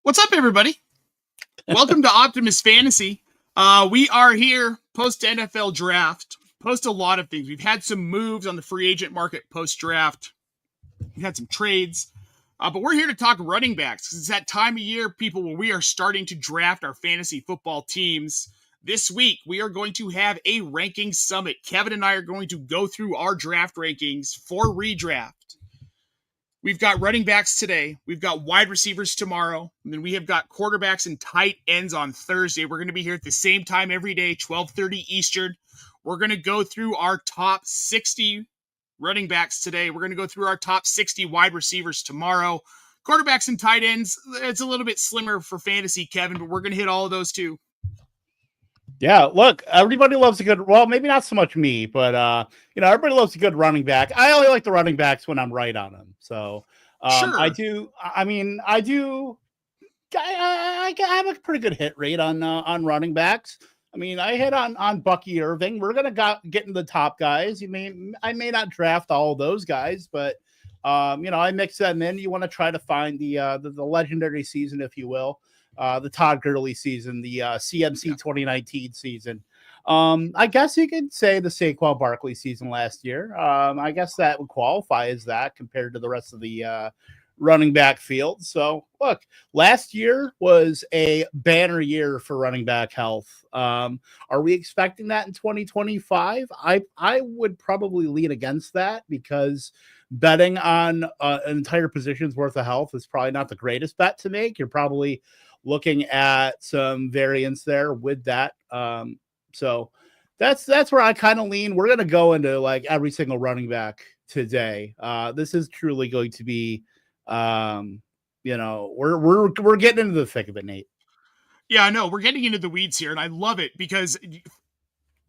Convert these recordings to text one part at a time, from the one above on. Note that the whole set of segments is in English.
What's up, everybody? Welcome to Optimus Fantasy. We are here post NFL draft, post a lot of things. We've had some moves on the free agent market post draft. We've had some trades, but we're here to talk running backs because it's that time of year, people, where we are starting to draft our fantasy football teams. This week, we are going to have a ranking summit. Kevin and I are going to go through our draft rankings for redraft. We've got running backs today. We've got wide receivers tomorrow. And then we have got quarterbacks and tight ends on Thursday. We're going to be here at the same time every day, 12:30 Eastern. We're going to go through our top 60 running backs today. We're going to go through our top 60 wide receivers tomorrow. Quarterbacks and tight ends, it's a little bit slimmer for fantasy, Kevin, but we're going to hit all of those too. Yeah, look, everybody loves a good, well, maybe not so much me, but, everybody loves a good running back. I only like the running backs when I'm right on them. So Sure. I have a pretty good hit rate on running backs. I mean, I hit on Bucky Irving. We're going to get into the top guys. I may not draft all of those guys, but, I mix them in. You want to try to find the legendary season, if you will. The Todd Gurley season, the CMC 2019 season. I guess you could say the Saquon Barkley season last year. I guess that would qualify as that compared to the rest of the running back field. So, look, last year was a banner year for running back health. Are we expecting that in 2025? I would probably lean against that because betting on an entire position's worth of health is probably not the greatest bet to make. You're probably looking at some variance there with that. So that's where I kind of lean. We're going to go into like every single running back today. This is truly going to be, we're getting into the thick of it, Nate. Yeah, no, we're getting into the weeds here, and I love it because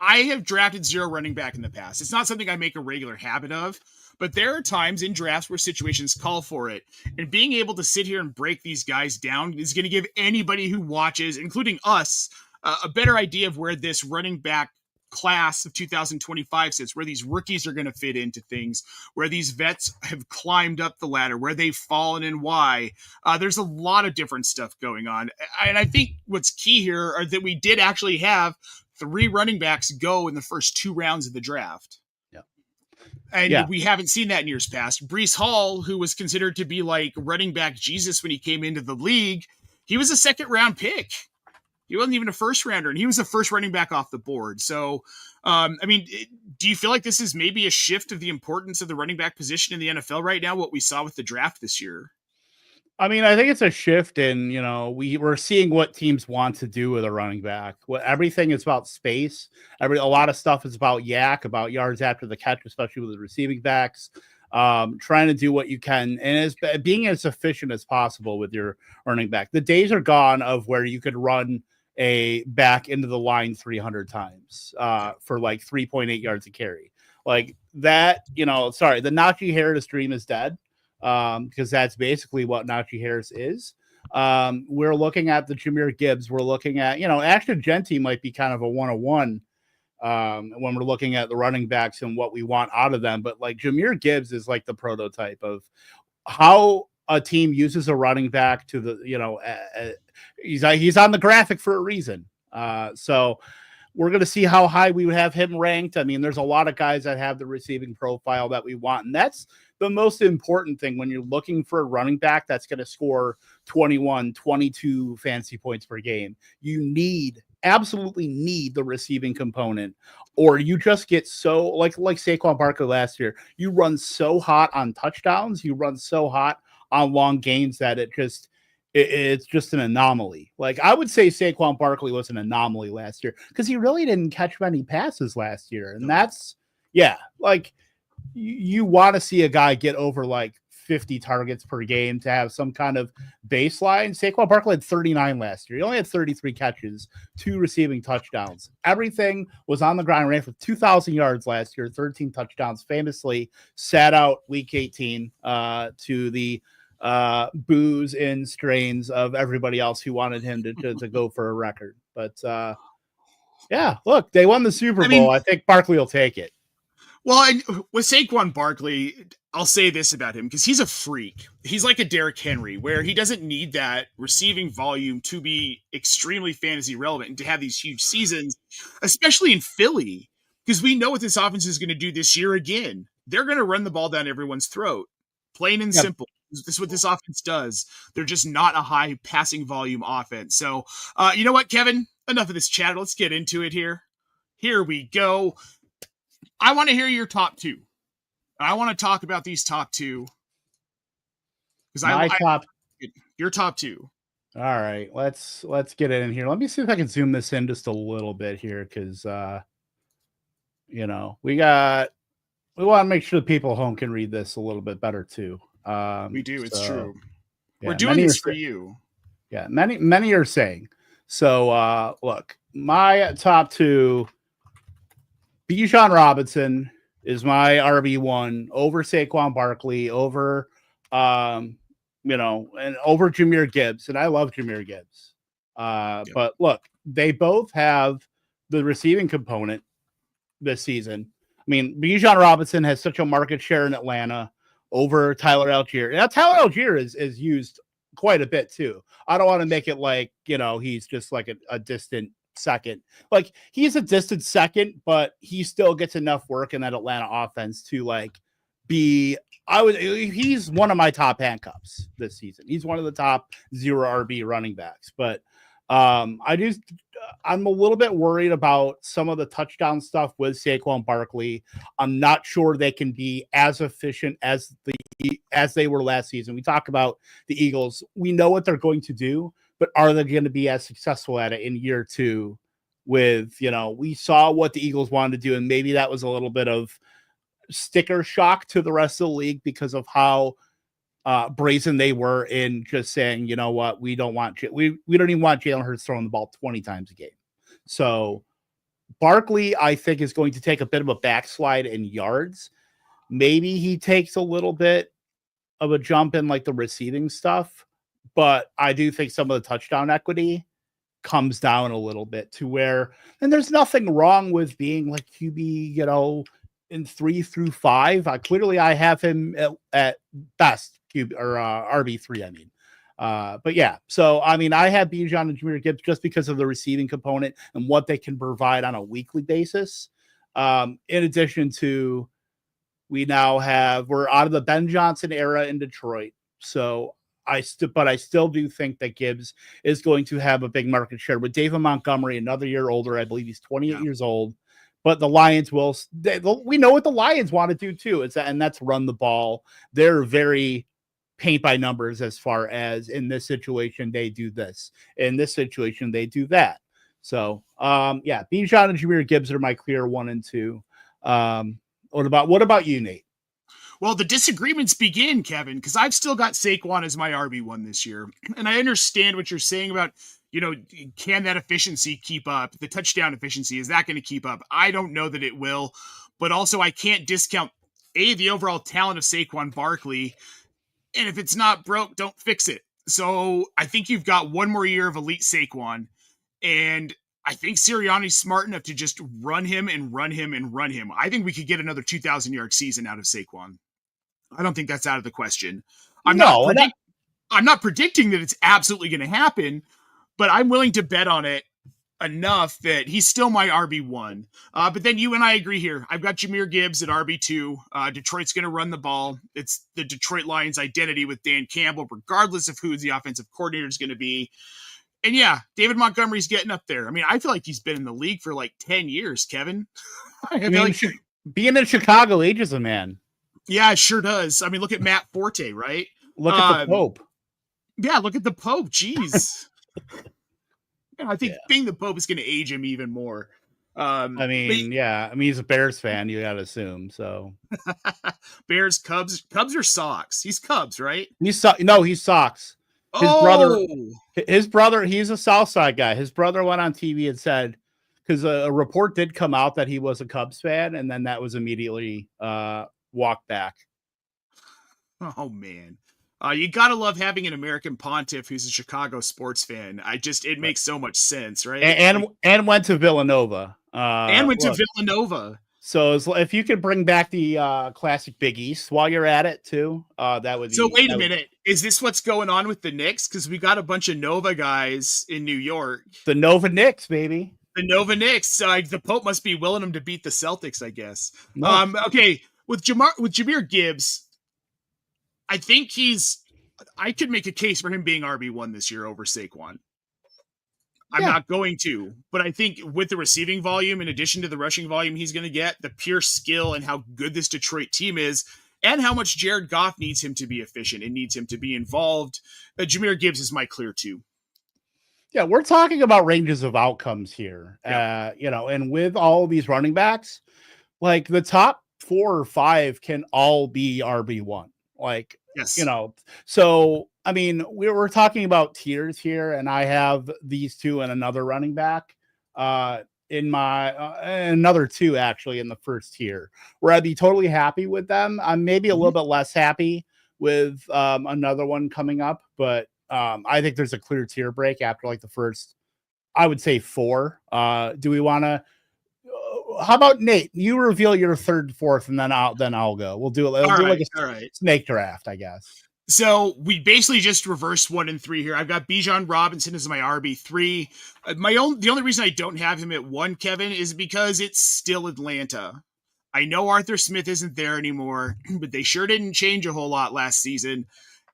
I have drafted zero running back in the past. It's not something I make a regular habit of, but there are times in drafts where situations call for it. And being able to sit here and break these guys down is going to give anybody who watches, including us, a better idea of where this running back class of 2025 sits, where these rookies are going to fit into things, where these vets have climbed up the ladder, where they've fallen and why. There's a lot of different stuff going on. And I think what's key here are that we did actually have 3 running backs go in the first 2 rounds of the draft. And we haven't seen that in years past. Breece Hall, who was considered to be like running back Jesus when he came into the league, he was a 2nd round pick. He wasn't even a 1st rounder, and he was the first running back off the board. So, do you feel like this is maybe a shift of the importance of the running back position in the NFL right now, what we saw with the draft this year? I mean, I think it's a shift in, we're seeing what teams want to do with a running back. Everything is about space. A lot of stuff is about about yards after the catch, especially with the receiving backs. Trying to do what you can and being as efficient as possible with your running back. The days are gone of where you could run a back into the line 300 times for like 3.8 yards a carry. Like that, the Najee Harris dream is dead. Because that's basically what Najee Harris is. We're looking at the Jahmyr Gibbs. We're looking at, Ashton Genty might be kind of a 101 when we're looking at the running backs and what we want out of them. But like Jahmyr Gibbs is like the prototype of how a team uses a running back to the, he's on the graphic for a reason. So we're going to see how high we would have him ranked. I mean, there's a lot of guys that have the receiving profile that we want. And that's the most important thing when you're looking for a running back that's going to score 21, 22 fantasy points per game. You absolutely need the receiving component, or you just get so like Saquon Barkley last year. You run so hot on touchdowns. You run so hot on long gains that it's just an anomaly. Like I would say Saquon Barkley was an anomaly last year because he really didn't catch many passes last year. And that's, you want to see a guy get over like 50 targets per game to have some kind of baseline. Saquon Barkley had 39 last year. He only had 33 catches, 2 receiving touchdowns. Everything was on the ground. Ran for 2,000 yards last year, 13 touchdowns. Famously sat out week 18 to the boos and strains of everybody else who wanted him to go for a record. But look, they won the Super Bowl. I think Barkley will take it. Well, and with Saquon Barkley, I'll say this about him because he's a freak. He's like a Derrick Henry, where he doesn't need that receiving volume to be extremely fantasy relevant and to have these huge seasons, especially in Philly, because we know what this offense is going to do this year again. They're going to run the ball down everyone's throat, plain and simple. This is what this offense does. They're just not a high passing volume offense. So, you know what, Kevin? Enough of this chatter. Let's get into it here. Here we go. I want to hear your top two. I want to talk about these top two because your top two. All right, let's get it in here. Let me see if I can zoom this in just a little bit here because we want to make sure the people at home can read this a little bit better too. We do. It's true. Yeah, we're doing this for you. Yeah, many are saying. So look, my top two. Bijan Robinson is my RB1 over Saquon Barkley, over and over Jahmyr Gibbs, and I love Jahmyr Gibbs. But look, they both have the receiving component this season. I mean, Bijan Robinson has such a market share in Atlanta over Tyler Algier. Now, Tyler Algier is used quite a bit too. I don't want to make it like, he's just like a distant second. Like, he's a distant second, but he still gets enough work in that Atlanta offense to he's one of my top handcuffs this season. He's one of the top 0 RB running backs. But I'm a little bit worried about some of the touchdown stuff with Saquon Barkley. I'm not sure they can be as efficient as they were last season. We talk about the Eagles. We know what they're going to do, but are they going to be as successful at it in year two? We saw what the Eagles wanted to do, and maybe that was a little bit of sticker shock to the rest of the league because of how brazen they were in just saying, you know what, we don't even want Jalen Hurts throwing the ball 20 times a game. So Barkley, I think, is going to take a bit of a backslide in yards. Maybe he takes a little bit of a jump in like the receiving stuff, but I do think some of the touchdown equity comes down a little bit to where, and there's nothing wrong with being like QB, in 3 through 5. Clearly I have him at best QB or RB3. I mean, but yeah, so I mean, I have Bijan and Jahmyr Gibbs just because of the receiving component and what they can provide on a weekly basis. In addition to, we're out of the Ben Johnson era in Detroit. So I still do think that Gibbs is going to have a big market share with David Montgomery, another year older. I believe he's 28 years old, but the Lions we know what the Lions want to do too. And that's run the ball. They're very paint by numbers as far as in this situation, they do this, in this situation, they do that. So Bijan and Jahmyr Gibbs are my clear 1 and 2. What about you, Nate? Well, the disagreements begin, Kevin, because I've still got Saquon as my RB1 this year. And I understand what you're saying about, can that efficiency keep up? The touchdown efficiency, is that going to keep up? I don't know that it will. But also, I can't discount, the overall talent of Saquon Barkley. And if it's not broke, don't fix it. So I think you've got one more year of elite Saquon. And I think Sirianni's smart enough to just run him and run him and run him. I think we could get another 2,000-yard season out of Saquon. I don't think that's out of the question. I'm not predicting that it's absolutely going to happen, but I'm willing to bet on it enough that he's still my RB1. But then you and I agree here. I've got Jahmyr Gibbs at RB2. Detroit's going to run the ball. It's the Detroit Lions identity with Dan Campbell, regardless of who the offensive coordinator is going to be. And yeah, David Montgomery's getting up there. I mean, I feel like he's been in the league for like 10 years, Kevin. Being in Chicago ages a man. Yeah, it sure does. I mean, look at Matt Forte, right? Look at the Pope. Yeah, look at the Pope. Jeez. I think being the Pope is going to age him even more. He's a Bears fan, you got to assume. So Bears, Cubs or Sox? He's Cubs, right? He's Sox. His brother, he's a South Side guy. His brother went on TV and said, because a report did come out that he was a Cubs fan, and then that was immediately walked back. Oh man. You gotta love having an American pontiff who's a Chicago sports fan. It makes so much sense, right? And went to Villanova. Villanova. So if you could bring back the classic Big East while you're at it too, that would be. So wait a minute. Is this what's going on with the Knicks? Because we got a bunch of Nova guys in New York. The Nova Knicks, baby. The Nova Knicks. The Pope must be willing them to beat the Celtics, I guess. No. Okay. With Jahmyr Gibbs, I think I could make a case for him being RB1 this year over Saquon. I'm not going to, but I think with the receiving volume, in addition to the rushing volume he's going to get, the pure skill and how good this Detroit team is, and how much Jared Goff needs him to be efficient and needs him to be involved, Jahmyr Gibbs is my clear 2. Yeah, we're talking about ranges of outcomes here. Yeah. And with all these running backs, like the top 4 or 5 can all be RB1. Like, yes. So I mean, we're talking about tiers here, and I have these 2 and another running back in my another 2 actually in the first tier, where I'd be totally happy with them. I'm maybe a little bit less happy with another one coming up, but I think there's a clear tier break after like the first, I would say 4. Do we want to? How about Nate? You reveal your 3rd, 4th, and then I'll go. We'll do it. Like a snake draft, I guess. So we basically just reversed 1 and 3 here. I've got Bijan Robinson as my RB3. The only reason I don't have him at 1, Kevin, is because it's still Atlanta. I know Arthur Smith isn't there anymore, but they sure didn't change a whole lot last season.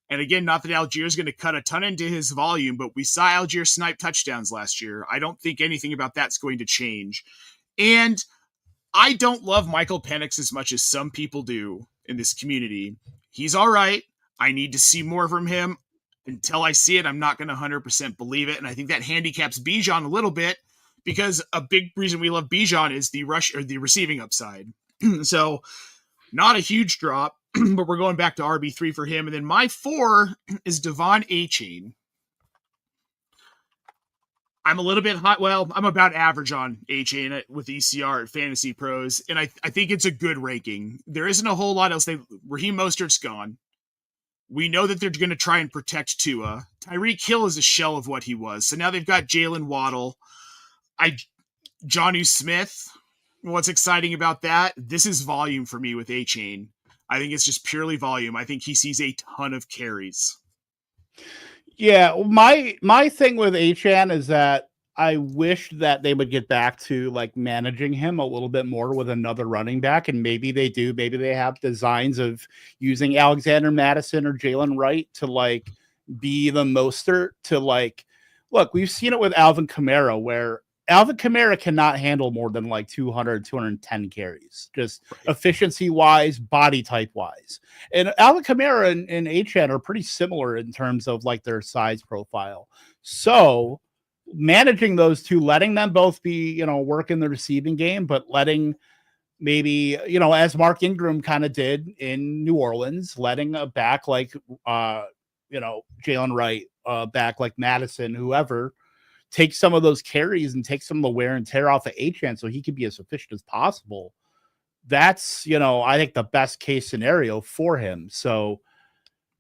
And again, not that Algier's going to cut a ton into his volume, but we saw Algier snipe touchdowns last year. I don't think anything about that's going to change. And I don't love Michael Penix as much as some people do in this community. He's all right. I need to see more from him. Until I see it, I'm not going to 100% believe it. And I think that handicaps Bijan a little bit, because a big reason we love Bijan is the rush or the receiving upside. So not a huge drop, but we're going back to RB3 for him. And then my 4 is Devon Achane. I'm a little bit hot. Well, I'm about average on Achane with ECR at Fantasy Pros, and I think it's a good ranking. There isn't a whole lot else. Raheem Mostert's gone. We know that they're going to try and protect Tua. Tyreek Hill is a shell of what he was. So now they've got Jalen Waddle. Jonnu Smith. What's exciting about that? This is volume for me with Achane. I think it's just purely volume. I think he sees a ton of carries. Yeah, my thing with Achane is that I wish that they would get back to like managing him a little bit more with another running back, and maybe they do. Maybe they have designs of using Alexander Madison or Jalen Wright to like be the Mostert to like. Look, we've seen it with Alvin Kamara, where Alvin Kamara cannot handle more than like 200, 210 carries, just efficiency wise, body type wise. And Alvin Kamara and Achane are pretty similar in terms of like their size profile. So managing those 2, letting them both be, work in the receiving game, but letting maybe, as Mark Ingram kind of did in New Orleans, letting a back like, Jalen Wright, back like Madison, whoever, take some of those carries and take some of the wear and tear off of Achane so he could be as efficient as possible. That's, I think the best case scenario for him. So,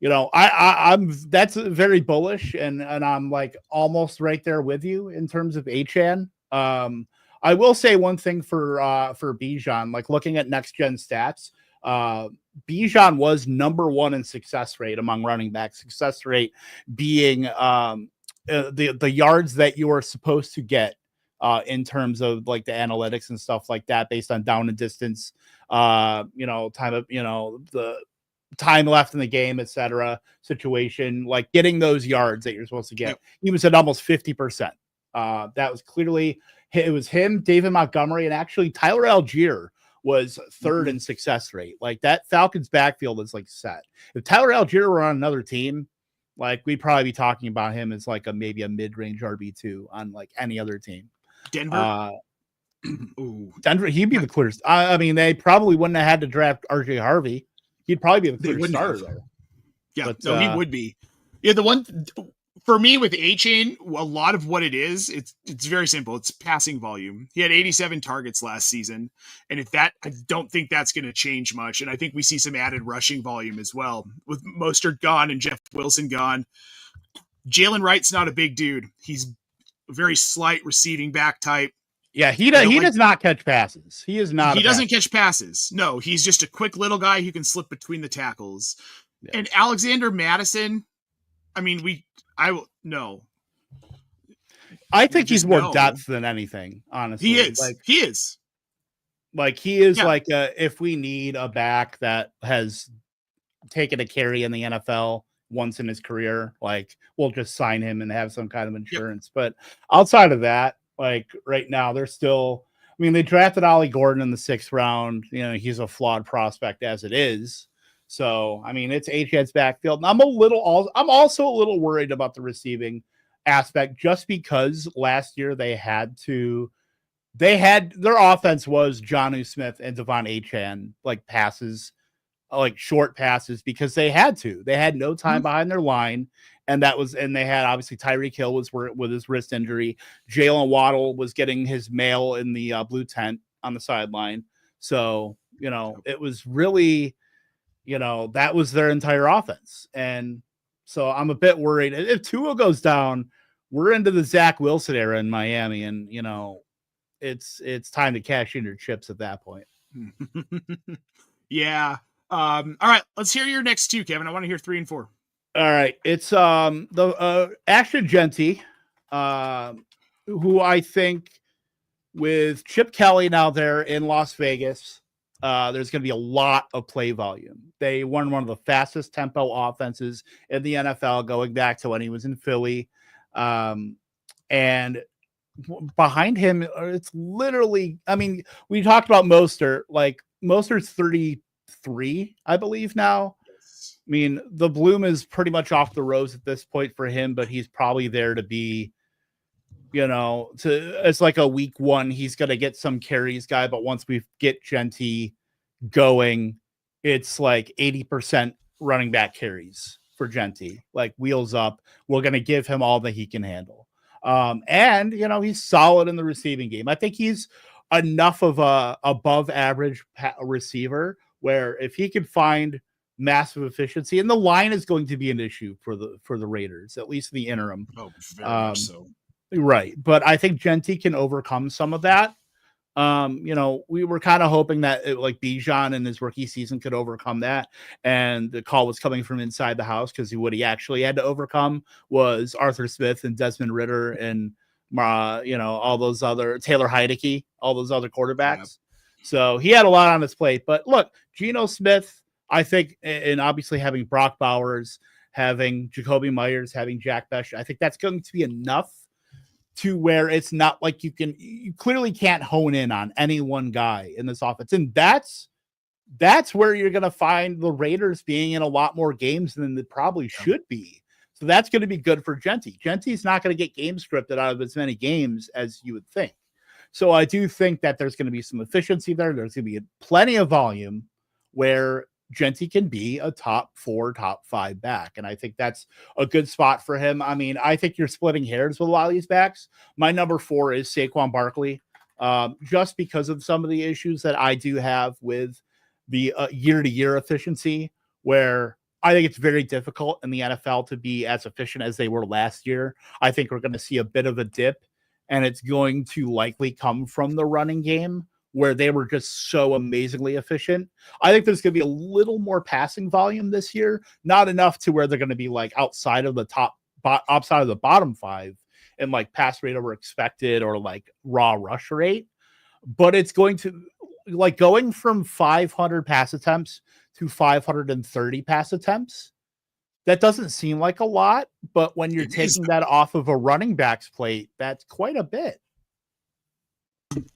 I'm that's very bullish, and I'm like almost right there with you in terms of Achane. I will say one thing for Bijan, like looking at next gen stats, Bijan was number 1 in success rate among running backs, success rate being the yards that you are supposed to get in terms of like the analytics and stuff like that based on down and distance, time of, the time left in the game, etc. situation, like getting those yards that you're supposed to get. He was at almost 50%. That was clearly, it was him, David Montgomery, and actually Tyler Algier was 3rd in success rate. Like that Falcons backfield is like set. If Tyler Algier were on another team, like we'd probably be talking about him as like maybe a mid-range RB2 on like any other team. Denver. Denver, he'd be the clearest. I mean, they probably wouldn't have had to draft RJ Harvey. He'd probably be the clear starter there. Yeah, but, he would be. Yeah, the one for me with Achane, a lot of what it is, it's very simple. It's passing volume. He had 87 targets last season, and I don't think that's going to change much. And I think we see some added rushing volume as well with Mostert gone and Jeff Wilson gone. Jalen Wright's not a big dude. He's a very slight receiving back type. Yeah, he does not catch passes. He is not. He doesn't catch passes. No, he's just a quick little guy who can slip between the tackles. Yeah. And Alexander Madison, I mean, no. I think he's more depth than anything, honestly. He is. He is. Like if we need a back that has taken a carry in the NFL once in his career, like we'll just sign him and have some kind of insurance. Yep. But outside of that, like right now, they're still. I mean, they drafted Ollie Gordon in the 6th round. You know, he's a flawed prospect as it is. So, I mean, it's H-Head's backfield. And I'm also a little worried about the receiving aspect just because last year their offense was Jonnu Smith and Devon Achane, like passes, like short passes, because they had no time behind their line. And they had obviously Tyreek Hill was with his wrist injury. Jalen Waddle was getting his mail in the blue tent on the sideline. So, it was really, that was their entire offense. And so I'm a bit worried. If Tua goes down, we're into the Zach Wilson era in Miami. And, it's time to cash in your chips at that point. Yeah. All right. Let's hear your next 2, Kevin. I want to hear 3 and 4. All right, it's the Ashton Jeanty, who I think with Chip Kelly now there in Las Vegas, there's going to be a lot of play volume. They won one of the fastest tempo offenses in the NFL going back to when he was in Philly, and behind him, it's literally. I mean, we talked about Mostert. Like Mostert's 33, I believe now. I mean, the bloom is pretty much off the rose at this point for him, but he's probably there to be, it's like a week 1. He's going to get some carries guy, but once we get Jeanty going, it's like 80% running back carries for Jeanty, like wheels up. We're going to give him all that he can handle. And, he's solid in the receiving game. I think he's enough of a above average receiver where if he could find massive efficiency, and the line is going to be an issue for the Raiders, at least in the interim. Oh, very much so. Right. But I think Jeanty can overcome some of that. We were kind of hoping that Bijan in his rookie season could overcome that. And the call was coming from inside the house because what he actually had to overcome was Arthur Smith and Desmond Ridder and, all those other Taylor Heinicke, all those other quarterbacks. Yeah. So he had a lot on his plate. But look, Geno Smith, I think, and obviously having Brock Bowers, having Jacoby Myers, having Jack Besh, I think that's going to be enough to where it's not like you clearly can't hone in on any one guy in this offense. And that's where you're going to find the Raiders being in a lot more games than they probably should be. So that's going to be good for Jeanty. Jeanty's not going to get game scripted out of as many games as you would think. So I do think that there's going to be some efficiency there. There's going to be plenty of volume where Jeanty can be a top 4, top 5 back. And I think that's a good spot for him. I mean, I think you're splitting hairs with a lot of these backs. My number 4 is Saquon Barkley, just because of some of the issues that I do have with the year-to-year efficiency, where I think it's very difficult in the NFL to be as efficient as they were last year. I think we're going to see a bit of a dip, and it's going to likely come from the running game, where they were just so amazingly efficient. I think there's going to be a little more passing volume this year, not enough to where they're going to be like outside of the outside of the bottom 5 and like pass rate over expected or like raw rush rate, but it's going to like going from 500 pass attempts to 530 pass attempps. That doesn't seem like a lot, but when you're taking that off of a running back's plate, that's quite a bit.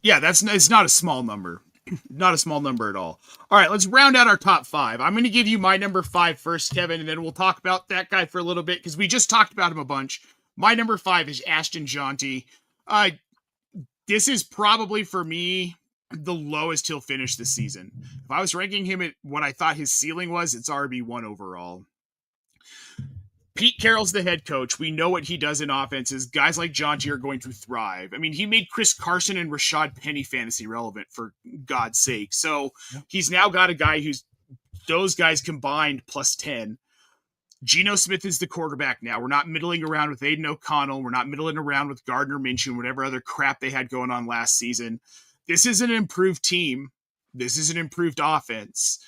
Yeah, it's not a small number. Not a small number at all. All right, let's round out our top 5. I'm going to give you my number 5 first, Kevin, and then we'll talk about that guy for a little bit because we just talked about him a bunch. My number 5 is Ashton Jeanty. This is probably, for me, the lowest he'll finish this season. If I was ranking him at what I thought his ceiling was, it's RB1 overall. Pete Carroll's the head coach. We know what he does in offenses. Guys like Jeanty are going to thrive. I mean, he made Chris Carson and Rashad Penny fantasy relevant, for God's sake. So he's now got a guy who's those guys combined plus 10. Geno Smith is the quarterback now. We're not middling around with Aiden O'Connell. We're not middling around with Gardner Minshew, whatever other crap they had going on last season. This is an improved team. This is an improved offense.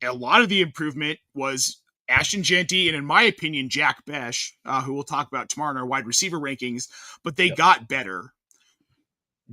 A lot of the improvement was Ashton Jeanty and, in my opinion, Jack Besh, who we'll talk about tomorrow in our wide receiver rankings, but they got better.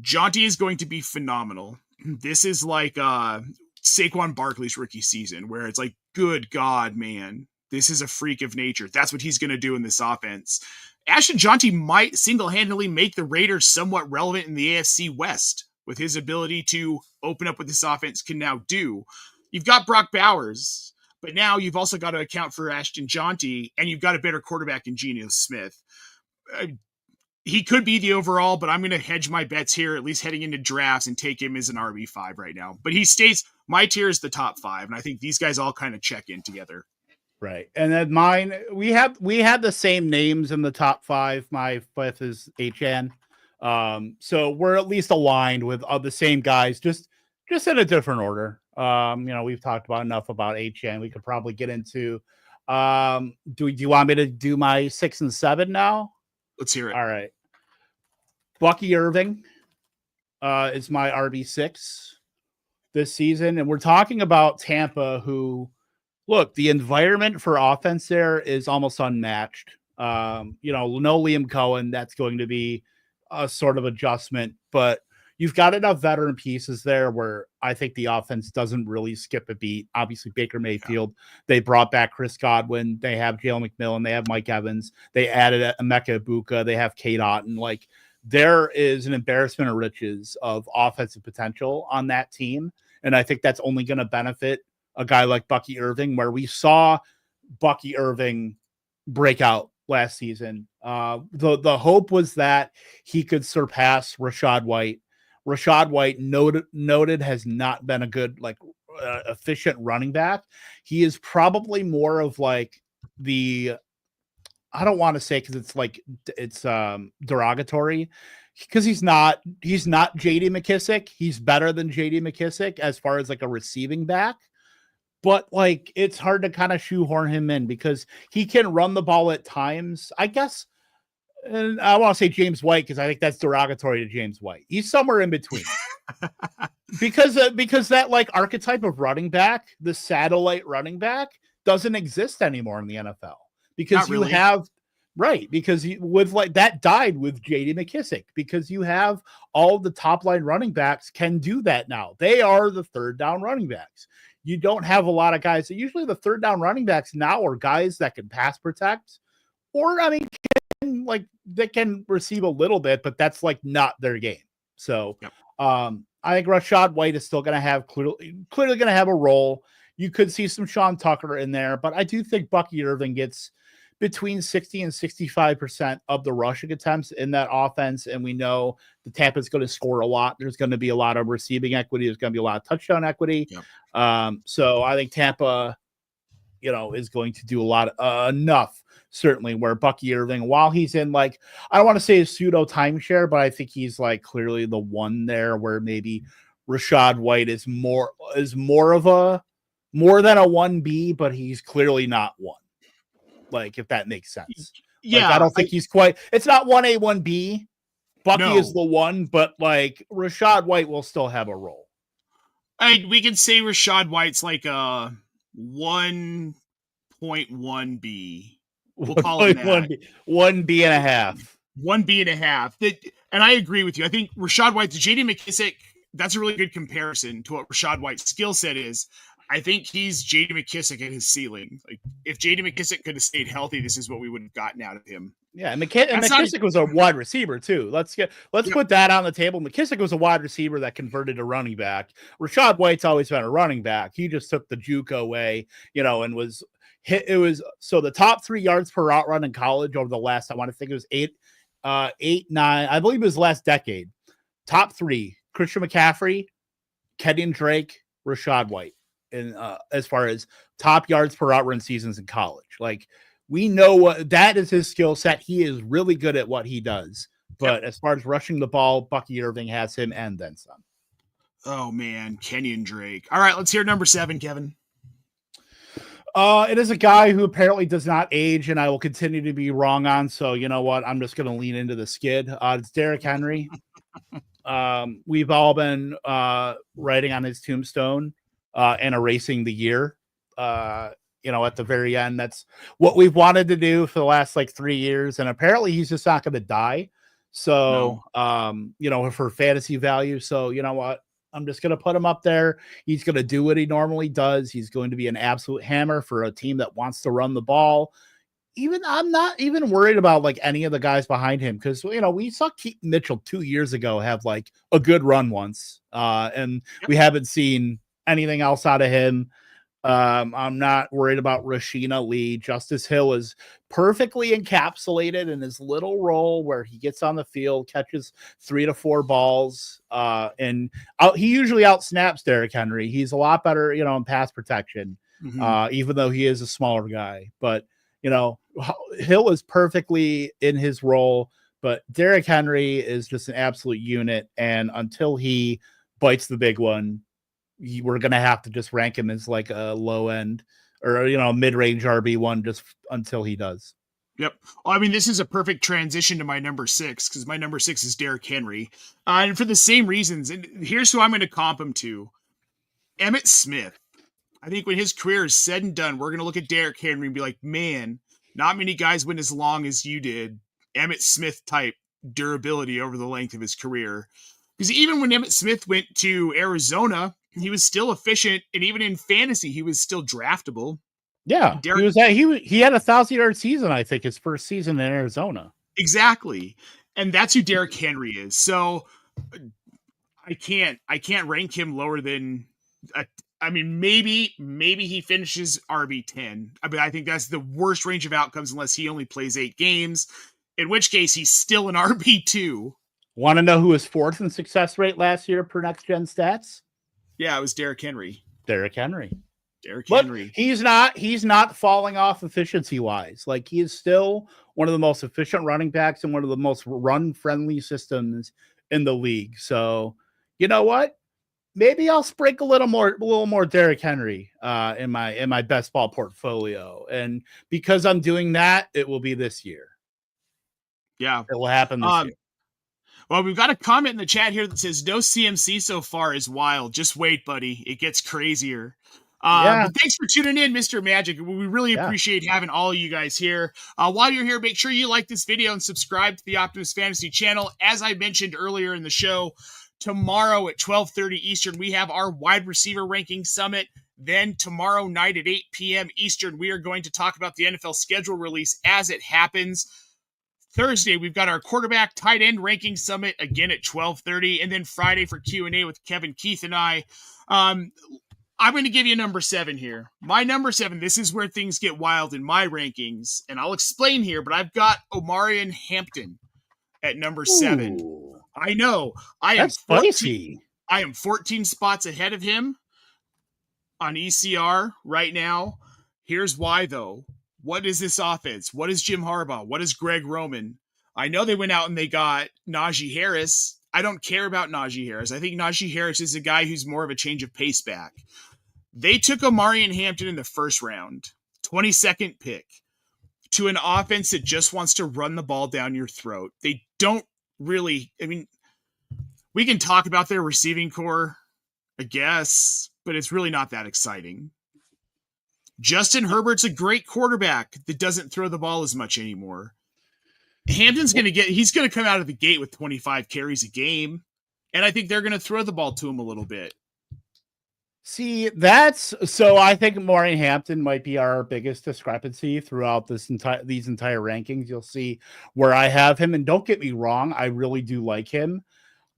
Jeanty is going to be phenomenal. This is like Saquon Barkley's rookie season, where it's like, good God, man, this is a freak of nature. That's what he's going to do in this offense. Ashton Jeanty might single-handedly make the Raiders somewhat relevant in the AFC West with his ability to open up what this offense can now do. You've got Brock Bowers, but now you've also got to account for Ashton Jeanty, and you've got a better quarterback in Geno Smith. He could be the overall, but I'm going to hedge my bets here, at least heading into drafts, and take him as an RB5 right now. But he stays, my tier is the top 5, and I think these guys all kind of check in together. Right. And then mine, we had the same names in the top 5. My 5th is HN. So we're at least aligned with the same guys, just in a different order. We've talked about enough about HN. We could probably get into, do you want me to do my 6 and 7 now? Let's hear it. All right. Bucky Irving is my RB6 this season. And we're talking about Tampa, who, look, the environment for offense there is almost unmatched. No Liam Cohen, that's going to be a sort of adjustment, but you've got enough veteran pieces there where I think the offense doesn't really skip a beat. Obviously, Baker Mayfield, they brought back Chris Godwin. They have Jalen McMillan. They have Mike Evans. They added Emeka Ibuka. They have Kate Otten. Like, there is an embarrassment of riches of offensive potential on that team. And I think that's only going to benefit a guy like Bucky Irving, where we saw Bucky Irving break out last season. The hope was that he could surpass Rachaad White. Rachaad White, noted has not been a good, efficient running back. He is probably more of like I don't want to say, because it's derogatory, because he's not JD McKissick. He's better than JD McKissick as far as like a receiving back. But it's hard to kind of shoehorn him in because he can run the ball at times, I guess. And I want to say James White, because I think that's derogatory to James White. He's somewhere in between. because that archetype of running back, the satellite running back, doesn't exist anymore in the NFL. Because you have because that died with JD McKissick, because you have all the top line running backs can do that now. They are the third down running backs. You don't have a lot of guys. Usually the third down running backs now are guys that can pass protect, or they can receive a little bit, but that's not their game. So I think Rachaad White is still going to have clearly going to have a role. You could see some Sean Tucker in there, but I do think Bucky Irving gets between 60 and 65% of the rushing attempts in that offense. And we know the Tampa's going to score a lot. There's going to be a lot of receiving equity. There's going to be a lot of touchdown equity. So I think Tampa, is going to do a lot, enough, certainly, where Bucky Irving, while he's in I don't want to say a pseudo timeshare, but I think he's clearly the one there where maybe Rachaad White is more than a 1B, but he's clearly not one. If that makes sense. Yeah. I don't think he's quite, it's not 1A, 1B. Bucky is the one, but Rachaad White will still have a role. We can say Rachaad White's a 1.1B. We'll call it that. 1B and a half. 1B and a half. And I agree with you. I think Rachaad White to JD McKissick, that's a really good comparison to what Rachaad White's skill set is. I think he's JD McKissick at his ceiling. If JD McKissick could have stayed healthy, this is what we would have gotten out of him. Yeah, and McKissick was a wide receiver too. Let's put that on the table. McKissick was a wide receiver that converted to running back. Rachaad White's always been a running back. He just took the JUCO way, and was hit. It was so the top 3 yards per route run in college over the last, I want to think it was 8, 9. I believe it was last decade. Top 3: Christian McCaffrey, Kenyon Drake, Rachaad White. And as far as top yards per route run seasons in college, we know what that is his skill set. He is really good at what he does. But as far as rushing the ball, Bucky Irving has him and then some. Oh man, Kenyon Drake. All right, let's hear number 7, Kevin. It is a guy who apparently does not age, and I will continue to be wrong on. So you know what? I'm just going to lean into the skid. It's Derrick Henry. We've all been writing on his tombstone and erasing the year. At the very end, that's what we've wanted to do for the last like 3 years, and apparently he's just not going to die. So, for fantasy value. So you know what? I'm just going to put him up there. He's going to do what he normally does. He's going to be an absolute hammer for a team that wants to run the ball. I'm not even worried about like any of the guys behind him because we saw Keaton Mitchell 2 years ago have like a good run once, and we haven't seen anything else out of him. I'm not worried about Rashina Lee. Justice Hill is perfectly encapsulated in his little role where he gets on the field, catches 3 to 4 balls, and he usually outsnaps Derrick Henry. He's a lot better, in pass protection, even though he is a smaller guy. But Hill is perfectly in his role, but Derrick Henry is just an absolute unit. And until he bites the big one, we're going to have to just rank him as like a low end or, mid-range RB1 just until he does. Yep. Well, I mean, this is a perfect transition to my number 6 because my number 6 is Derrick Henry. And for the same reasons, and here's who I'm going to comp him to. Emmitt Smith. I think when his career is said and done, we're going to look at Derrick Henry and be like, man, not many guys went as long as you did. Emmitt Smith type durability over the length of his career. Because even when Emmitt Smith went to Arizona, he was still efficient. And even in fantasy, he was still draftable. Yeah. He had a 1,000-yard season, I think, his first season in Arizona. Exactly. And that's who Derrick Henry is. So I can't rank him lower than maybe he finishes RB10. I think that's the worst range of outcomes unless he only plays 8 games, in which case he's still an RB2. Want to know who was 4th in success rate last year per Next Gen Stats? Yeah, it was Derrick Henry. Henry. He's not falling off efficiency wise. Like he is still one of the most efficient running backs and one of the most run friendly systems in the league. So you know what? Maybe I'll sprinkle a little more Derrick Henry in my best ball portfolio. And because I'm doing that, it will be this year. Yeah. It will happen this year. Well, we've got a comment in the chat here that says no CMC so far is wild. Just wait, buddy. It gets crazier. But thanks for tuning in, Mr. Magic. We really appreciate having all of you guys here. While you're here, make sure you like this video and subscribe to the Optimus Fantasy channel. As I mentioned earlier in the show, tomorrow at 12:30 Eastern, we have our wide receiver ranking summit. Then tomorrow night at 8 p.m. Eastern, we are going to talk about the NFL schedule release as it happens. Thursday, we've got our quarterback tight end ranking summit again at 12:30. And then Friday for Q&A with Kevin, Keith, and I. I'm going to give you number 7 here. My number 7, this is where things get wild in my rankings. And I'll explain here, but I've got Omarion Hampton at number 7. Ooh. I know. That's spicy. I am 14 spots ahead of him on ECR right now. Here's why, though. What is this offense? What is Jim Harbaugh? What is Greg Roman? I know they went out and they got Najee Harris. I don't care about Najee Harris. I think Najee Harris is a guy who's more of a change of pace back. They took Omarion Hampton in the first round, 22nd pick, to an offense that just wants to run the ball down your throat. They don't really, we can talk about their receiving core, I guess, but it's really not that exciting. Justin Herbert's a great quarterback that doesn't throw the ball as much anymore. Hampton's he's going to come out of the gate with 25 carries a game. And I think they're going to throw the ball to him a little bit. See, so I think Omarion Hampton might be our biggest discrepancy throughout these entire rankings. You'll see where I have him. And don't get me wrong, I really do like him.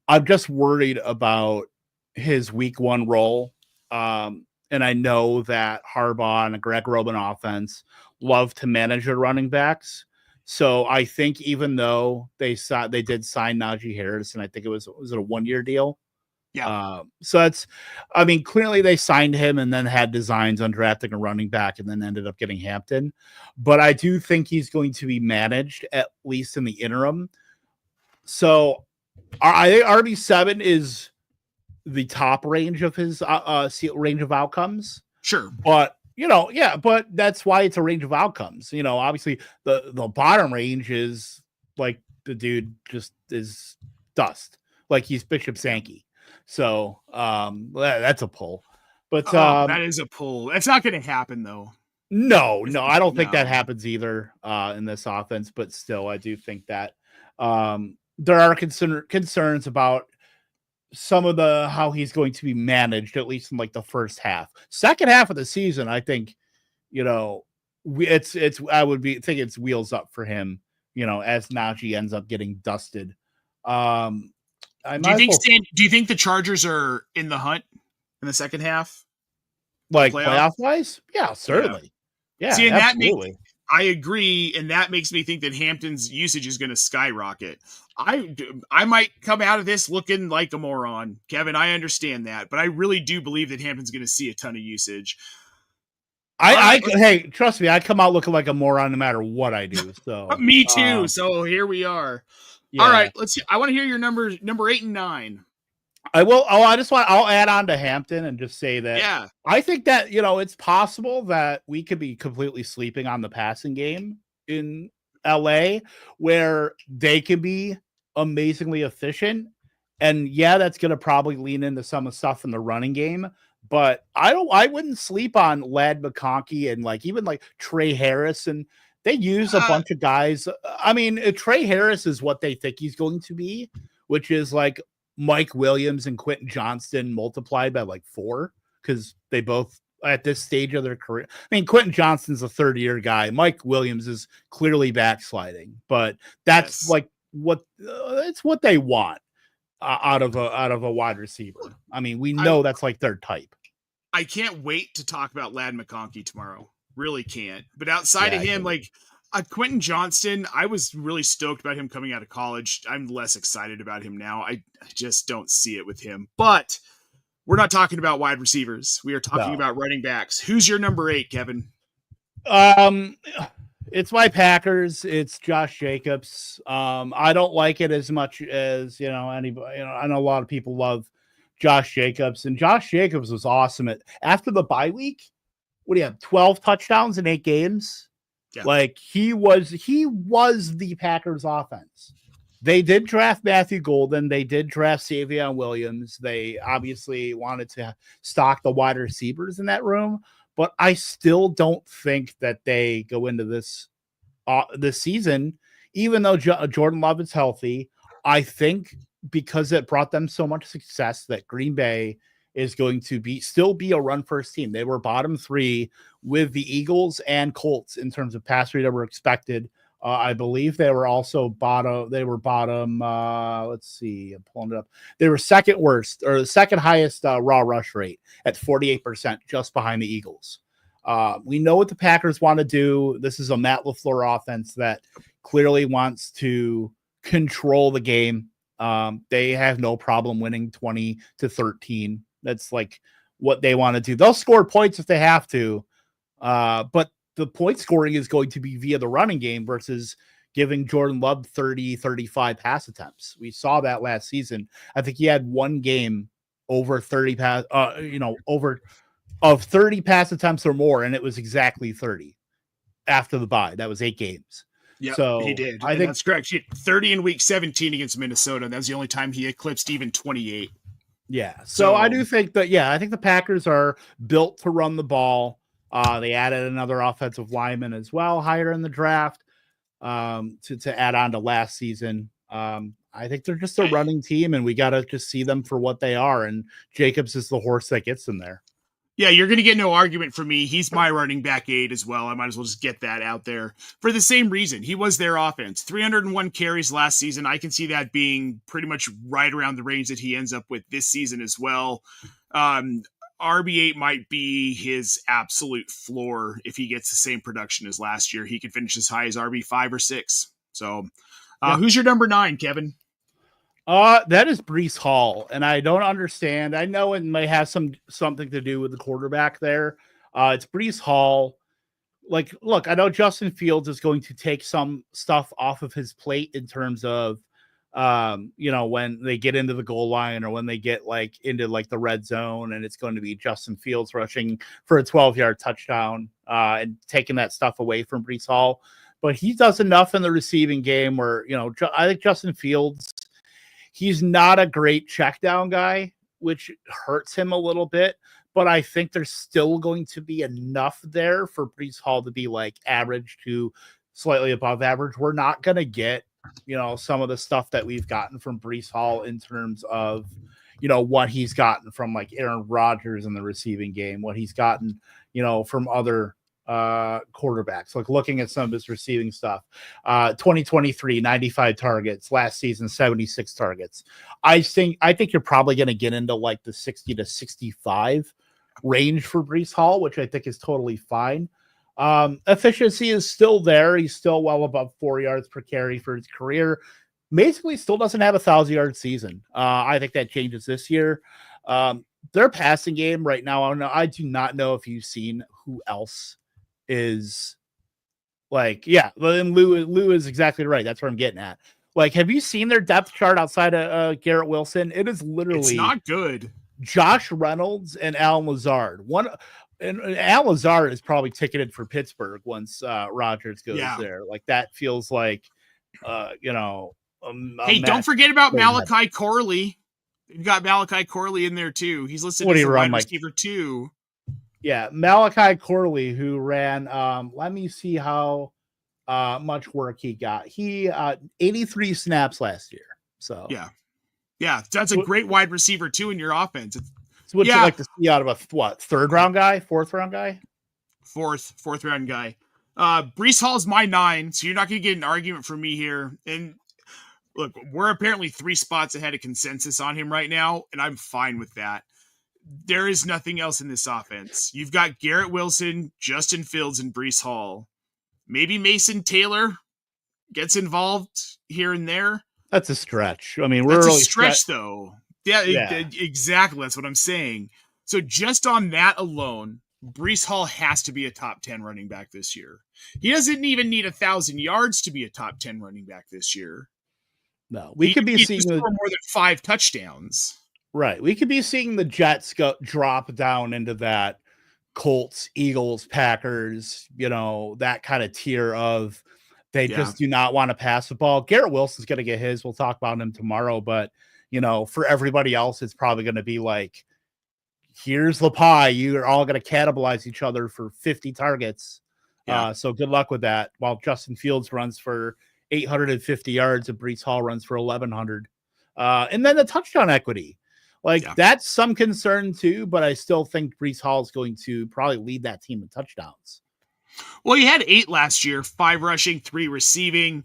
I'm just worried about his week 1 role. And I know that Harbaugh and a Greg Roman offense love to manage their running backs. So I think even though they did sign Najee Harris, and I think it was it a 1-year deal? Yeah. So clearly they signed him and then had designs on drafting a running back and then ended up getting Hampton. But I do think he's going to be managed, at least in the interim. So I think RB7 is the top range of his range of outcomes. Sure. But but that's why it's a range of outcomes. Obviously the bottom range is like the dude just is dust, like he's Bishop Sankey. So that's a pull. But that is a pull. That's not going to happen though. No, I don't think that happens either in this offense. But still, I do think that there are concerns about some of how he's going to be managed, at least in like the first half. Second half of the season, I think, I would think it's wheels up for him, as Najee ends up getting dusted. Do you think the Chargers are in the hunt in the second half? Like playoff wise? Yeah, certainly. Yeah, see, and absolutely. I agree, and that makes me think that Hampton's usage is going to skyrocket. I might come out of this looking like a moron, Kevin. I understand that, but I really do believe that Hampton's going to see a ton of usage. Hey, trust me, I come out looking like a moron no matter what I do. So me too. So here we are. Yeah. All right, let's see. I want to hear your number 8 and 9. I will. I'll add on to Hampton and just say that I think that, it's possible that we could be completely sleeping on the passing game in LA, where they can be amazingly efficient. And that's going to probably lean into some of the stuff in the running game. But I wouldn't sleep on Ladd McConkey and even Trey Harris. And they use a bunch of guys. I mean, Trey Harris is what they think he's going to be, which is like Mike Williams and Quentin Johnston multiplied by 4, because they both at this stage of their career. I mean, Quentin Johnston's a third-year guy. Mike Williams is clearly backsliding, but that's it's what they want out of a wide receiver. I mean, we know that's their type. I can't wait to talk about Ladd McConkey tomorrow. Really can't. But outside of him, Quentin Johnston, I was really stoked about him coming out of college. I'm less excited about him now. I just don't see it with him. But we're not talking about wide receivers. We are talking about running backs. Who's your number 8, Kevin? It's my Packers. It's Josh Jacobs. I don't like it as much as anybody. I know a lot of people love Josh Jacobs, and Josh Jacobs was awesome after the bye week. What do you have? 12 touchdowns in 8 games. Yeah. He was the Packers offense. They did draft Matthew Golden. They did draft Savion Williams. They obviously wanted to stock the wide receivers in that room, but I still don't think that they go into this season, even though Jordan Love is healthy. I think because it brought them so much success that Green Bay is going to still be a run first team. They were bottom 3 with the Eagles and Colts in terms of pass rate ever expected. I believe they were also bottom. Let's see, I'm pulling it up. They were second worst or the second highest raw rush rate at 48%, just behind the Eagles. We know what the Packers want to do. This is a Matt LaFleur offense that clearly wants to control the game. They have no problem winning 20-13. That's what they want to do. They'll score points if they have to, but the point scoring is going to be via the running game versus giving Jordan Love 30-35 pass attempts. We saw that last season. I think he had one game over 30 pass, of 30 pass attempts or more, and it was exactly 30 after the bye. That was 8 games. Yeah, so he did. I think that's correct. 30 in week 17 against Minnesota. That was the only time he eclipsed even 28. Yeah. So I do think that, I think the Packers are built to run the ball. They added another offensive lineman as well, higher in the draft, to add on to last season. I think they're just a running team, and we got to just see them for what they are. And Jacobs is the horse that gets them there. Yeah, you're going to get no argument from me. He's my running back 8 as well. I might as well just get that out there for the same reason. He was their offense. 301 carries last season. I can see that being pretty much right around the range that he ends up with this season as well. RB8 might be his absolute floor. If he gets the same production as last year, he could finish as high as RB5 or 6. So who's your number 9, Kevin? That is Breece Hall, and I don't understand. I know it may have something to do with the quarterback there. It's Breece Hall. Look, I know Justin Fields is going to take some stuff off of his plate in terms of when they get into the goal line or when they get like into like the red zone, and it's going to be Justin Fields rushing for a 12-yard touchdown and taking that stuff away from Breece Hall. But he does enough in the receiving game where, I think Justin Fields, he's not a great check down guy, which hurts him a little bit. But I think there's still going to be enough there for Breece Hall to be like average to slightly above average. We're not going to get, some of the stuff that we've gotten from Breece Hall in terms of, what he's gotten from like Aaron Rodgers in the receiving game, what he's gotten, from other quarterbacks. Like looking at some of his receiving stuff, 2023 95 targets, last season 76 targets. I think you're probably going to get into like the 60 to 65 range for Breece Hall, which I think is totally fine. Efficiency is still there. He's still well above 4 yards per carry for his career. Basically still doesn't have a 1,000-yard season. I think that changes this year. Their passing game right now, I do not know if you've seen who else is like, and Lou is exactly right. That's what I'm getting at. Like, have you seen their depth chart outside of Garrett Wilson? It is literally, it's not good. Josh Reynolds and Alan Lazard. And Alan Lazard is probably ticketed for Pittsburgh once Rodgers goes there. Like that feels like, hey, don't forget about Malachi Corley. You've got Malachi Corley in there too. He's listed as a wide receiver too. Yeah, Malachi Corley, who ran. Let me see how much work he got. He 83 snaps last year. So yeah, that's a great wide receiver too in your offense. So what you like to see out of a third round guy, fourth round guy? Fourth round guy. Breece Hall is my 9, so you're not going to get an argument from me here. And look, we're apparently 3 spots ahead of consensus on him right now, and I'm fine with that. There is nothing else in this offense. You've got Garrett Wilson, Justin Fields, and Breece Hall. Maybe Mason Taylor gets involved here and there. That's a stretch. I mean, that's a stretch though. Yeah, exactly. That's what I'm saying. So just on that alone, Breece Hall has to be a top 10 running back this year. He doesn't even need 1,000 yards to be a top 10 running back this year. No, we could be seeing more than 5 touchdowns. Right. We could be seeing the Jets drop down into that Colts, Eagles, Packers, that kind of tier of they just do not want to pass the ball. Garrett Wilson's going to get his. We'll talk about him tomorrow, but for everybody else, it's probably going to be like, here's the pie. You are all going to cannibalize each other for 50 targets. So good luck with that. While Justin Fields runs for 850 yards and Breece Hall runs for 1,100. And then the touchdown equity. That's some concern too, but I still think Breece Hall is going to probably lead that team in touchdowns. Well, he had 8 last year, 5 rushing, 3 receiving.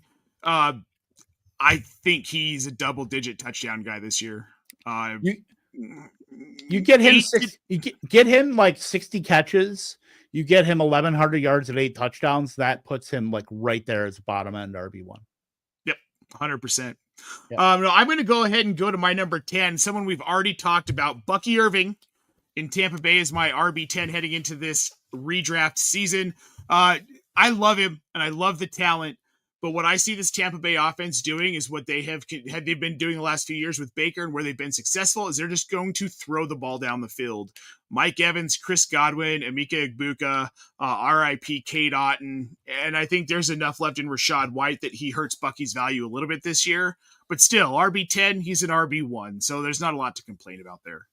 I think he's a double-digit touchdown guy this year. You get him get him like 60 catches. You get him 1,100 yards and 8 touchdowns. That puts him like right there as bottom end RB1. Yep, 100%. I'm going to go ahead and go to my number 10. Someone we've already talked about, Bucky Irving in Tampa Bay is my RB10 heading into this redraft season. I love him and I love the talent. But what I see this Tampa Bay offense doing is what they've been doing the last few years with Baker, and where they've been successful is they're just going to throw the ball down the field. Mike Evans, Chris Godwin, Emeka Egbuka, RIP Cade Otton. And I think there's enough left in Rachaad White that he hurts Bucky's value a little bit this year. But still, RB10, he's an RB1. So there's not a lot to complain about there.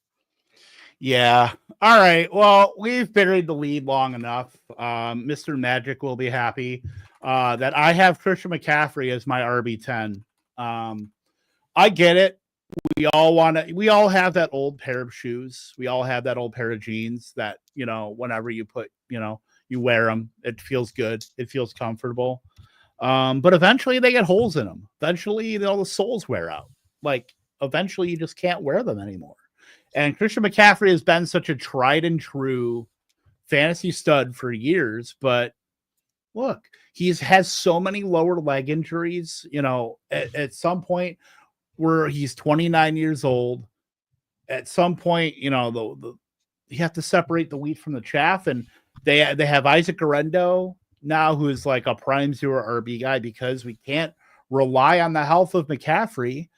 Yeah. All right. Well, we've buried the lead long enough. Mr. Magic will be happy that I have Christian McCaffrey as my RB10. I get it. We all have that old pair of shoes. We all have that old pair of jeans that, whenever you put, you wear them, it feels good. It feels comfortable. But eventually they get holes in them. Eventually, the soles wear out. Like, eventually you just can't wear them anymore. And Christian McCaffrey has been such a tried and true fantasy stud for years, but look, has so many lower leg injuries, at some point where he's 29 years old, at some point, you have to separate the wheat from the chaff. And they have Isaac Guerrero now, who's like a prime zero RB guy, because we can't rely on the health of McCaffrey.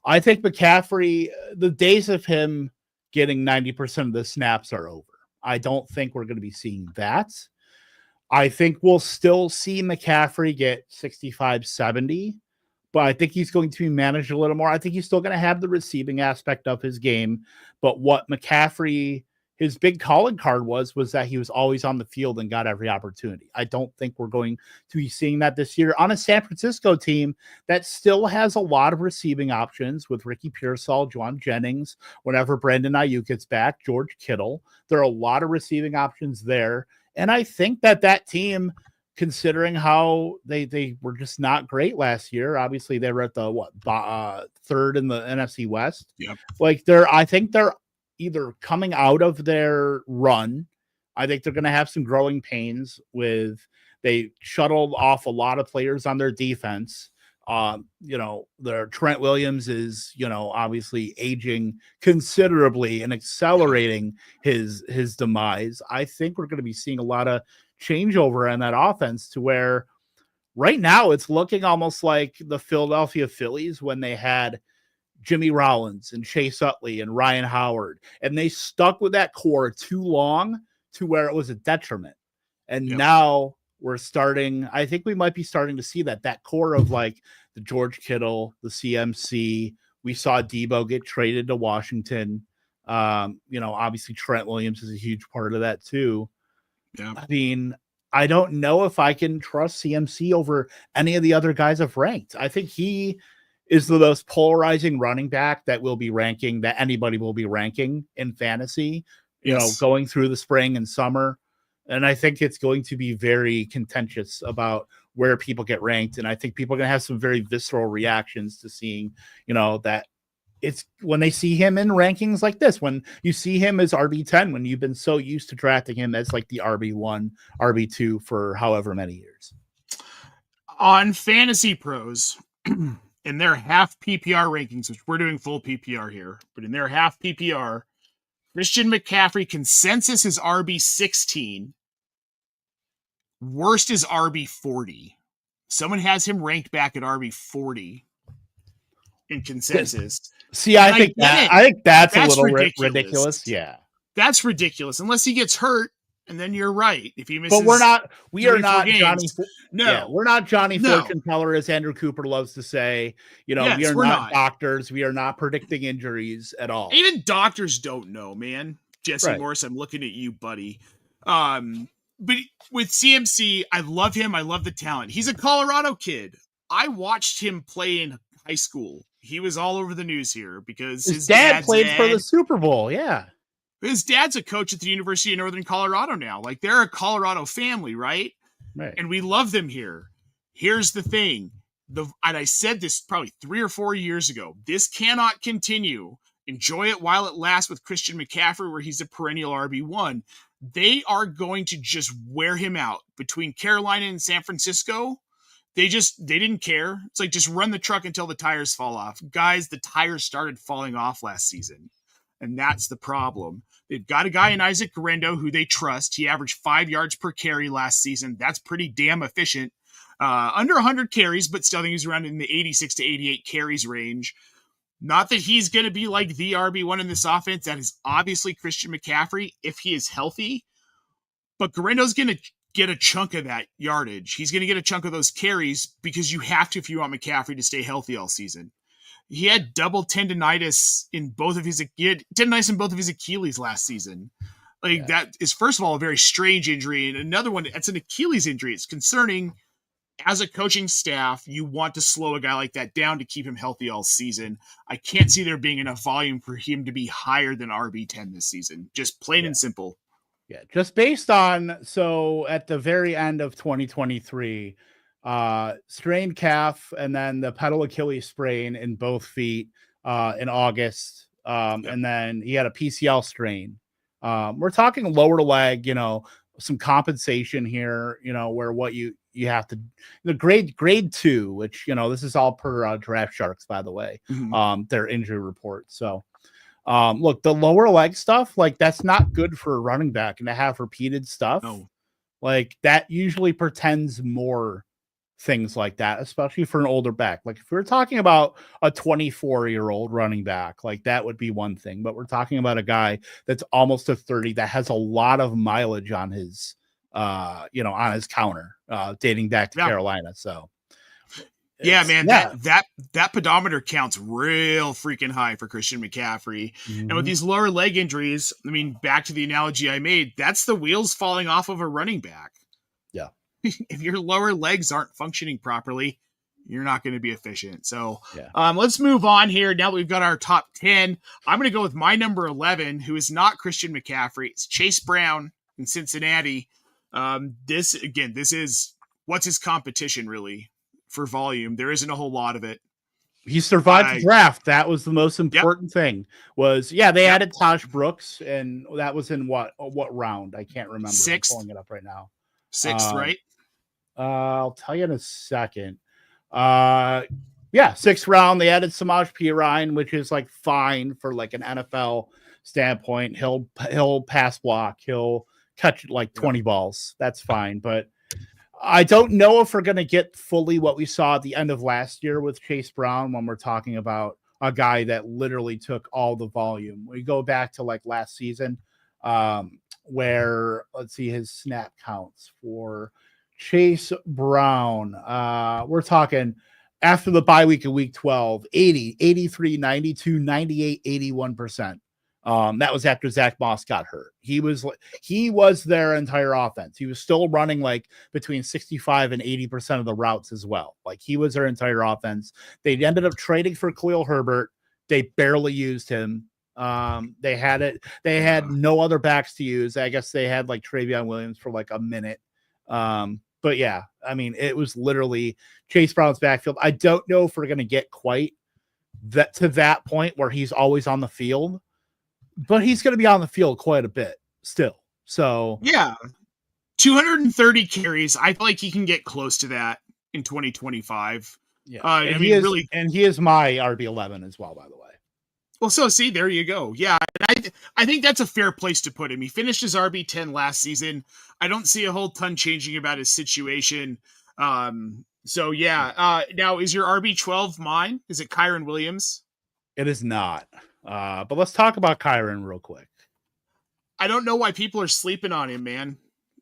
I think McCaffrey, the days of him getting 90% of the snaps are over. I don't think we're going to be seeing that. I think we'll still see McCaffrey get 65, 70, but I think he's going to be managed a little more. I think he's still going to have the receiving aspect of his game, but what McCaffrey, his big calling card was that he was always on the field and got every opportunity. I don't think we're going to be seeing that this year on a San Francisco team that still has a lot of receiving options with Ricky Pearsall, Juwan Jennings, whenever Brandon Ayuk gets back, George Kittle. There are a lot of receiving options there. And I think that team, considering how they were just not great last year, obviously they were at the third in the NFC West. Yep. Like I think they're either coming out of their run. I think they're going to have some growing pains they shuttled off a lot of players on their defense. Their Trent Williams is, obviously aging considerably and accelerating his demise. I think we're going to be seeing a lot of changeover in that offense to where right now it's looking almost like the Philadelphia Phillies when they had Jimmy Rollins and Chase Utley and Ryan Howard, and they stuck with that core too long to where it was a detriment. And now I think we might be starting to see that core of like the George Kittle, the CMC. We saw Debo get traded to Washington. Obviously Trent Williams is a huge part of that too. Yeah. I mean, I don't know if I can trust CMC over any of the other guys I've ranked. I think he is the most polarizing running back that anybody will be ranking in fantasy, going through the spring and summer. And I think it's going to be very contentious about where people get ranked. And I think people are going to have some very visceral reactions to seeing, that it's when they see him in rankings like this, when you see him as RB10, when you've been so used to drafting him as like the RB1, RB2 for however many years. On FantasyPros, in their half PPR rankings, which we're doing full PPR here, but in their half PPR, Christian McCaffrey consensus is RB16. Worst is RB40. Someone has him ranked back at RB40 in consensus. See, I think that's a little ridiculous. Yeah. That's ridiculous. Unless he gets hurt, and then you're right. If he misses, but we are not games, Johnny. No, yeah, we're not Johnny Fortune Teller, as Andrew Cooper loves to say. We are not doctors. We are not predicting injuries at all. Even doctors don't know, man. Jesse Morris, I'm looking at you, buddy. But with CMC, I love him. I love the talent. He's a Colorado kid. I watched him play in high school. He was all over the news here because his dad played for the Super Bowl. Yeah. His dad's a coach at the University of Northern Colorado now. Like, they're a Colorado family, right? Right. And we love them here. Here's the thing. And I said this probably 3 or 4 years ago. This cannot continue. Enjoy it while it lasts with Christian McCaffrey, where he's a perennial RB1. They are going to just wear him out. Between Carolina and San Francisco, they didn't care. It's like, just run the truck until the tires fall off. Guys, the tires started falling off last season. And that's the problem. They've got a guy in Isaac Guerrero who they trust. He averaged 5 yards per carry last season. That's pretty damn efficient. Under 100 carries, but still I think he's around in the 86 to 88 carries range. Not that he's going to be like the RB1 in this offense. That is obviously Christian McCaffrey if he is healthy. But Guerrero's going to get a chunk of that yardage. He's going to get a chunk of those carries because you have to if you want McCaffrey to stay healthy all season. He had double tendonitis in both of his Achilles last season. That is, first of all, a very strange injury. And another one, that's an Achilles injury. It's concerning. As a coaching staff, you want to slow a guy like that down to keep him healthy all season. I can't see there being enough volume for him to be higher than RB10 this season. Just plain and simple. Yeah, just based on, so at the very end of 2023, strained calf and then the pedal Achilles sprain in both feet in August. And then he had a PCL strain. We're talking lower leg, some compensation here, where what you have to, the grade 2, which, this is all per Draft Sharks, by the way, their injury report. So look, the lower leg stuff, like, that's not good for a running back, and to have repeated stuff, like, that usually portends more things like that, especially for an older back. Like if we're talking about a 24-year-old running back, like that would be one thing. But we're talking about a guy that's almost a 30 that has a lot of mileage on his, on his counter, dating back to Carolina. So. Yeah, man, that pedometer counts real freaking high for Christian McCaffrey. Mm-hmm. And with these lower leg injuries, I mean, back to the analogy I made, that's the wheels falling off of a running back. Yeah. If your lower legs aren't functioning properly, you're not going to be efficient. So let's move on here. Now that we've got our top 10, I'm going to go with my number 11, who is not Christian McCaffrey. It's Chase Brown in Cincinnati. This is what's his competition really? For volume, there isn't a whole lot of it. He survived the draft. That was the most important thing. They added Taj Brooks, and that was in what round? I can't remember. 6th. I'm pulling it up right now. 6th, right? I'll tell you in a second. 6th round. They added Samaj Pirine, which is like fine for like an NFL standpoint. He'll pass block. He'll catch like 20 balls. That's fine, but I don't know if we're going to get fully what we saw at the end of last year with Chase Brown when we're talking about a guy that literally took all the volume. We go back to like last season where, let's see, his snap counts for Chase Brown. We're talking after the bye week of week 12, 80, 83, 92, 98, 81%. That was after Zach Moss got hurt. He was their entire offense. He was still running like between 65 and 80% of the routes as well. Like he was their entire offense. They ended up trading for Khalil Herbert. They barely used him. They had no other backs to use. I guess they had like Travion Williams for like a minute. But yeah, I mean, it was literally Chase Brown's backfield. I don't know if we're going to get quite to that point where he's always on the field. But he's going to be on the field quite a bit still. So yeah, 230 carries. I feel like he can get close to that in 2025. Yeah, he is my RB11 as well, by the way. Well, so see, there you go. Yeah, and I think that's a fair place to put him. He finished his RB10 last season. I don't see a whole ton changing about his situation. So yeah. Now is your RB12 mine? Is it Kyren Williams? It is not. But let's talk about Kyren real quick. I don't know why people are sleeping on him, man.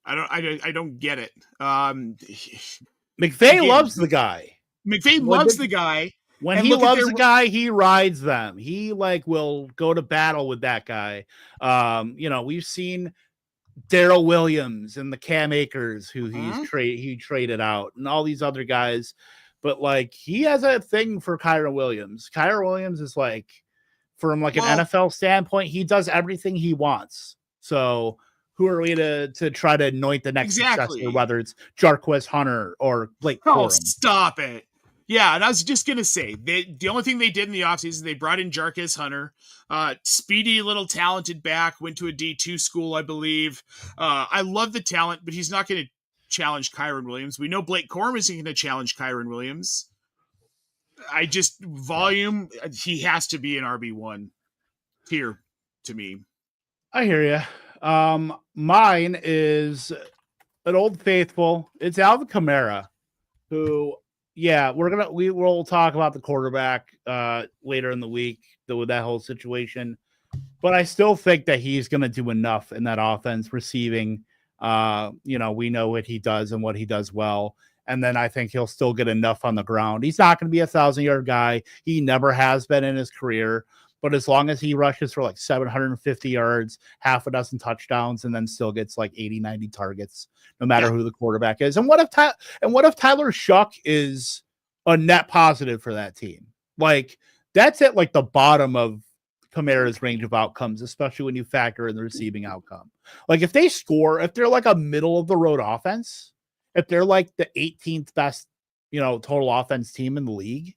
I don't get it. McVay loves the guy. McVay loves the guy. When he loves a guy, he rides them. He will go to battle with that guy. We've seen Darrell Williams and the Cam Akers who he traded out, and all these other guys. But he has a thing for Kyren Williams. Kyren Williams is from an NFL standpoint, he does everything he wants. So who are we to try to anoint the next successor, whether it's Jarquez Hunter or Blake Corum? Oh, stop it. Yeah, and I was just going to say, the only thing they did in the offseason, they brought in Jarquez Hunter, speedy little talented back, went to a D2 school, I believe. I love the talent, but he's not going to challenge Kyren Williams. We know Blake Corum isn't going to challenge Kyren Williams. Volume, he has to be an RB1 here to me. I hear you. Mine is an old faithful. It's Alvin Kamara, who, we will talk about the quarterback later in the week with that whole situation. But I still think that he's going to do enough in that offense receiving. We know what he does and what he does well. And then I think he'll still get enough on the ground. He's not going to be a 1,000-yard guy. He never has been in his career. But as long as he rushes for 750 yards, half a dozen touchdowns, and then still gets 80, 90 targets, no matter who the quarterback is. And what if Tyler Shuck is a net positive for that team? That's at the bottom of Kamara's range of outcomes, especially when you factor in the receiving outcome. If they score, if they're a middle of the road offense, if they're the 18th best, total offense team in the league,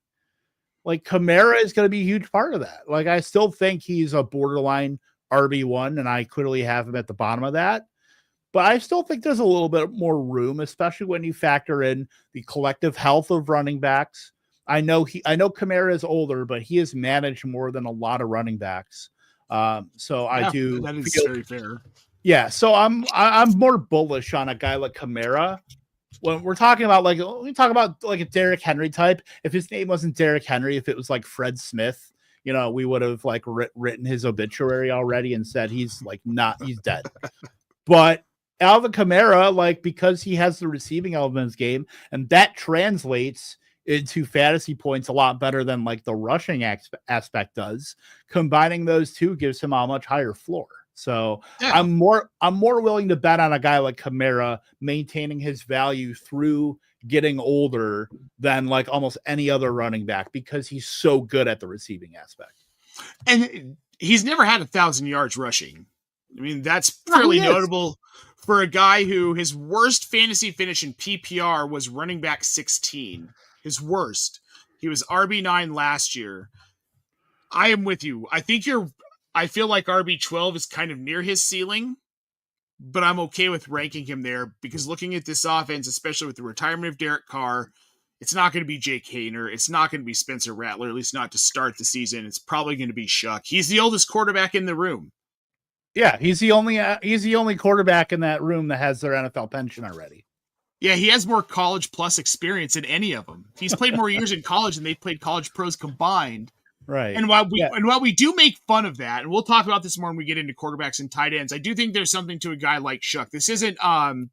Kamara is going to be a huge part of that. I still think he's a borderline RB1, and I clearly have him at the bottom of that. But I still think there's a little bit more room, especially when you factor in the collective health of running backs. I know Kamara is older, but he has managed more than a lot of running backs. So I do. That is very fair. Yeah, so I'm more bullish on a guy like Kamara when we're talking about like a Derrick Henry type, if his name wasn't Derrick Henry, if it was like Fred Smith, we would have like written his obituary already and said he's dead. But Alvin Kamara, like, because he has the receiving element of his game, and that translates into fantasy points a lot better than like the rushing aspect does. Combining those two gives him a much higher floor. So yeah. I'm more willing to bet on a guy like Kamara maintaining his value through getting older than like almost any other running back, because he's so good at the receiving aspect. And he's never had 1,000 yards rushing. I mean, that's fairly notable for a guy who his worst fantasy finish in PPR was running back 16. His worst. He was RB9 last year. I am with you. I feel like RB12 is kind of near his ceiling, but I'm okay with ranking him there because looking at this offense, especially with the retirement of Derek Carr, it's not going to be Jake Hayner. It's not going to be Spencer Rattler, at least not to start the season. It's probably going to be Shuck. He's the oldest quarterback in the room. Yeah, he's the only quarterback in that room that has their NFL pension already. Yeah, he has more college plus experience than any of them. He's played more years in college than they've played college pros combined. Right. And while we do make fun of that, and we'll talk about this more when we get into quarterbacks and tight ends, I do think there's something to a guy like Shuck. This isn't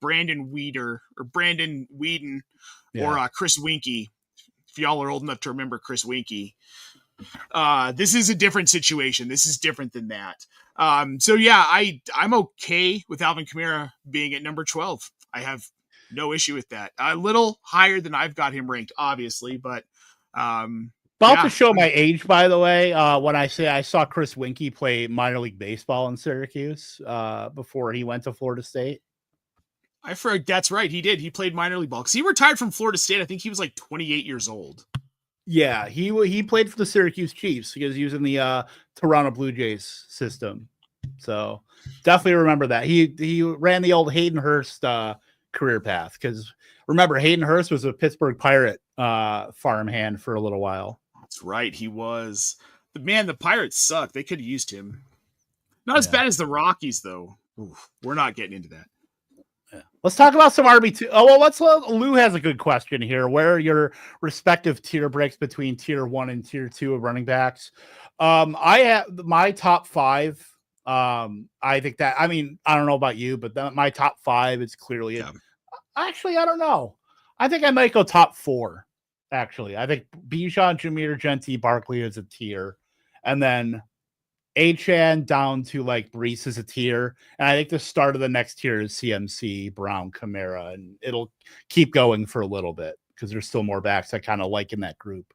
Brandon Whedon or Chris Winkie. If y'all are old enough to remember Chris Winkie. This is a different situation. This is different than that. So yeah, I'm okay with Alvin Kamara being at number 12. I have no issue with that. A little higher than I've got him ranked, obviously, but to show my age, by the way, when I say I saw Chris Winkie play minor league baseball in Syracuse before he went to Florida State. That's right. He did. He played minor league ball because he retired from Florida State. I think he was like 28 years old. Yeah, he played for the Syracuse Chiefs because he was in the Toronto Blue Jays system. So definitely remember that. He ran the old Hayden Hurst career path, because remember, Hayden Hurst was a Pittsburgh Pirate farmhand for a little while. That's right, he was. The Pirates suck. They could have used him. Not as bad as the Rockies, though. Oof, we're not getting into that. Yeah. Let's talk about some RB2. Oh, well, Lou has a good question here. Where are your respective tier breaks between tier 1 and tier 2 of running backs? I have my top 5. I think that, I don't know about you, but my top 5 is clearly actually, I don't know. I think I might go top 4. Actually, I think Bijan, Jameer, Genty, Barkley is a tier, and then Achane down to like Brees is a tier, and I think the start of the next tier is CMC, Brown, Kamara, and it'll keep going for a little bit because there's still more backs I kind of like in that group.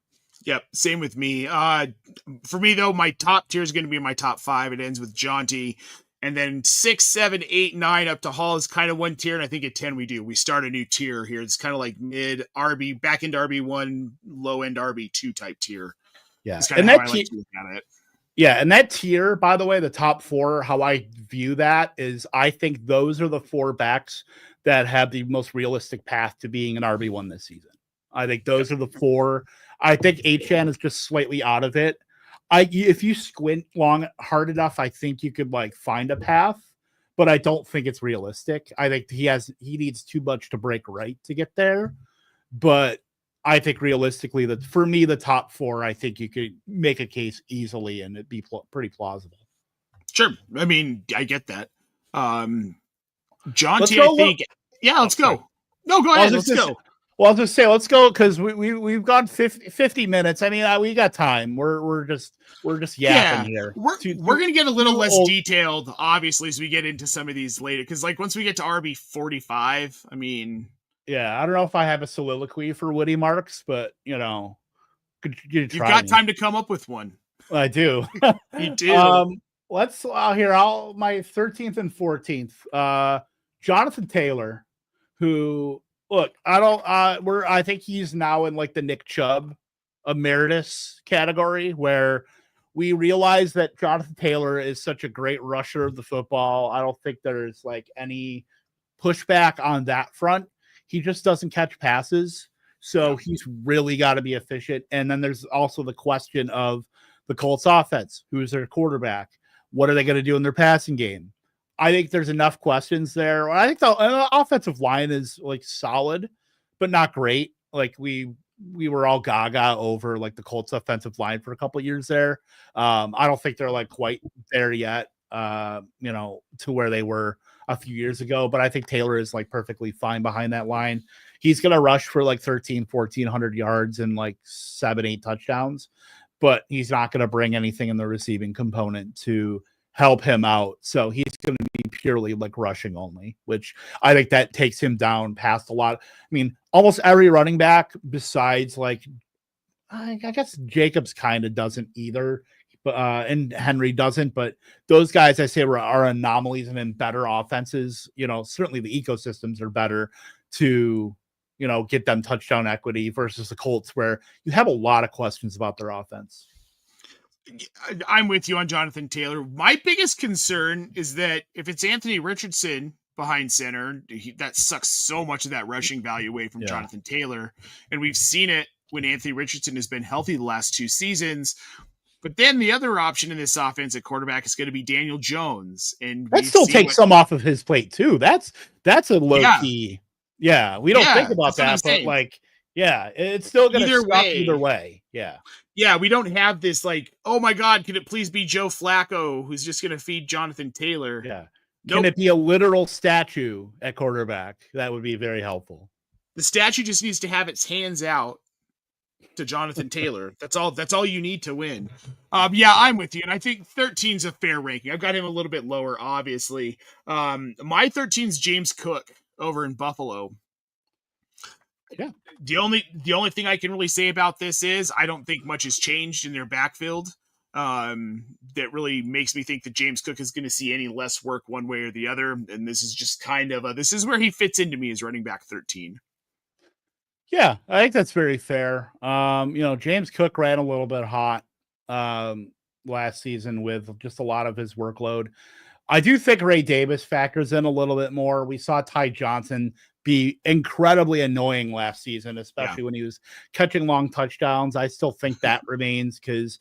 Yep, same with me. For me though, my top tier is going to be my top 5. It ends with Jaunty, and then 6, 7, 8, 9 up to Hall is kind of one tier, and I think at 10 we start a new tier here. It's kind of like mid RB, back end RB1, low end RB2 type tier. Yeah, and that like to look at it. Yeah, and that tier, by the way, the top 4, how I view that is I think those are the 4 backs that have the most realistic path to being an RB1 this season. I think those are the 4. I think Achane is just slightly out of it. If you squint hard enough, I think you could like find a path, but I don't think it's realistic. I think he needs too much to break right to get there. But I think realistically, that for me, the top 4, I think you could make a case easily and it'd be pretty plausible. Sure. I mean, I get that. Jaunty, I think. Yeah, let's go. No, go ahead. Let's go. Well, I'll just say let's go because we've gone 50 minutes. I mean, we got time. We're just yapping here. We're gonna get a little less detailed, obviously, as we get into some of these later. Because like once we get to RB 45, I mean, yeah, I don't know if I have a soliloquy for Woody Marks, but you you've got time to come up with one. I do. You do. Let's my 13th and 14th. Jonathan Taylor, who. Look, I think he's now in like the Nick Chubb emeritus category where we realize that Jonathan Taylor is such a great rusher of the football. I don't think there's like any pushback on that front. He just doesn't catch passes. So he's really got to be efficient. And then there's also the question of the Colts offense. Who's their quarterback? What are they going to do in their passing game? I think there's enough questions there. I think the offensive line is like solid, but not great. Like we were all gaga over like the Colts offensive line for a couple of years there. I don't think they're like quite there yet, to where they were a few years ago, but I think Taylor is like perfectly fine behind that line. He's going to rush for like 1,400 yards and like 7-8 touchdowns, but he's not going to bring anything in the receiving component to help him out. So he's going to be purely like rushing only, which I think that takes him down past a lot. I mean, almost every running back besides like, I guess Jacobs kind of doesn't either, but and Henry doesn't, but those guys I say are anomalies and in better offenses. Certainly the ecosystems are better to, get them touchdown equity versus the Colts, where you have a lot of questions about their offense. I'm with you on Jonathan Taylor. My biggest concern is that if it's Anthony Richardson behind center, that sucks so much of that rushing value away from Jonathan Taylor. And we've seen it when Anthony Richardson has been healthy the last 2 seasons. But then the other option in this offense at quarterback is going to be Daniel Jones. And that still takes some off of his plate too. That's a low key. Yeah. We don't think about that, but like, it's still going to suck either way. Yeah. Yeah, we don't have this like, oh my God, can it please be Joe Flacco who's just going to feed Jonathan Taylor? Yeah. Can it be a literal statue at quarterback? That would be very helpful. The statue just needs to have its hands out to Jonathan Taylor. That's all you need to win. I'm with you. And I think 13's a fair ranking. I've got him a little bit lower, obviously. My 13's James Cook over in Buffalo. Yeah. The only thing I can really say about this is I don't think much has changed in their backfield. That really makes me think that James Cook is going to see any less work one way or the other. And this is just kind of this is where he fits into me as running back 13. Yeah, I think that's very fair. James Cook ran a little bit hot last season with just a lot of his workload. I do think Ray Davis factors in a little bit more. We saw Ty Johnson be incredibly annoying last season, especially when he was catching long touchdowns. I still think that remains, because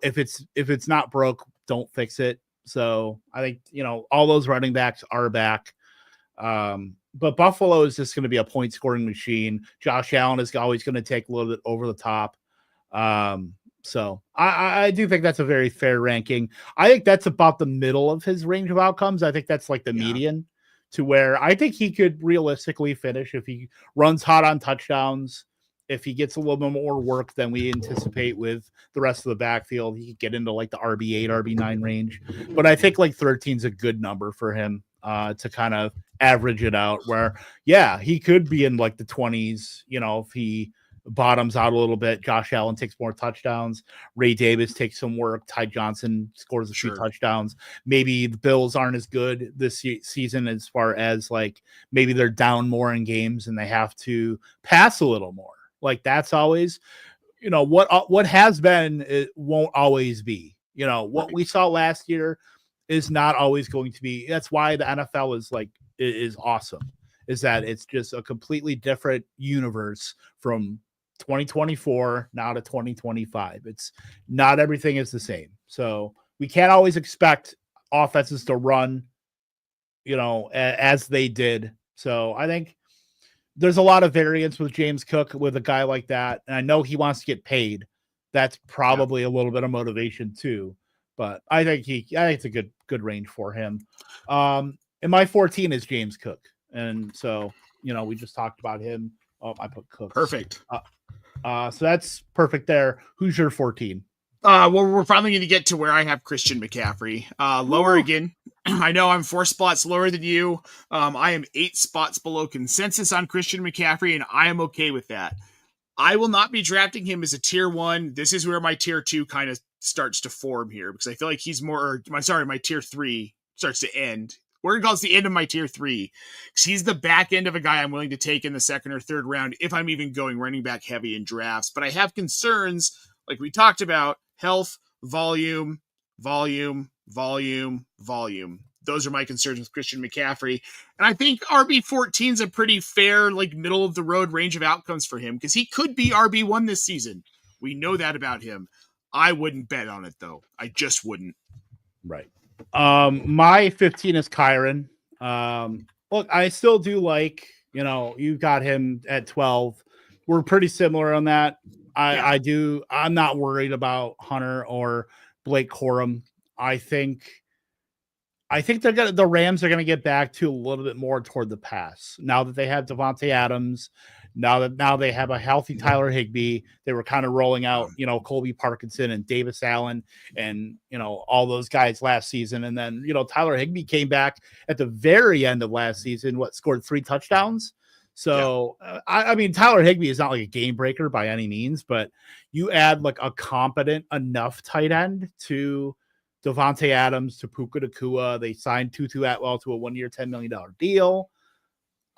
if it's not broke, don't fix it. So I think, all those running backs are back. But Buffalo is just going to be a point scoring machine. Josh Allen is always going to take a little bit over the top. So I do think that's a very fair ranking. I think that's about the middle of his range of outcomes. I think that's like the median, to where I think he could realistically finish if he runs hot on touchdowns. If he gets a little bit more work than we anticipate with the rest of the backfield, he could get into like the RB8, RB9 range. But I think like 13 is a good number for him to kind of average it out, where, he could be in like the 20s, if he bottoms out a little bit. Josh Allen takes more touchdowns. Ray Davis takes some work. Ty Johnson scores a few touchdowns. Maybe the Bills aren't as good this season, as far as like maybe they're down more in games and they have to pass a little more. Like that's always, what has been, it won't always be. What we saw last year is not always going to be. That's why the NFL is awesome, is that it's just a completely different universe from 2024 now to 2025. It's not everything is the same. So we can't always expect offenses to run, as they did. So I think there's a lot of variance with James Cook with a guy like that. And I know he wants to get paid. That's probably a little bit of motivation too. But I think it's a good range for him. And my 14 is James Cook. And so, we just talked about him. Oh, I put Cook. Perfect. So that's perfect there. Who's your 14? Well, we're finally going to get to where I have Christian McCaffrey. Lower again. I know I'm 4 spots lower than you. I am 8 spots below consensus on Christian McCaffrey, and I am okay with that. I will not be drafting him as a tier 1. This is where my tier 2 kind of starts to form here, because I feel like he's more, my tier 3 starts to end. We're going to call this the end of my tier 3, because he's the back end of a guy I'm willing to take in the 2nd or 3rd round if I'm even going running back heavy in drafts. But I have concerns, like we talked about, health, volume. Those are my concerns with Christian McCaffrey. And I think RB14 is a pretty fair, like middle of the road range of outcomes for him, because he could be RB1 this season. We know that about him. I wouldn't bet on it though. I just wouldn't. Right. My 15 is Kyron. Look, I still do like, you got him at 12. We're pretty similar on that. I'm not worried about Hunter or Blake Corum. I think the Rams are gonna get back to a little bit more toward the pass now that they have Devontae Adams. Now they have a healthy Tyler Higbee. They were kind of rolling out, Colby Parkinson and Davis Allen and all those guys last season. And then Tyler Higbee came back at the very end of last season. Scored 3 touchdowns. So I mean, Tyler Higbee is not like a game breaker by any means, but you add like a competent enough tight end to Devontae Adams, to Puka Nacua. They signed Tutu Atwell to a 1-year, $10 million deal.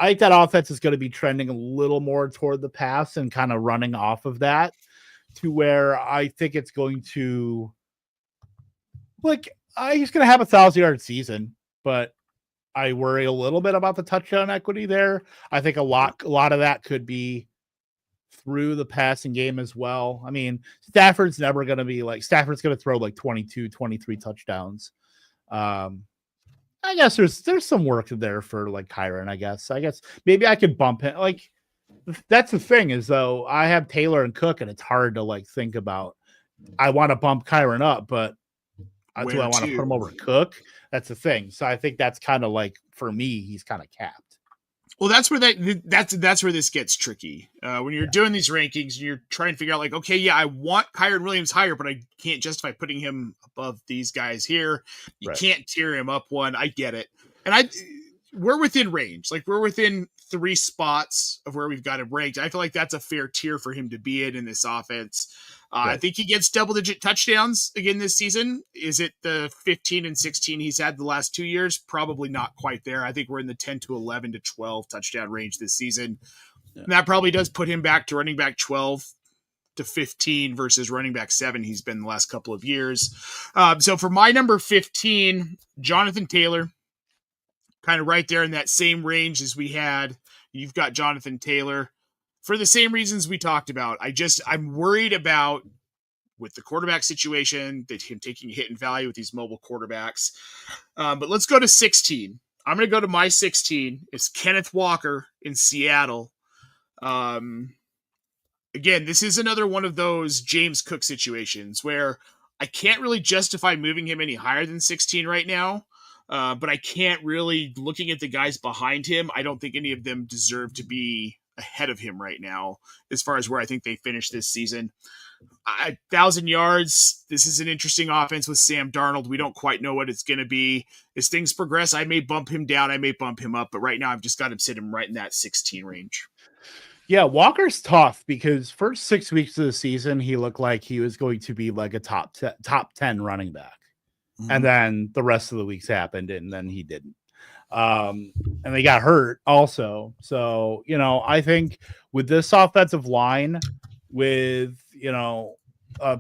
I think that offense is going to be trending a little more toward the pass and kind of running off of that to where I think it's going to he's going to have a 1,000-yard season, but I worry a little bit about the touchdown equity there. I think a lot of that could be through the passing game as well. I mean, Stafford's never going to be Stafford's going to throw 22, 23 touchdowns. I guess there's some work there for Kyron. I guess maybe I could bump him. That's the thing is though, I have Taylor and Cook, and it's hard to think about. I want to bump Kyron up, but do I want to put him over Cook? That's the thing. So I think that's kind of for me, he's kind of capped. Well, that's where that's where this gets tricky. When you're doing these rankings, you're trying to figure out okay, yeah, I want Kyron Williams higher, but I can't justify putting him above these guys here. You can't tear him up one. I get it. And we're within range. We're within 3 spots of where we've got him ranked. I feel like that's a fair tier for him to be in this offense. I think he gets double-digit touchdowns again this season. Is it the 15 and 16 he's had the last 2 years? Probably not quite there. I think we're in the 10 to 11 to 12 touchdown range this season. Yeah. And that probably does put him back to running back 12 to 15 versus running back 7 he's been the last couple of years. So for my number 15, Jonathan Taylor, kind of right there in that same range as we had. You've got Jonathan Taylor. For the same reasons we talked about, I'm worried about with the quarterback situation, that him taking a hit in value with these mobile quarterbacks. But let's go to 16. I'm going to go to my 16. It's Kenneth Walker in Seattle. Again, this is another one of those James Cook situations where I can't really justify moving him any higher than 16 right now. But I can't really, looking at the guys behind him, I don't think any of them deserve to be ahead of him right now as far as where I think they finish this season. 1,000 yards. This is an interesting offense with Sam Darnold. We don't quite know what it's going to be. As things progress, I may bump him down. I may bump him up. But right now, I've just got him sitting right in that 16 range. Yeah, Walker's tough because first 6 weeks of the season, he looked like he was going to be like a top 10 running back. Mm-hmm. And then the rest of the weeks happened, and then he didn't. And they got hurt also. So, I think with this offensive line, with,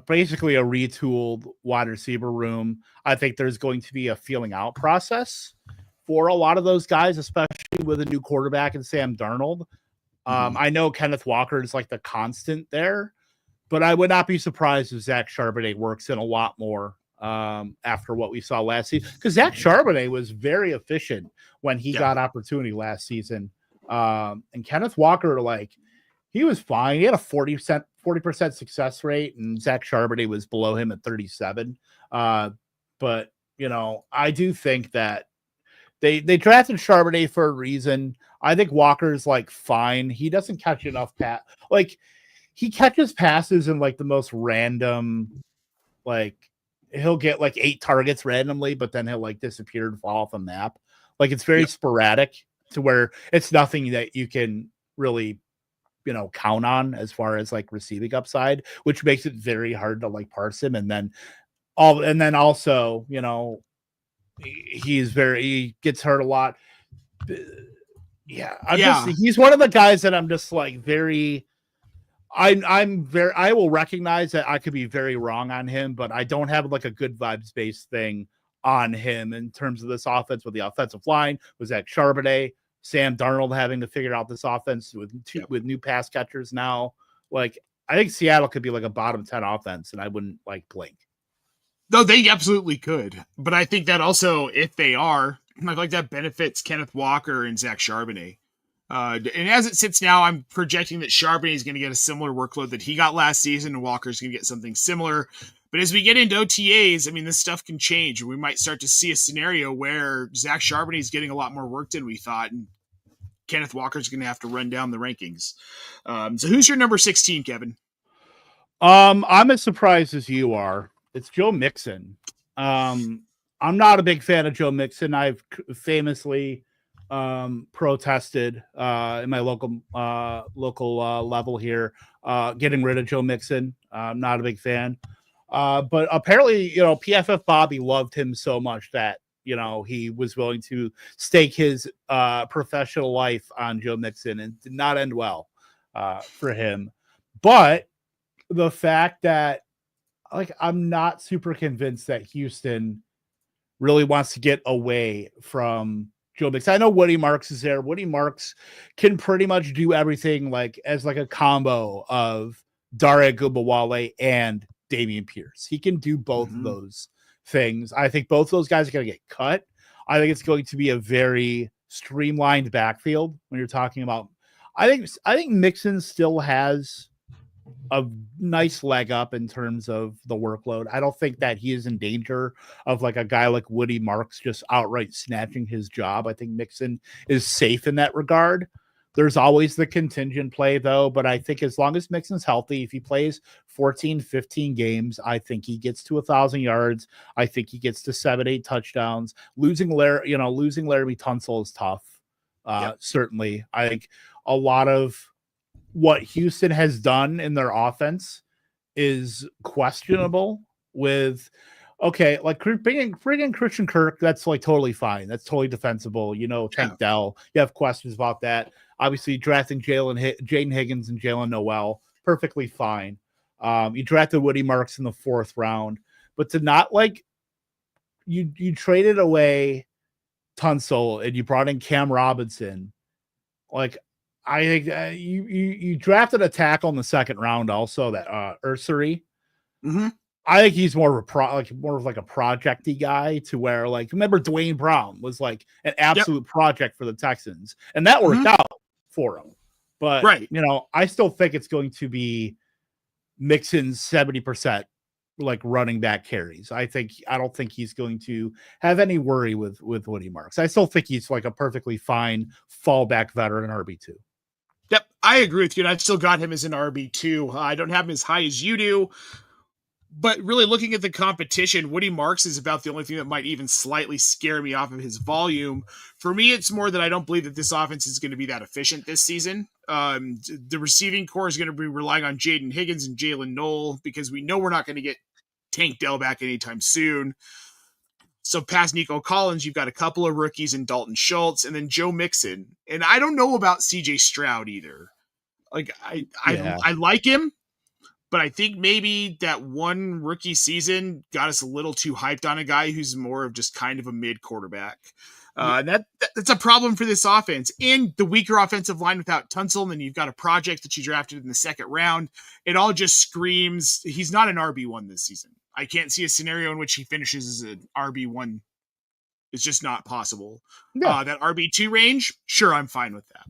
basically a retooled wide receiver room, I think there's going to be a feeling out process for a lot of those guys, especially with a new quarterback and Sam Darnold. I know Kenneth Walker is like the constant there, but I would not be surprised if Zach Charbonnet works in a lot more after what we saw last season, because Zach Charbonnet was very efficient when he got opportunity last season. And Kenneth Walker, he was fine. He had a 40% success rate, and Zach Charbonnet was below him at 37. But I do think that they drafted Charbonnet for a reason. I think Walker's fine. He doesn't catch enough he catches passes in the most random, he'll get 8 targets randomly, but then he'll disappear and fall off a map. It's very sporadic to where it's nothing that you can really, count on as far as receiving upside, which makes it very hard to parse him. And then also, he gets hurt a lot. He's one of the guys that I'm just very, I will recognize that I could be very wrong on him, but I don't have a good vibes based thing on him in terms of this offense with the offensive line. Was that Charbonnet, Sam Darnold having to figure out this offense with new pass catchers now? I think Seattle could be a bottom 10 offense, and I wouldn't blink. Though they absolutely could. But I think that also, if they are, I feel like that benefits Kenneth Walker and Zach Charbonnet. And as it sits now, I'm projecting that Charbonnet is going to get a similar workload that he got last season, and Walker's going to get something similar. But as we get into OTAs, I mean, this stuff can change. We might start to see a scenario where Zach Charbonnet is getting a lot more work than we thought, and Kenneth Walker's going to have to run down the rankings. So who's your number 16, Kevin? I'm as surprised as you are. It's Joe Mixon. I'm not a big fan of Joe Mixon. I've famously protested in my local level here, getting rid of Joe Mixon. I'm not a big fan. But apparently, PFF Bobby loved him so much that, he was willing to stake his professional life on Joe Mixon, and did not end well for him. But the fact that, I'm not super convinced that Houston really wants to get away from Joe Mixon. I know Woody Marks is there. Woody Marks can pretty much do everything as a combo of Dare Gubawale and Dameon Pierce. He can do both of those things. I think both of those guys are going to get cut. I think it's going to be a very streamlined backfield when you're talking about. I think Mixon still has a nice leg up in terms of the workload. I don't think that he is in danger of a guy like Woody Marks just outright snatching his job. I think Mixon is safe in that regard. There's always the contingent play though, but I think as long as Mixon's healthy, if he plays 14, 15 games, I think he gets to 1,000 yards. I think he gets to 7-8 touchdowns. Losing Laramie Tunsil is tough. Certainly. I think a lot of what Houston has done in their offense is questionable with, bringing Christian Kirk, that's totally fine. That's totally defensible. Tank Dell, you have questions about that. Obviously, drafting Jaden Higgins and Jalen Noel, perfectly fine. You drafted Woody Marks in the 4th round, but to not you traded away Tunsil and you brought in Cam Robinson. I think you drafted a tackle in the 2nd round also, that Ursary. I think he's more of a project-y guy, to where remember Dwayne Brown was an absolute project for the Texans, and that worked out for him. But I still think it's going to be Mixon's 70% running back carries. I don't think he's going to have any worry with Woody Marks. I still think he's a perfectly fine fallback veteran RB2. Yep, I agree with you. And I've still got him as an RB2. I don't have him as high as you do. But really looking at the competition, Woody Marks is about the only thing that might even slightly scare me off of his volume. For me, it's more that I don't believe that this offense is going to be that efficient this season. The receiving core is going to be relying on Jaden Higgins and Jalen Noel, because we know we're not going to get Tank Dell back anytime soon. So past Nico Collins, you've got a couple of rookies in Dalton Schultz and then Joe Mixon. And I don't know about CJ Stroud either. I like him, but I think maybe that one rookie season got us a little too hyped on a guy who's more of just kind of a mid quarterback. That's a problem for this offense, and the weaker offensive line without Tunsil. And then you've got a project that you drafted in the 2nd round. It all just screams he's not an RB1 this season. I can't see a scenario in which he finishes as an RB1. It's just not possible. Yeah. That RB2 range, sure, I'm fine with that.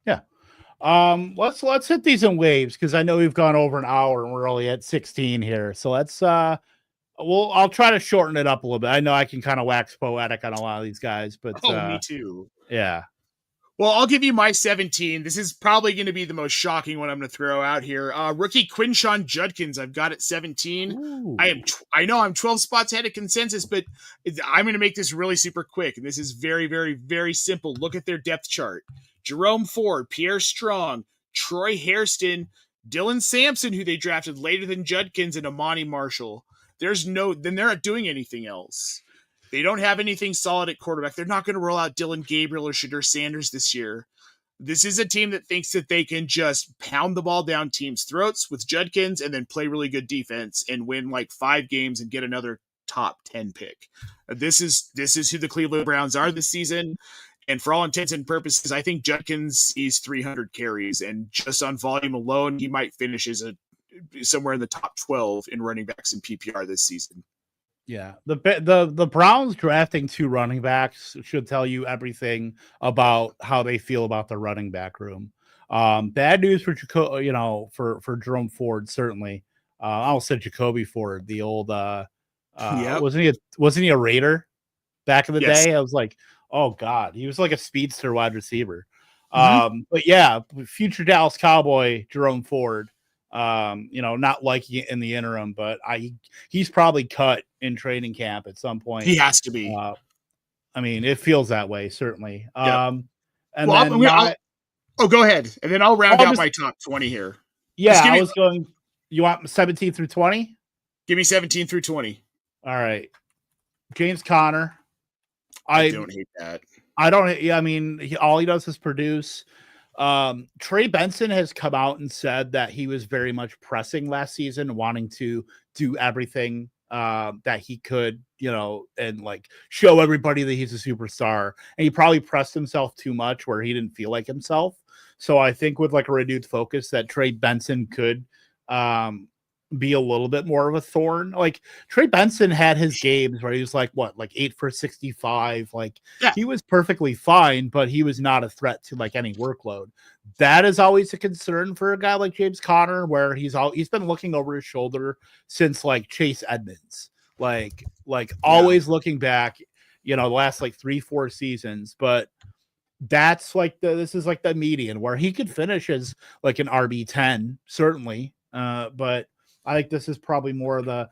Yeah. Let's hit these in waves, because I know we've gone over an hour and we're only at 16 here. So let's I'll try to shorten it up a little bit. I know I can kind of wax poetic on a lot of these guys, but me too. Yeah. Well, I'll give you my 17. This is probably going to be the most shocking one I'm going to throw out here. Rookie Quinshawn Judkins, I've got at 17. Ooh. I know I'm 12 spots ahead of consensus, but I'm going to make this really super quick. And this is very, very, very simple. Look at their depth chart. Jerome Ford, Pierre Strong, Troy Hairston, Dylan Sampson, who they drafted later than Judkins, and Amani Marshall. Then they're not doing anything else. They don't have anything solid at quarterback. They're not going to roll out Dylan Gabriel or Shadur Sanders this year. This is a team that thinks that they can just pound the ball down teams' throats with Judkins and then play really good defense and win 5 games and get another top 10 pick. This is who the Cleveland Browns are this season. And for all intents and purposes, I think Judkins sees 300 carries, and just on volume alone, he might finish as somewhere in the top 12 in running backs in PPR this season. Yeah, the Browns drafting 2 running backs should tell you everything about how they feel about the running back room. Bad news for for Jerome Ford, certainly. I almost said Jacoby Ford, the old Yep. wasn't he a Raider back in the Yes. day? I was like, oh god, he was like a speedster wide receiver. Hmm. But yeah, future Dallas Cowboy Jerome Ford. Not liking it in the interim, but he's probably cut in training camp at some point. He has to be. Uh, I mean, it feels that way, certainly. Yep. And Well, then go ahead, and then I'll round I'm out just, my top 20 here. Just yeah, give I me was going, you want 17 through 20? 17 through 20. All right. James Conner. I I, don't hate that. I don't, yeah, I mean, all he does is produce. Trey Benson has come out and said that he was very much pressing last season, wanting to do everything that he could, and like show everybody that he's a superstar. And he probably pressed himself too much where he didn't feel like himself. So I think with like a renewed focus that Trey Benson could be a little bit more of a thorn. Like Trey Benson had his games where he was like 8 for 65. Like Yeah. he was perfectly fine, but he was not a threat to like any workload. That is always a concern for a guy like James Conner, where he's been looking over his shoulder since like Chase Edmonds, like always looking back, the last like 3-4 seasons. But that's like this is like the median where he could finish as like an RB10, certainly. But I think this is probably more of the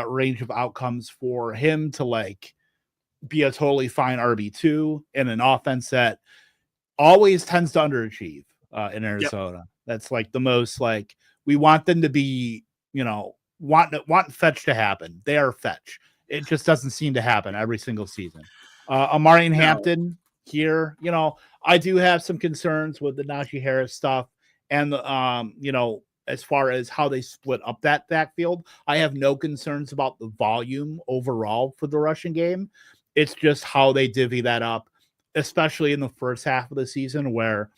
range of outcomes for him to like be a totally fine RB2 in an offense that always tends to underachieve in Arizona. Yep. That's like the most like we want them to be, want fetch to happen. They are fetch. It just doesn't seem to happen every single season. Amari and Hampton here, I do have some concerns with the Najee Harris stuff and as far as how they split up that backfield. I have no concerns about the volume overall for the rushing game. It's just how they divvy that up, especially in the first half of the season, where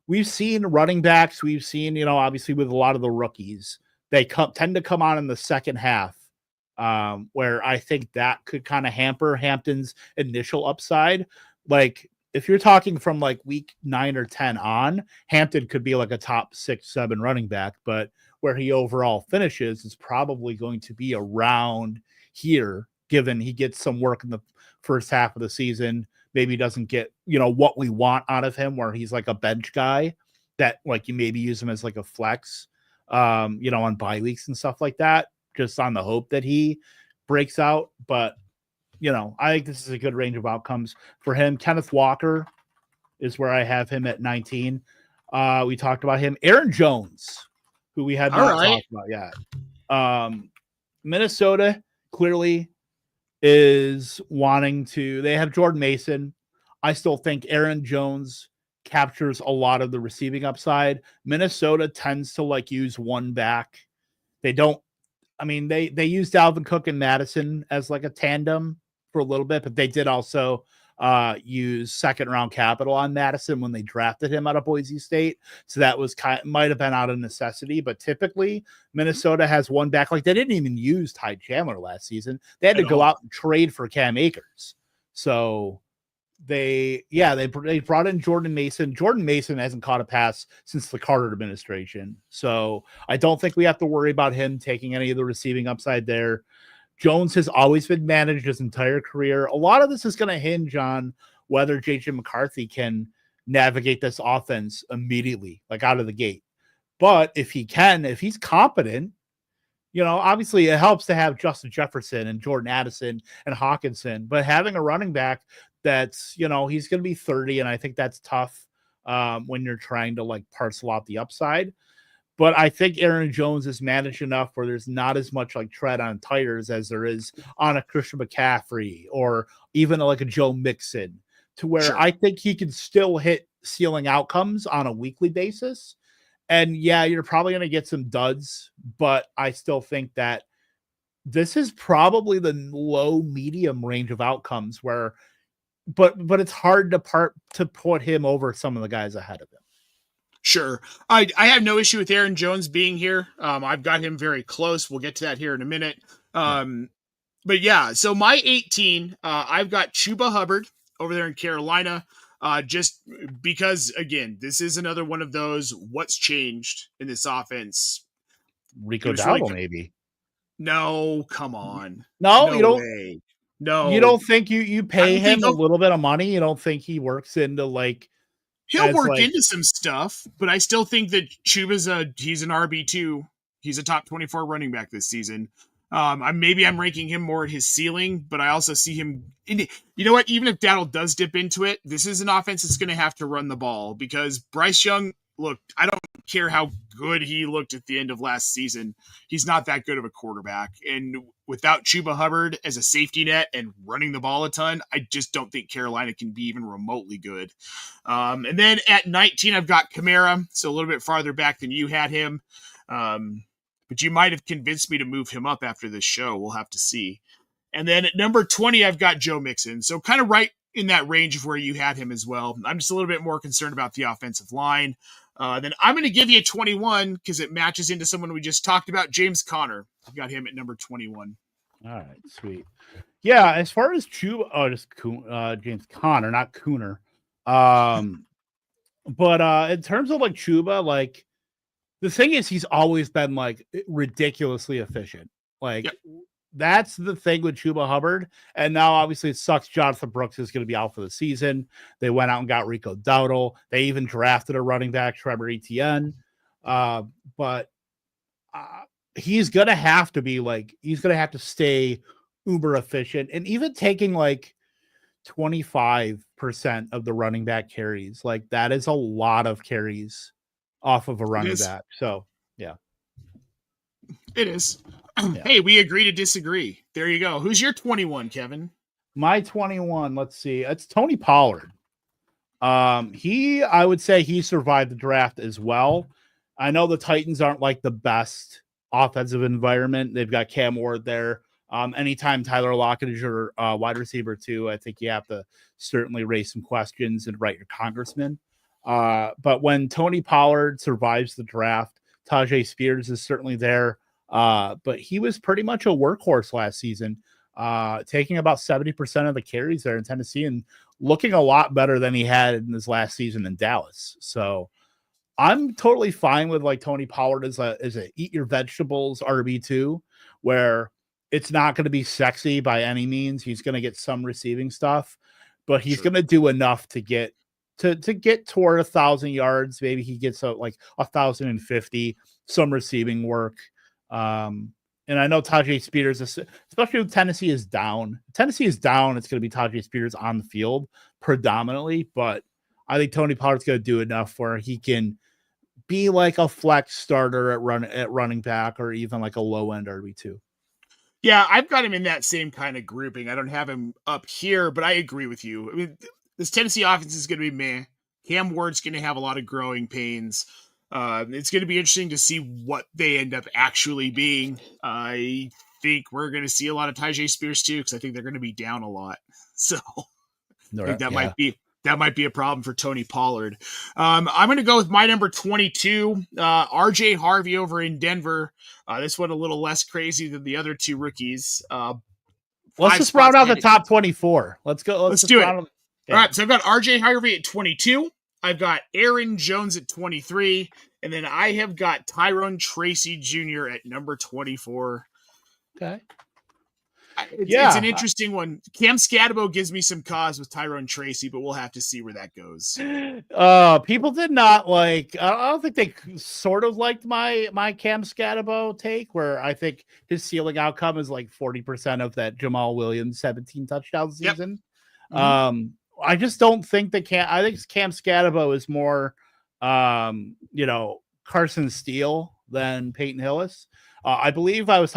we've seen running backs, we've seen, obviously with a lot of the rookies, they tend to come on in the second half, where I think that could kind of hamper Hampton's initial upside. Like if you're talking from like week 9 or 10 on, Hampton could be like a top 6-7 running back, but where he overall finishes is probably going to be around here, given he gets some work in the first half of the season. Maybe doesn't get, what we want out of him, where he's like a bench guy that like you maybe use him as like a flex, on bye weeks and stuff like that, just on the hope that he breaks out. But I think this is a good range of outcomes for him. Kenneth Walker is where I have him at 19. We talked about him. Aaron Jones, who we had not talked about yet. Minnesota clearly is wanting to. They have Jordan Mason. I still think Aaron Jones captures a lot of the receiving upside. Minnesota tends to like use one back. They don't. I mean, they use Dalvin Cook and Madison as like a tandem for a little bit, but they did also use second round capital on Madison when they drafted him out of Boise State. So that was might have been out of necessity, but typically Minnesota has one back. Like they didn't even use Ty Chandler last season. They had to go out and trade for Cam Akers. So they brought in Jordan Mason. Jordan Mason hasn't caught a pass since the Carter administration. So I don't think we have to worry about him taking any of the receiving upside there. Jones has always been managed his entire career. A lot of this is going to hinge on whether JJ McCarthy can navigate this offense immediately, like out of the gate. But if he's competent, obviously it helps to have Justin Jefferson and Jordan Addison and Hawkinson, but having a running back that's, he's going to be 30. And I think that's tough when you're trying to like parcel out the upside. But I think Aaron Jones is managed enough where there's not as much like tread on tires as there is on a Christian McCaffrey or even like a Joe Mixon, to where I think he can still hit ceiling outcomes on a weekly basis. And yeah, you're probably going to get some duds, but I still think that this is probably the low medium range of outcomes where, but it's hard to put him over some of the guys ahead of him. Sure. I have no issue with Aaron Jones being here. I've got him very close. We'll get to that here in a minute. But yeah, so my 18, I've got Chuba Hubbard over there in Carolina. Just because, again, this is another one of those what's changed in this offense. It Rico was really Dowdle, maybe. no, come on, No, no way, you no. don't think you I pay don't think him a little bit of money? You don't think he works into like he'll as work like into some stuff, but I still think that Chuba's he's an RB2. He's a top 24 running back this season. I'm ranking him more at his ceiling, but I also see him. You know what? Even if Dowdle does dip into it, this is an offense that's going to have to run the ball because Bryce Young. Look, I don't care how good he looked at the end of last season. He's not that good of a quarterback, and without Chuba Hubbard as a safety net and running the ball a ton, I just don't think Carolina can be even remotely good. And then at 19, I've got Kamara, so a little bit farther back than you had him. But you might have convinced me to move him up after this show. We'll have to see. And then at number 20, I've got Joe Mixon. So kind of right in that range of where you had him as well. I'm just a little bit more concerned about the offensive line. Then I'm going to give you a 21 because it matches into someone we just talked about, James Conner. I've got him at number 21. all right, sweet. Yeah, as far as Chuba, just James Conner, not Cooner. But in terms of like Chuba, like the thing is, he's always been like ridiculously efficient. Like Yep. That's the thing with Chuba Hubbard. And now obviously it sucks. Jonathan Brooks is going to be out for the season. They went out and got Rico Dowdle. They even drafted a running back, Trevor Etienne. But he's going to have to be like, he's going to have to stay uber efficient. And even taking like 25% of the running back carries, like that is a lot of carries off of a running back. So, yeah. It is. Yeah. Hey, we agree to disagree. There you go. Who's your 21, Kevin? My 21, let's see. It's Tony Pollard. I would say he survived the draft as well. I know the Titans aren't like the best offensive environment. They've got Cam Ward there. Anytime Tyler Lockett is your wide receiver too, I think you have to certainly raise some questions and write your congressman. But when Tony Pollard survives the draft, Tajay Spears is certainly there. But he was pretty much a workhorse last season, taking about 70% of the carries there in Tennessee and looking a lot better than he had in his last season in Dallas. So I'm totally fine with like Tony Pollard as a eat your vegetables RB2, where it's not going to be sexy by any means. He's going to get some receiving stuff, but he's going to do enough to get to get toward 1,000 yards. Maybe he gets like 1,050, some receiving work. And I know Tajay Spears, especially when Tennessee is down. It's going to be Tajay Spears on the field predominantly, but I think Tony Pollard's going to do enough where he can be like a flex starter at running back or even like a low end RB2. Yeah, I've got him in that same kind of grouping. I don't have him up here, but I agree with you. I mean, this Tennessee offense is going to be meh. Cam Ward's going to have a lot of growing pains. It's going to be interesting to see what they end up actually being. I think we're going to see a lot of Tajay Spears too, because I think they're going to be down a lot. So I think that might be a problem for Tony Pollard. I'm going to go with my number 22, RJ Harvey over in Denver. This one a little less crazy than the other two rookies. Let's just round out the top 24. Let's go. Let's do it. All right, so I've got RJ Harvey at 22. I've got Aaron Jones at 23, and then I have got Tyrone Tracy Jr. at number 24. Okay. It's an interesting one. Cam Scatabo gives me some cause with Tyrone Tracy, but we'll have to see where that goes. People did not like. I don't think they sort of liked my Cam Scatabo take, where I think his ceiling outcome is like 40% of that Jamal Williams 17 touchdown season. Yep. Mm-hmm. I just don't think I think Cam Scatabo is more, Carson Steele than Peyton Hillis. I believe I was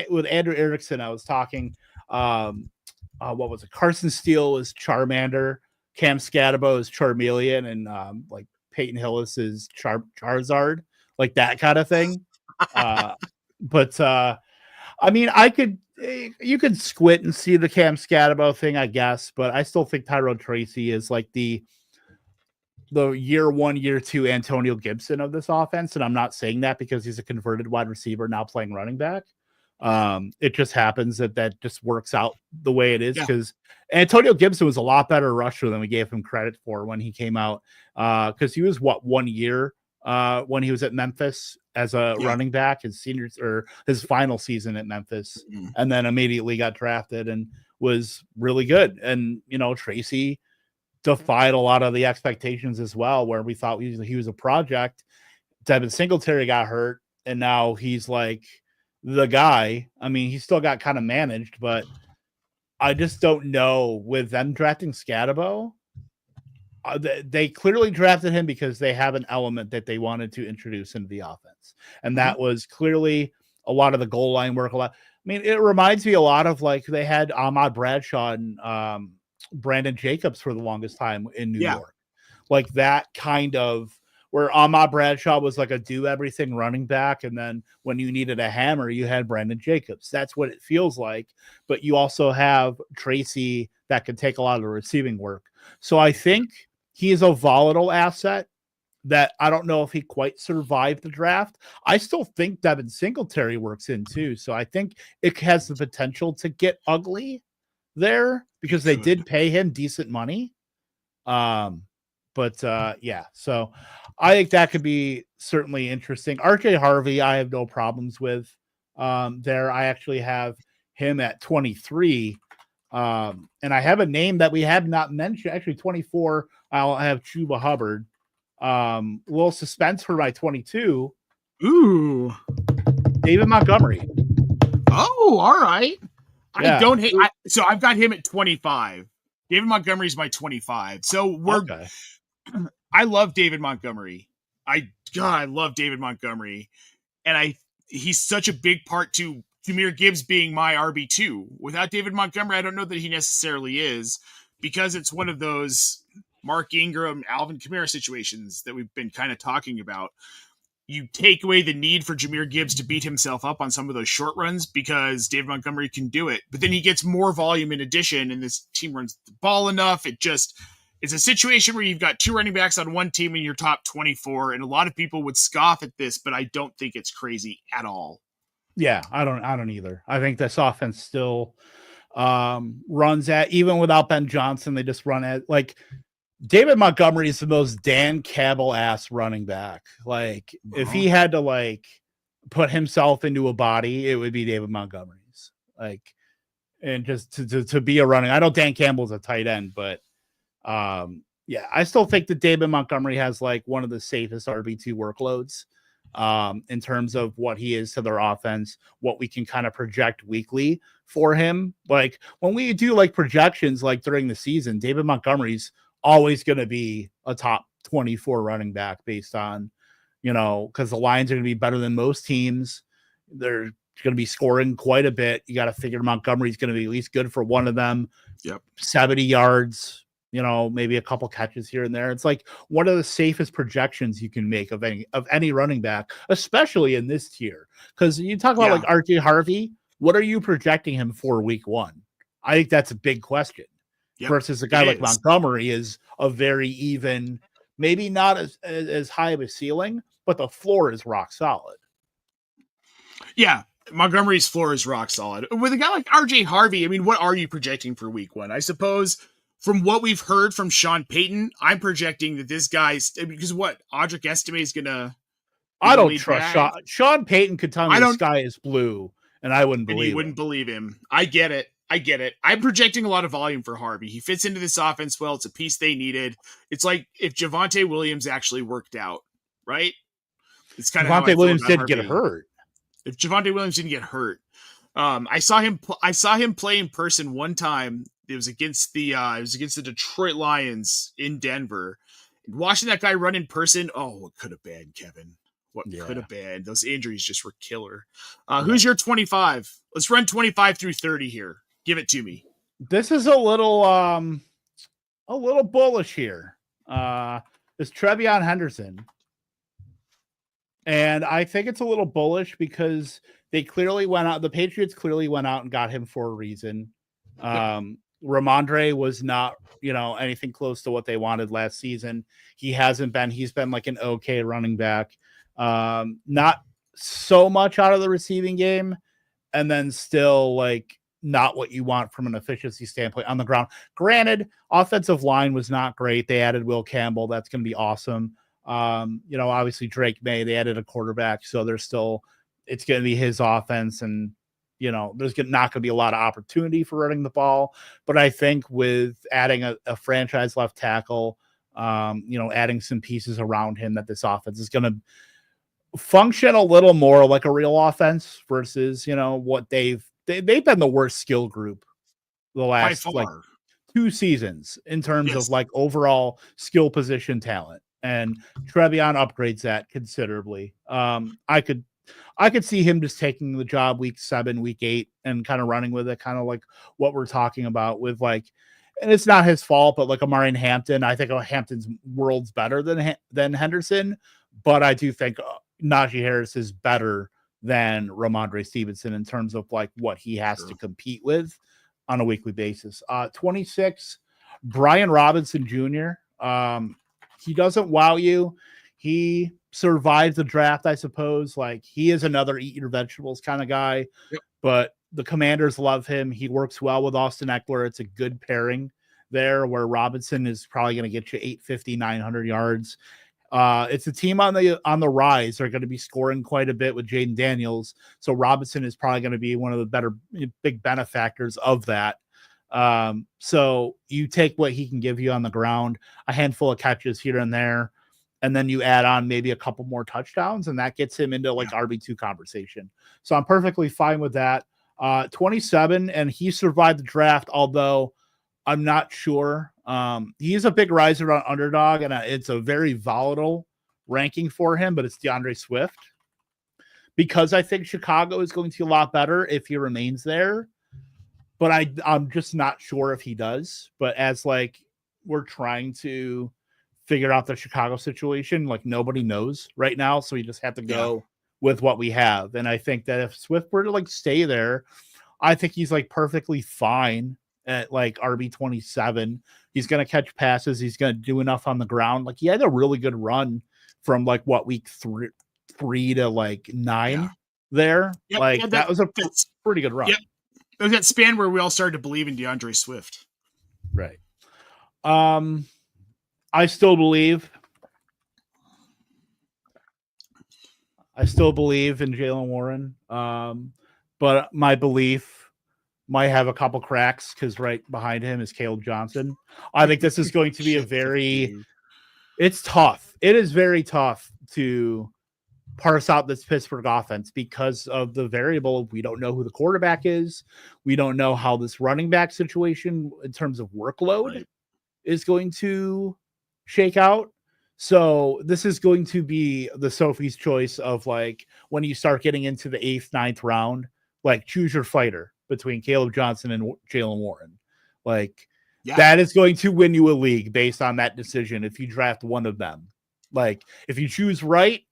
with Andrew Erickson. I was talking, what was it? Carson Steele is Charmander, Cam Scatabo is Charmeleon, and like Peyton Hillis is Charizard, like that kind of thing. But I mean, you could squint and see the Cam Scatabo thing, I guess, but I still think Tyrone Tracy is like the year 1, year 2 Antonio Gibson of this offense. And I'm not saying that because he's a converted wide receiver now playing running back, It just happens that just works out the way it is Yeah. because Antonio Gibson was a lot better rusher than we gave him credit for when he came out. Because he was 1 year when he was at Memphis as a running back, his seniors or his final season at Memphis, and then immediately got drafted and was really good. And Tracy defied a lot of the expectations as well, where we thought he was a project. Devin Singletary got hurt, and now he's like the guy. I mean, he still got kind of managed, but I just don't know with them drafting Scatabo. They clearly drafted him because they have an element that they wanted to introduce into the offense. And that was clearly a lot of the goal line work. I mean, it reminds me a lot of like they had Ahmad Bradshaw and Brandon Jacobs for the longest time in New York. Like that kind of where Ahmad Bradshaw was like a do everything running back. And then when you needed a hammer, you had Brandon Jacobs. That's what it feels like. But you also have Tracy that can take a lot of the receiving work. So I think he is a volatile asset that I don't know if he quite survived the draft. I still think Devin Singletary works in too. So I think it has the potential to get ugly there because they did pay him decent money. But so I think that could be certainly interesting. RJ Harvey, I have no problems with there. I actually have him at 23. And I have a name that we have not mentioned. Actually, 24, I'll have Chuba Hubbard. A little suspense for my 22. Ooh. David Montgomery. Oh, all right. Yeah. I don't hate. So I've got him at 25. David Montgomery's my 25. So we're. Okay. I love David Montgomery. I love David Montgomery, and he's such a big part to Jahmyr Gibbs being my RB2. Without David Montgomery, I don't know that he necessarily is, because it's one of those Mark Ingram, Alvin Kamara situations that we've been kind of talking about. You take away the need for Jahmyr Gibbs to beat himself up on some of those short runs because David Montgomery can do it. But then he gets more volume in addition, and this team runs the ball enough. It's a situation where you've got two running backs on one team in your top 24, and a lot of people would scoff at this, but I don't think it's crazy at all. Yeah, I don't either. I think this offense still runs at, even without Ben Johnson, they just run at like David Montgomery is the most Dan Campbell ass running back. Like if he had to like put himself into a body, it would be David Montgomery's. Like, and just to be a running. I know Dan Campbell's a tight end, but I still think that David Montgomery has like one of the safest RB2 workloads in terms of what he is to their offense, what we can kind of project weekly for him. Like when we do like projections, like during the season, David Montgomery's always going to be a top 24 running back based on, because the Lions are going to be better than most teams. They're going to be scoring quite a bit. You got to figure Montgomery's going to be at least good for one of them. 70 yards, maybe a couple catches here and there. It's like one of the safest projections you can make of any running back, especially in this tier. Because you talk about like RJ Harvey, what are you projecting him for week one? I think that's a big question. Versus a guy like Montgomery is a very even, maybe not as high of a ceiling, but the floor is rock solid. Yeah, Montgomery's floor is rock solid. With a guy like RJ Harvey, I mean, what are you projecting for week one? I suppose from what we've heard from Sean Payton, I'm projecting that this guy's, because what, Audric Estime is going to... I don't trust Sean Payton could tell me the sky is blue, and I wouldn't believe it. You wouldn't believe him. I get it. I'm projecting a lot of volume for Harvey. He fits into this offense well. It's a piece they needed. It's like if Javonte Williams actually worked out, right? It's kind of how I feel Williams about didn't Harvey. Get hurt. If Javonte Williams didn't get hurt, I saw him play in person one time. It was against the Detroit Lions in Denver. Watching that guy run in person, what could have been, Kevin? What could have been? Those injuries just were killer. Who's your 25? Let's run 25 through 30 here. Give it to me. This is a little bullish here. It's Trevion Henderson. And I think it's a little bullish because the Patriots clearly went out and got him for a reason. Ramondre was not, anything close to what they wanted last season. He's been like an okay running back. Not so much out of the receiving game. and then still like not what you want from an efficiency standpoint on the ground. Granted, offensive line was not great. They added Will Campbell. That's going to be awesome. Obviously Drake May, they added a quarterback, so it's going to be his offense, and there's not going to be a lot of opportunity for running the ball. But I think with adding a franchise left tackle, adding some pieces around him, that this offense is going to function a little more like a real offense versus, what they've been the worst skill group the last like 2 seasons in terms of like overall skill position talent. And Trevion upgrades that considerably. I could see him just taking the job week 7, week 8 and kind of running with it, kind of like what we're talking about with like, and it's not his fault, but like Amari Hampton, I think Hampton's world's better than Henderson, but I do think Najee Harris is better than Ramondre Stevenson in terms of like what he has to compete with on a weekly basis. 26, Brian Robinson Jr. He doesn't wow you. He survived the draft, I suppose. Like, he is another eat your vegetables kind of guy, but the Commanders love him. He works well with Austin Eckler. It's a good pairing there, where Robinson is probably going to get you 850, 900 yards. It's a team on the rise. They're going to be scoring quite a bit with Jaden Daniels. So Robinson is probably going to be one of the better big benefactors of that. So you take what he can give you on the ground, a handful of catches here and there, and then you add on maybe a couple more touchdowns, and that gets him into like RB2 conversation. So I'm perfectly fine with that. 27, and he survived the draft, although I'm not sure. He's a big riser on Underdog, and it's a very volatile ranking for him, but it's DeAndre Swift, because I think Chicago is going to be a lot better if he remains there. But I'm just not sure if he does. But as like we're trying to figure out the Chicago situation, like nobody knows right now, so we just have to go with what we have. And I think that if Swift were to like stay there, I think he's like perfectly fine at like RB27. He's going to catch passes. He's going to do enough on the ground. Like, he had a really good run from like week 3 to like 9 there. That was a pretty good run. It was that span where we all started to believe in DeAndre Swift. Right. I still believe in Jaylen Warren. But my belief might have a couple cracks, because right behind him is Caleb Johnson. I think this is going to be it's tough. It is very tough to parse out this Pittsburgh offense because of the variable. We don't know who the quarterback is. We don't know how this running back situation in terms of workload is going to shake out. So this is going to be the Sophie's choice of like, when you start getting into the 8th, 9th round, like choose your fighter between Caleb Johnson and Jaylen Warren. Like, that is going to win you a league based on that decision. If you draft one of them, like if you choose right,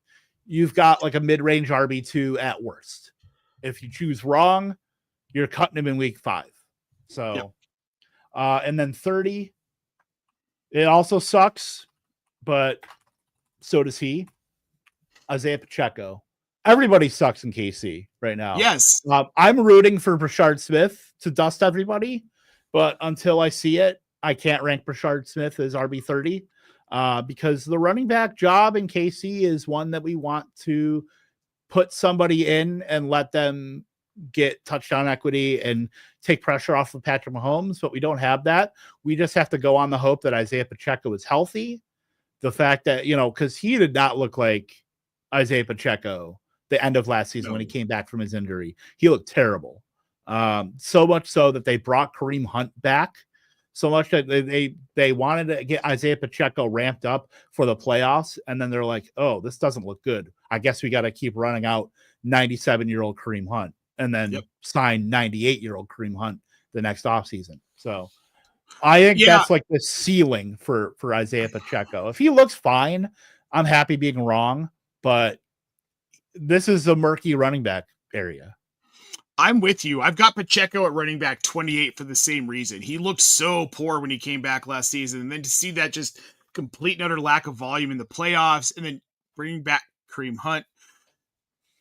you've got like a mid-range RB2 at worst. If you choose wrong, you're cutting him in week 5. So, and then 30, it also sucks, but so does he. Isaiah Pacheco. Everybody sucks in KC right now. Yes. I'm rooting for Brashard Smith to dust everybody, but until I see it, I can't rank Brashard Smith as RB30. Because the running back job in KC is one that we want to put somebody in and let them get touchdown equity and take pressure off of Patrick Mahomes, but we don't have that. We just have to go on the hope that Isaiah Pacheco is healthy. The fact that, because he did not look like Isaiah Pacheco the end of last season when he came back from his injury. He looked terrible. So much so that they brought Kareem Hunt back. So much that they wanted to get Isaiah Pacheco ramped up for the playoffs, and then they're like, oh, this doesn't look good. I guess we got to keep running out 97-year-old Kareem Hunt and then sign 98-year-old Kareem Hunt the next offseason. So I think that's like the ceiling for Isaiah Pacheco. If he looks fine, I'm happy being wrong, but this is a murky running back area. I'm with you. I've got Pacheco at running back 28 for the same reason. He looked so poor when he came back last season. And then to see that just complete and utter lack of volume in the playoffs, and then bringing back Kareem Hunt.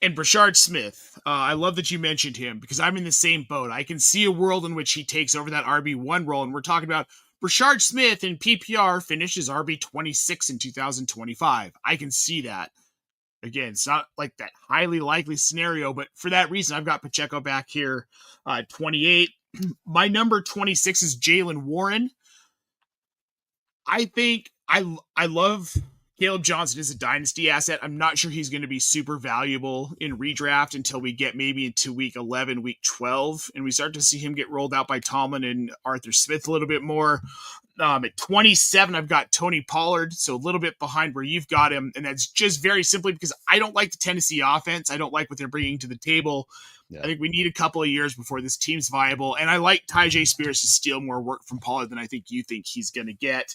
And Brashard Smith, I love that you mentioned him because I'm in the same boat. I can see a world in which he takes over that RB1 role, and we're talking about Brashard Smith in PPR finishes RB26 in 2025. I can see that. Again, it's not like that highly likely scenario, but for that reason, I've got Pacheco back here, 28. My number 26 is Jalen Warren. I think I love Caleb Johnson as a dynasty asset. I'm not sure he's going to be super valuable in redraft until we get maybe into week 11, week 12, and we start to see him get rolled out by Tomlin and Arthur Smith a little bit more. At 27, I've got Tony Pollard, so a little bit behind where you've got him, and that's just very simply because I don't like the Tennessee offense. I don't like what they're bringing to the table. Yeah. I think we need a couple of years before this team's viable, and I like Tyjae Spears to steal more work from Pollard than I think you think he's going to get.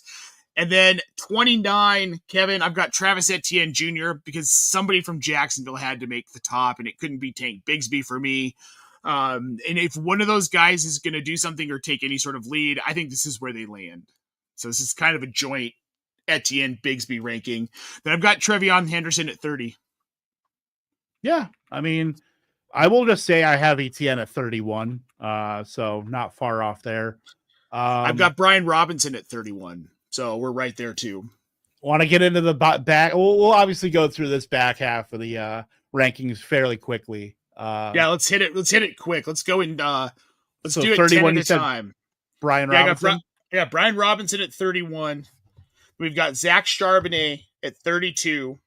And then 29, Kevin, I've got Travis Etienne Jr. because somebody from Jacksonville had to make the top, and it couldn't be Tank Bigsby for me. And if one of those guys is going to do something or take any sort of lead, I think this is where they land. So this is kind of a joint Etienne Bigsby ranking. Then I've got Trevion Henderson at 30. Yeah, I mean, I will just say I have Etienne at 31, so not far off there. I've got Brian Robinson at 31, so we're right there too. Want to get into the back? We'll obviously go through this back half of the rankings fairly quickly. Yeah, let's hit it. Let's hit it quick. Let's go and let's do it 31 10 at a time. Brian Robinson. Brian Robinson at 31. We've got Zach Charbonnet at 32.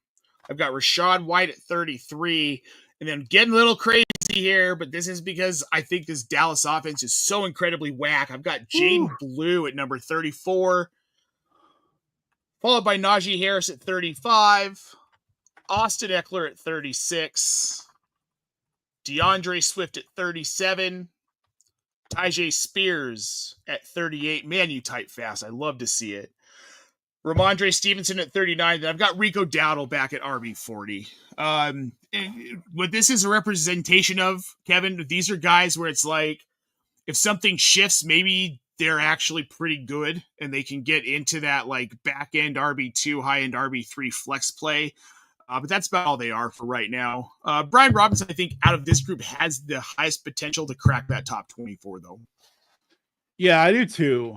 I've got Rashad White at 33. And then getting a little crazy here, but this is because I think this Dallas offense is so incredibly whack. I've got Jaden Blue at number 34. Followed by Najee Harris at 35. Austin Eckler at 36. DeAndre Swift at 37. Tyjae Spears at 38. Man, you type fast. I love to see it. Ramondre Stevenson at 39. Then I've got Rico Dowdle back at RB 40. What this is a representation of, Kevin, these are guys where it's like, if something shifts, maybe they're actually pretty good and they can get into that like back end RB2, high end RB3 flex play. But that's about all they are for right now. Brian Robinson, I think, out of this group has the highest potential to crack that top 24, though. Yeah, I do too.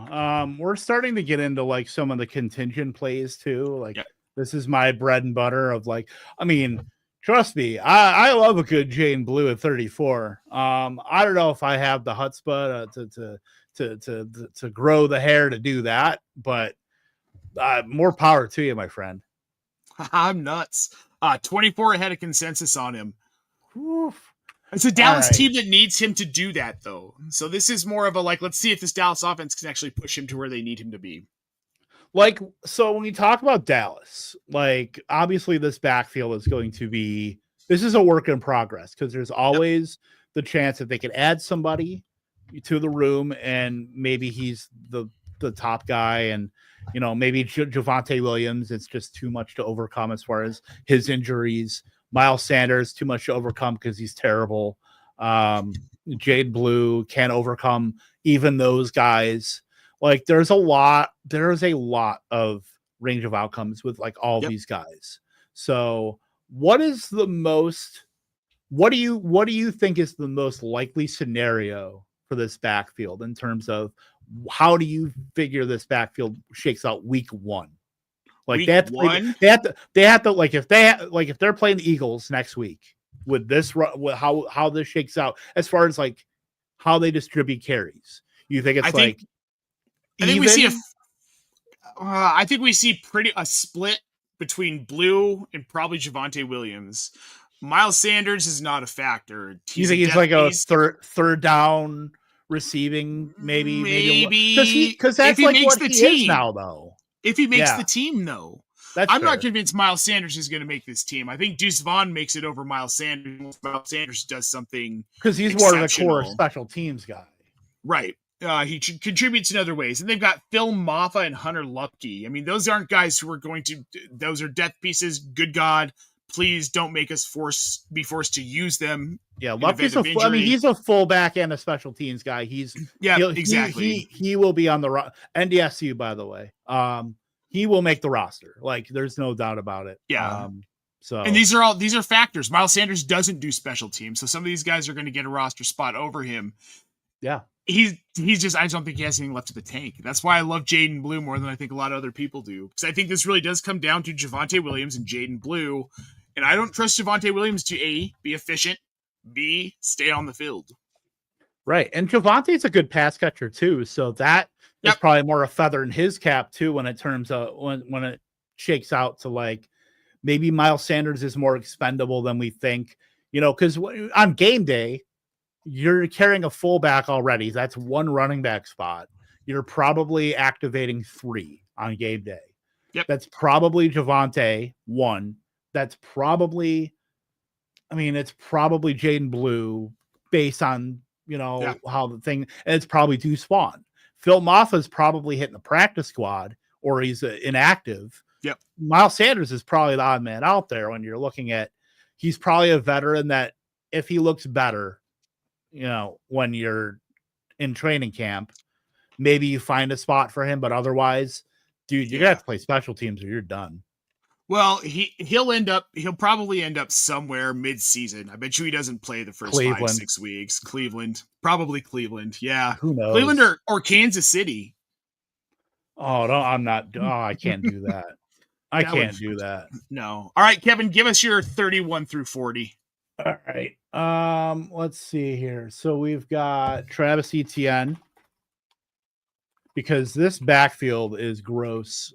We're starting to get into like some of the contingent plays too. Like This is my bread and butter of like, I mean, trust me, I love a good Jane Blue at 34. I don't know if I have the chutzpah to grow the hair to do that, but more power to you, my friend. I'm nuts. 24 ahead of consensus on him. Oof. It's a Dallas team that needs him to do that, though. So this is more of a like, let's see if this Dallas offense can actually push him to where they need him to be. Like, so when we talk about Dallas, like, obviously this backfield is going to be, this is a work in progress because there's always the chance that they could add somebody to the room and maybe he's the top guy and, you know, maybe Javonte Williams, it's just too much to overcome as far as his injuries. Miles Sanders, too much to overcome because he's terrible. Jade Blue can't overcome even those guys. Like there's a lot of range of outcomes with like all these guys. So what do you think is the most likely scenario for this backfield in terms of how do you figure this backfield shakes out week one? Like they have to like if they're playing the Eagles next week with this how this shakes out as far as like how they distribute carries. You think it's I think we see a split between Blue and probably Javonte Williams. Miles Sanders is not a factor. You think he's like a third down receiving maybe because that's like what he is now though. If he makes the team, though. I'm not convinced Miles Sanders is going to make this team. I think Deuce Vaughn makes it over Miles Sanders. Miles Sanders does something because he's more of the core special teams guy. Right. He contributes in other ways. And they've got Phil Maffa and Hunter Lupke. I mean, those aren't guys who are those are death pieces. Good God, please don't make us be forced to use them. Yeah, Lupke's he's a fullback and a special teams guy. Exactly. He will be on the NDSU, by the way. He will make the roster. Like, there's no doubt about it. Yeah. So, and these are factors. Miles Sanders doesn't do special teams, so some of these guys are going to get a roster spot over him. Yeah. He's just, I just don't think he has anything left in the tank. That's why I love Jaden Blue more than I think a lot of other people do. Because I think this really does come down to Javonte Williams and Jaden Blue. And I don't trust Javonte Williams to A, be efficient, B, stay on the field. Right. And Javonte's a good pass catcher too. So that is probably more a feather in his cap too when it turns out when it shakes out to like maybe Miles Sanders is more expendable than we think, because on game day, you're carrying a fullback already. That's one running back spot. You're probably activating 3 on game day. Yep. That's probably Javonte, 1. That's probably, it's probably Jaden Blue based on, how the thing, and it's probably Deuce Vaughn. Phil Maffa's probably hitting the practice squad or he's inactive. Yep. Miles Sanders is probably the odd man out there when you're looking at, he's probably a veteran that if he looks better, when you're in training camp, maybe you find a spot for him, but otherwise, dude, you're gonna have to play special teams or you're done. Well, he'll probably end up somewhere mid-season. I bet you he doesn't play the first 5-6 weeks. Probably Cleveland. Yeah. Who knows? Cleveland or Kansas City. Oh, no, I can't do that. I can't do that. No. All right, Kevin, give us your 31 through 40. All right. Let's see here. So we've got Travis Etienne because this backfield is gross.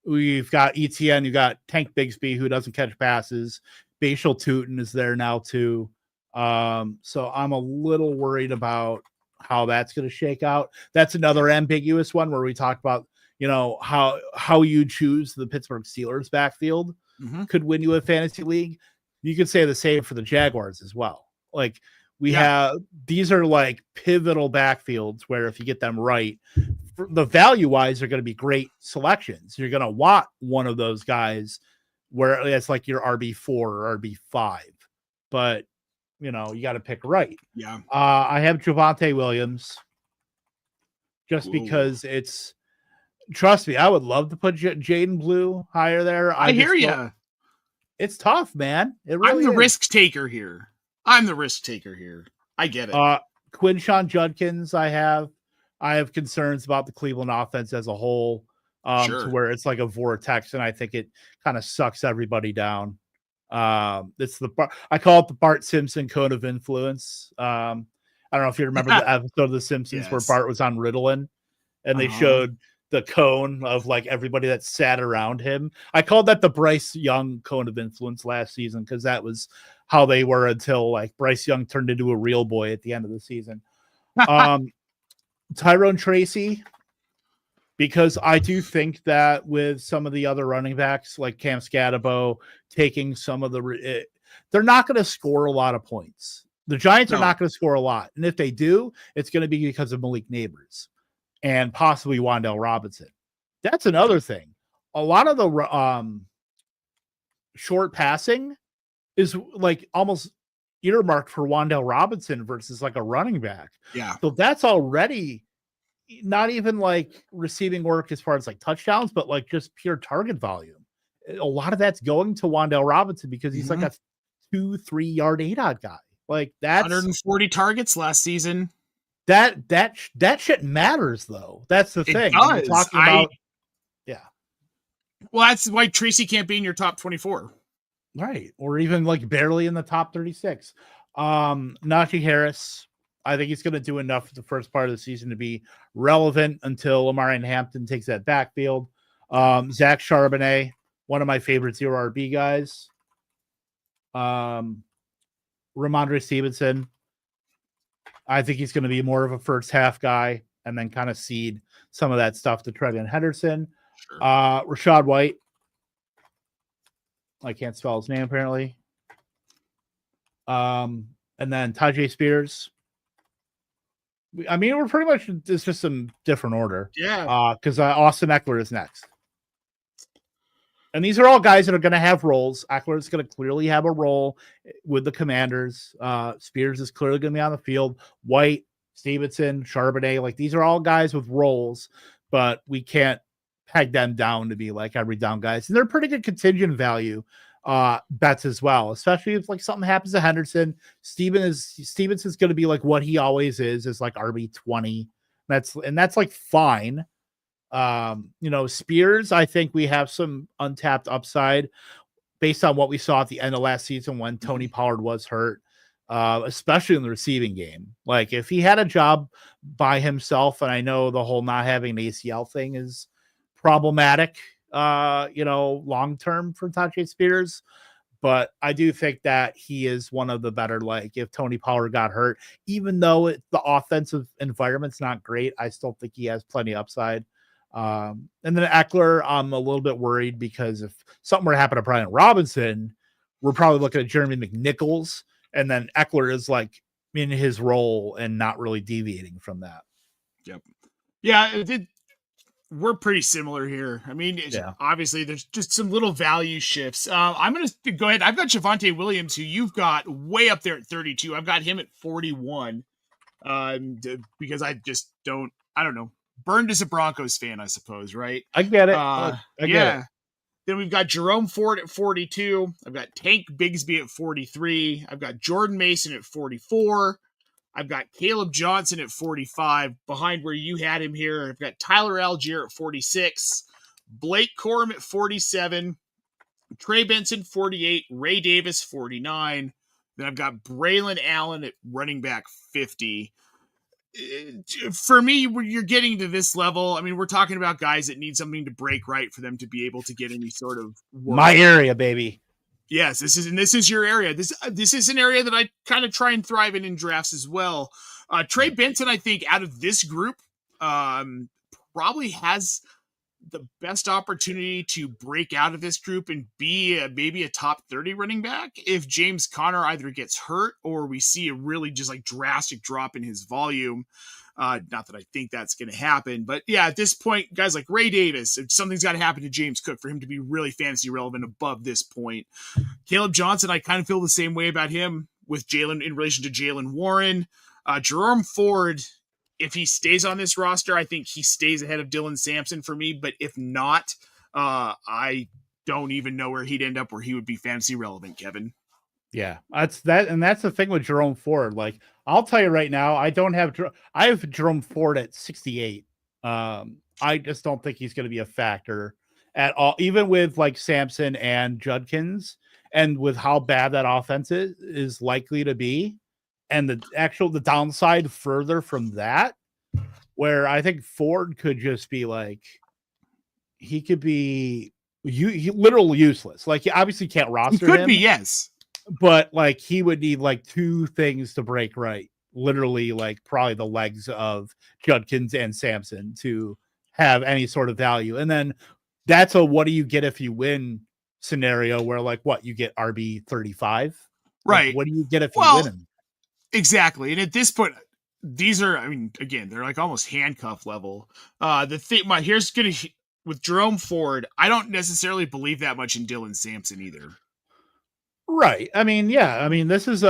We've got Etienne, you got Tank Bigsby who doesn't catch passes. Bashal Tootin is there now too. So I'm a little worried about how that's going to shake out. That's another ambiguous one where we talked about, how you choose the Pittsburgh Steelers backfield could win you a fantasy league. You could say the same for the Jaguars as well. Like these are like pivotal backfields where if you get them right, the value wise are going to be great selections. You're going to want one of those guys where it's like your RB4 or RB5, but you got to pick right. Yeah. I have Javonte Williams just because trust me, I would love to put Jaden Blue higher there. I hear you. It's tough, man. It really I'm the is. risk taker here. I get it. Quinshawn Judkins, I have concerns about the Cleveland offense as a whole, to where it's like a vortex, and I think it kind of sucks everybody down. It's I call it the Bart Simpson cone of influence. I don't know if you remember the episode of The Simpsons where Bart was on Ritalin, and they showed the cone of like everybody that sat around him. I called that the Bryce Young cone of influence last season because that was how they were until like Bryce Young turned into a real boy at the end of the season. Tyrone Tracy, because I do think that with some of the other running backs like Cam Scatabo taking some of they're not going to score a lot of points. The Giants are not going to score a lot. And if they do, it's going to be because of Malik Neighbors and possibly Wan'Dale Robinson. That's another thing. A lot of the short passing is like almost earmarked for Wan'Dale Robinson versus like a running back. Yeah. So that's already not even like receiving work as far as like touchdowns, but like just pure target volume. A lot of that's going to Wan'Dale Robinson because he's like a 2-3 yard ADOT guy. Like that's 140 targets last season. That shit matters though. That's the thing. It does. Talking about, well, that's why Tracy can't be in your top 24. Right. Or even like barely in the top 36. Najee Harris, I think he's going to do enough for the first part of the season to be relevant until Amari Hampton takes that backfield. Zach Charbonnet, one of my favorite 0 RB guys. Ramondre Stevenson, I think he's going to be more of a first half guy and then kind of seed some of that stuff to Trevion Henderson. Sure. Rashad White, I can't spell his name apparently. And then Tajay Spears. I mean, we're pretty much, it's just some different order. Yeah. Because Austin Eckler is next. And these are all guys that are going to have roles. Eckler is going to clearly have a role with the Commanders. Spears is clearly going to be on the field. White, Stevenson, Charbonnet, like these are all guys with roles, but we can't peg them down to be like every down guys. And they're pretty good contingent value bets as well, especially if like something happens to Henderson. Stevens is going to be like what he always is like RB20. That's like fine. Spears, I think we have some untapped upside based on what we saw at the end of last season when Tony Pollard was hurt, especially in the receiving game. Like if he had a job by himself, and I know the whole not having an ACL thing is problematic, long-term for Tajay Spears, but I do think that he is one of the better, like if Tony Pollard got hurt, even though the offensive environment's not great, I still think he has plenty of upside. And then Eckler, I'm a little bit worried because if something were to happen to Brian Robinson, we're probably looking at Jeremy McNichols, and then Eckler is like in his role and not really deviating from that. Yep. Yeah, we're pretty similar here. I mean, obviously there's just some little value shifts. I'm going to go ahead. I've got Javonte Williams, who you've got way up there at 32. I've got him at 41 because I don't know. Burned as a Broncos fan, I suppose, right? I get it. I get it. Then we've got Jerome Ford at 42. I've got Tank Bigsby at 43. I've got Jordan Mason at 44. I've got Caleb Johnson at 45, behind where you had him here. I've got Tyler Algier at 46, Blake Corum at 47, Trey Benson 48, Ray Davis 49. Then I've got Braylon Allen at running back 50. For me, when you're getting to this level, I mean, we're talking about guys that need something to break right for them to be able to get any sort of work. My area, baby. Yes, this is your area. This is an area that I kind of try and thrive in drafts as well. Trey Benson, I think, out of this group, probably has the best opportunity to break out of this group and be maybe a top 30 running back if James Conner either gets hurt or we see a really just like drastic drop in his volume. Not that I think that's going to happen, but yeah, at this point, guys like Ray Davis, something's got to happen to James Cook for him to be really fantasy relevant above this point. Caleb Johnson, I kind of feel the same way about him with Jalen in relation to Jalen Warren. Jerome Ford, if he stays on this roster, I think he stays ahead of Dylan Sampson for me, but if not, I don't even know where he'd end up where he would be fantasy relevant, Kevin. Yeah, that's the thing with Jerome Ford. Like, I'll tell you right now, I have Jerome Ford at 68. I just don't think he's going to be a factor at all, even with like Sampson and Judkins, and with how bad that offense is likely to be, and the downside further from that, where I think Ford could just be like, he could be he literally useless. Like, he obviously can't roster him. He could be, yes. But like he would need like two things to break right. Literally, like probably the legs of Judkins and Sampson to have any sort of value. And then that's a what do you get if you win scenario where like what you get RB 35. Right. Like, what do you get if you win him? Exactly. And at this point, these are, I mean, again, they're like almost handcuff level. With Jerome Ford, I don't necessarily believe that much in Dylan Sampson either. Right. I mean, yeah. I mean, this is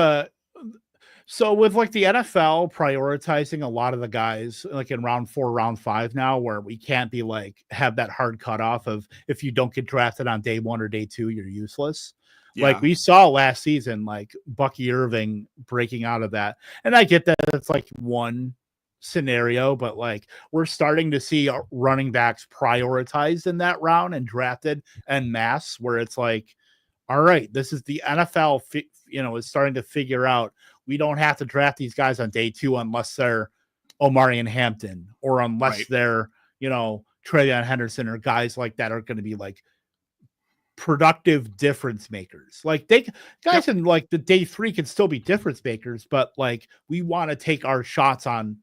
so with like the NFL prioritizing a lot of the guys like in round 4, round 5 now, where we can't be like have that hard cutoff of if you don't get drafted on day 1 or day 2, you're useless. Yeah. Like we saw last season, like Bucky Irving breaking out of that. And I get that it's like one scenario, but like we're starting to see running backs prioritized in that round and drafted en masse, where it's like, all right, this is the NFL, is starting to figure out we don't have to draft these guys on day 2 unless they're Omari and Hampton or unless they're, Travion Henderson or guys like that are going to be like productive difference makers. Like guys in like the day 3 can still be difference makers, but like we want to take our shots on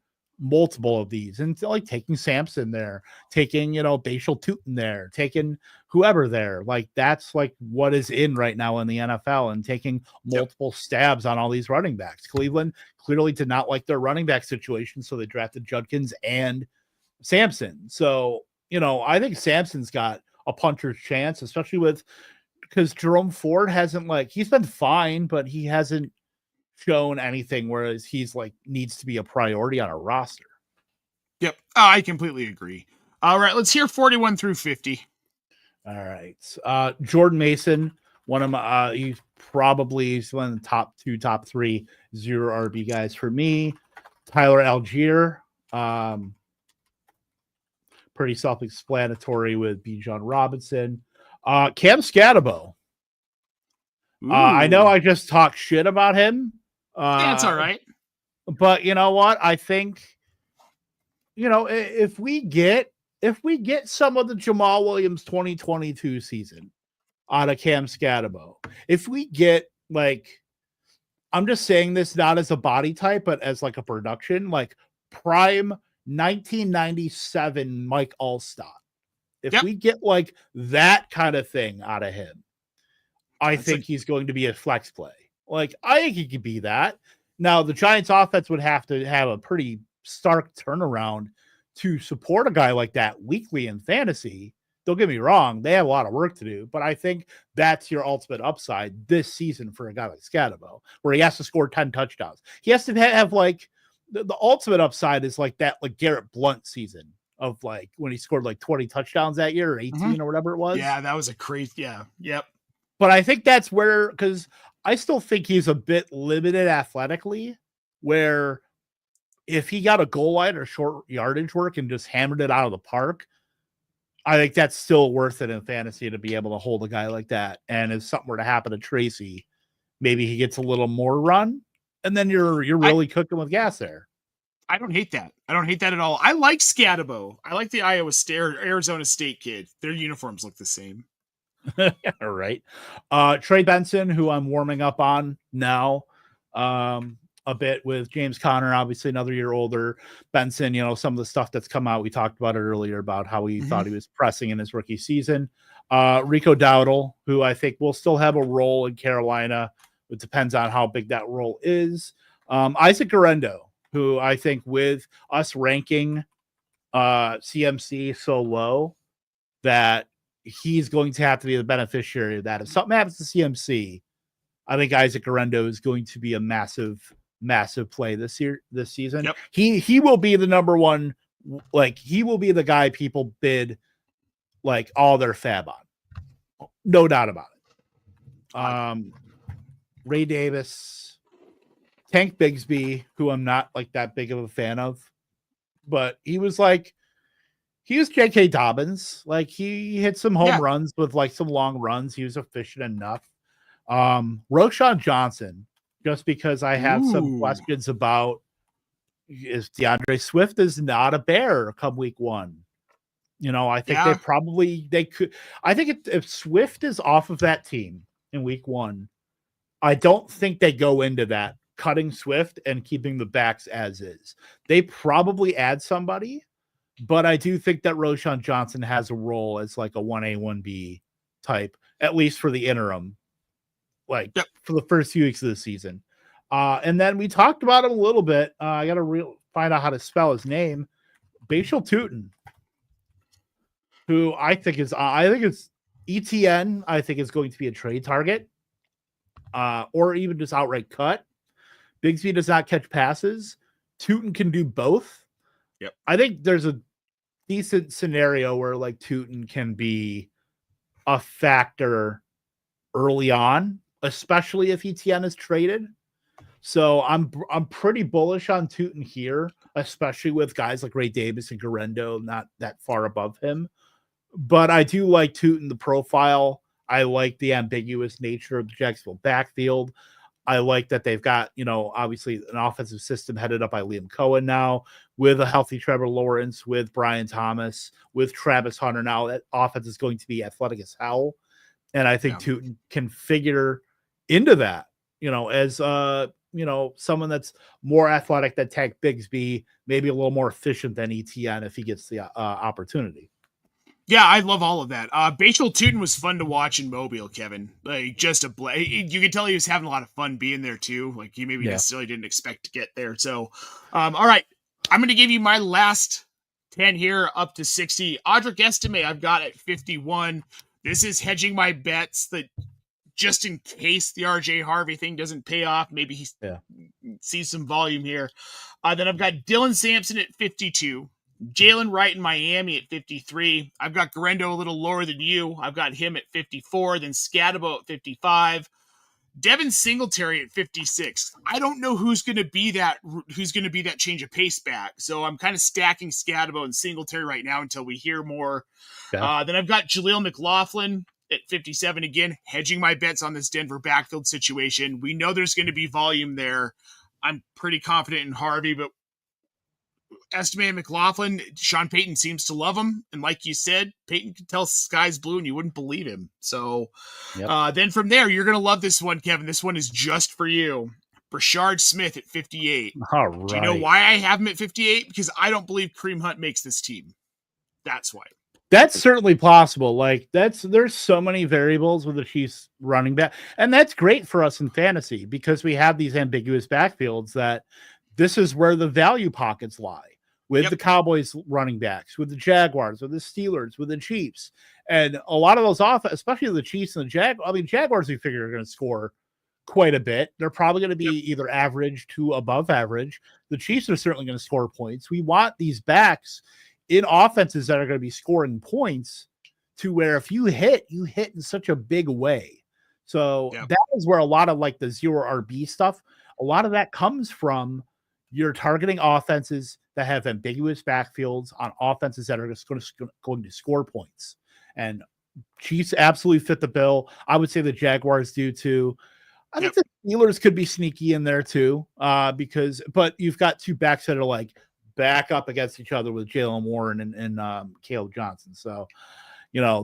multiple of these, and like taking Sampson there, taking Bashal Tootin there, taking whoever there, like that's like what is in right now in the NFL, and taking multiple stabs on all these running backs. Cleveland clearly did not like their running back situation, so they drafted Judkins and Sampson. So I think Sampson's got a puncher's chance, especially because Jerome Ford hasn't he's been fine, but he hasn't shown anything, whereas he's like needs to be a priority on a roster. Yep, I completely agree. All right, let's hear 41 through 50. All right. Jordan Mason, one of my, he's one of the top three zero RB guys for me. Tyler Algier, pretty self-explanatory with Bijan Robinson. Cam Scatabo. I know I just talked shit about him. That's all right. But you know what? I think, if we get some of the Jamal Williams 2022 season out of Cam Scatabo, if we get I'm just saying this not as a body type, but as like a production, like prime 1997 Mike Allstott. If we get like that kind of thing out of him, I think he's going to be a flex play. Like, I think he could be that. Now, the Giants offense would have to have a pretty stark turnaround to support a guy like that weekly in fantasy. Don't get me wrong. They have a lot of work to do, but I think that's your ultimate upside this season for a guy like Scatabo, where he has to score 10 touchdowns. He has to have like the ultimate upside is like that, like Garrett Blunt season of like when he scored like 20 touchdowns that year or 18 or whatever it was. Yeah, that was a crazy. Yeah. Yep. But I think that's where, because I still think he's a bit limited athletically, where if he got a goal line or short yardage work and just hammered it out of the park, I think that's still worth it in fantasy to be able to hold a guy like that. And if something were to happen to Tracy, maybe he gets a little more run, and then you're really cooking with gas there. I don't hate that. I don't hate that at all. I like Scatabo. I like the Arizona State kid. Their uniforms look the same. Yeah, right. Trey Benson, who I'm warming up on now a bit with James Conner, obviously another year older. Benson, some of the stuff that's come out, we talked about it earlier about how he thought he was pressing in his rookie season. Rico Dowdle, who I think will still have a role in Carolina. It depends on how big that role is. Isaac Garendo, who I think with us ranking CMC so low that he's going to have to be the beneficiary of that. If something happens to CMC, I think Isaac Garendo is going to be a massive play this season. Yep. He will be the number one, like he will be the guy people bid like all their fab on. No doubt about it. Ray Davis, Tank Bigsby, who I'm not like that big of a fan of, but he was J.K. Dobbins. Like he hit some home runs with like some long runs. He was efficient enough. Roquan Johnson, just because I have some questions about if DeAndre Swift is not a Bear come week 1. I think they could. I think if Swift is off of that team in week 1, I don't think they go into that cutting Swift and keeping the backs as is. They probably add somebody. But I do think that Roquan Johnson has a role as like a 1A, 1B type, at least for the interim, for the first few weeks of the season. And then we talked about him a little bit. I got to find out how to spell his name. Bashal Tutin, who I think it's ETN. I think is going to be a trade target, or even just outright cut. Bigsby does not catch passes. Tutin can do both. Yep. I think there's a decent scenario where like Tutin can be a factor early on, especially if ETN is traded. So I'm pretty bullish on Tutin here, especially with guys like Ray Davis and Garendo not that far above him. But I do like Tutin, the profile. I like the ambiguous nature of the Jacksonville backfield. I like that they've got, obviously an offensive system headed up by Liam Cohen now with a healthy Trevor Lawrence, with Brian Thomas, with Travis Hunter. Now that offense is going to be athletic as hell. And I think Tutin can figure into that, as, someone that's more athletic than Tank Bigsby, maybe a little more efficient than ETN if he gets the opportunity. Yeah, I love all of that. Bashal Tutin was fun to watch in Mobile, Kevin. Like, just you could tell he was having a lot of fun being there too. Like, he maybe necessarily didn't expect to get there. So, all right, I'm going to give you my last 10 here up to 60. Audric Estime, I've got at 51. This is hedging my bets that just in case the RJ Harvey thing doesn't pay off, maybe he sees some volume here. Then I've got Dylan Sampson at 52. Jalen Wright in Miami at 53. I've got Garendo a little lower than you. I've got him at 54. Then Scadabo at 55. Devin Singletary at 56. I don't know who's going to be that change of pace back. So I'm kind of stacking Scadabo and Singletary right now until we hear more. Yeah. Then I've got Jaleel McLaughlin at 57. Again, hedging my bets on this Denver backfield situation. We know there's going to be volume there. I'm pretty confident in Harvey, but estimate McLaughlin, Sean Payton seems to love him. And like you said, Payton could tell sky's blue and you wouldn't believe him. So then from there, you're going to love this one, Kevin. This one is just for you. Brashard Smith at 58. All right. Do you know why I have him at 58? Because I don't believe Kareem Hunt makes this team. That's why. That's certainly possible. Like there's so many variables with the Chiefs running back. And that's great for us in fantasy because we have these ambiguous backfields that this is where the value pockets lie with the Cowboys running backs, with the Jaguars, with the Steelers, with the Chiefs. And a lot of those especially the Chiefs and the Jaguars we figure are going to score quite a bit. They're probably going to be either average to above average. The Chiefs are certainly going to score points. We want these backs in offenses that are going to be scoring points to where if you hit in such a big way. So that is where a lot of like the zero RB stuff, a lot of that comes from. You're targeting offenses that have ambiguous backfields on offenses that are just going to score points. And Chiefs absolutely fit the bill. I would say the Jaguars do too. I think the Steelers could be sneaky in there too, but you've got two backs that are like back up against each other with Jalen Warren and Caleb Johnson. So,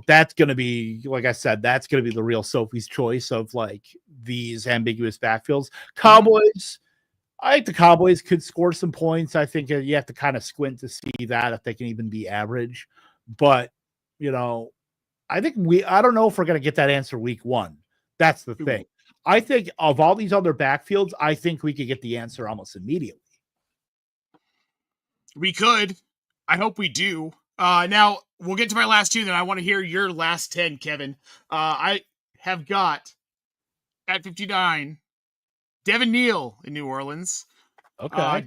that's going to be, like I said, that's going to be the real Sophie's choice of like these ambiguous backfields. Cowboys. I think the Cowboys could score some points. I think you have to kind of squint to see that if they can even be average. But, I don't know if we're going to get that answer week one. That's the thing. I think of all these other backfields, I think we could get the answer almost immediately. We could. I hope we do. Now, we'll get to my last two, then I want to hear your last 10, Kevin. I have got at 59, Devin Neal in New Orleans. Okay.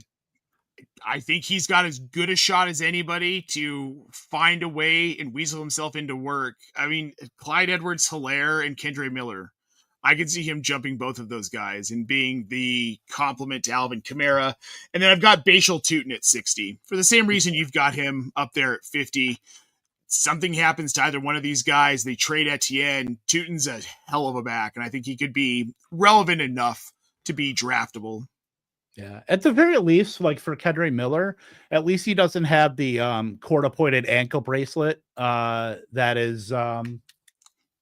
I think he's got as good a shot as anybody to find a way and weasel himself into work. I mean, Clyde Edwards-Helaire and Kendre Miller. I could see him jumping both of those guys and being the complement to Alvin Kamara. And then I've got Bashal Tutin at 60. For the same reason you've got him up there at 50. Something happens to either one of these guys. They trade Etienne. Tutin's a hell of a back, and I think he could be relevant enough to be draftable. Yeah, at the very least, like for Kendre Miller, at least he doesn't have the court-appointed ankle bracelet. That is, oh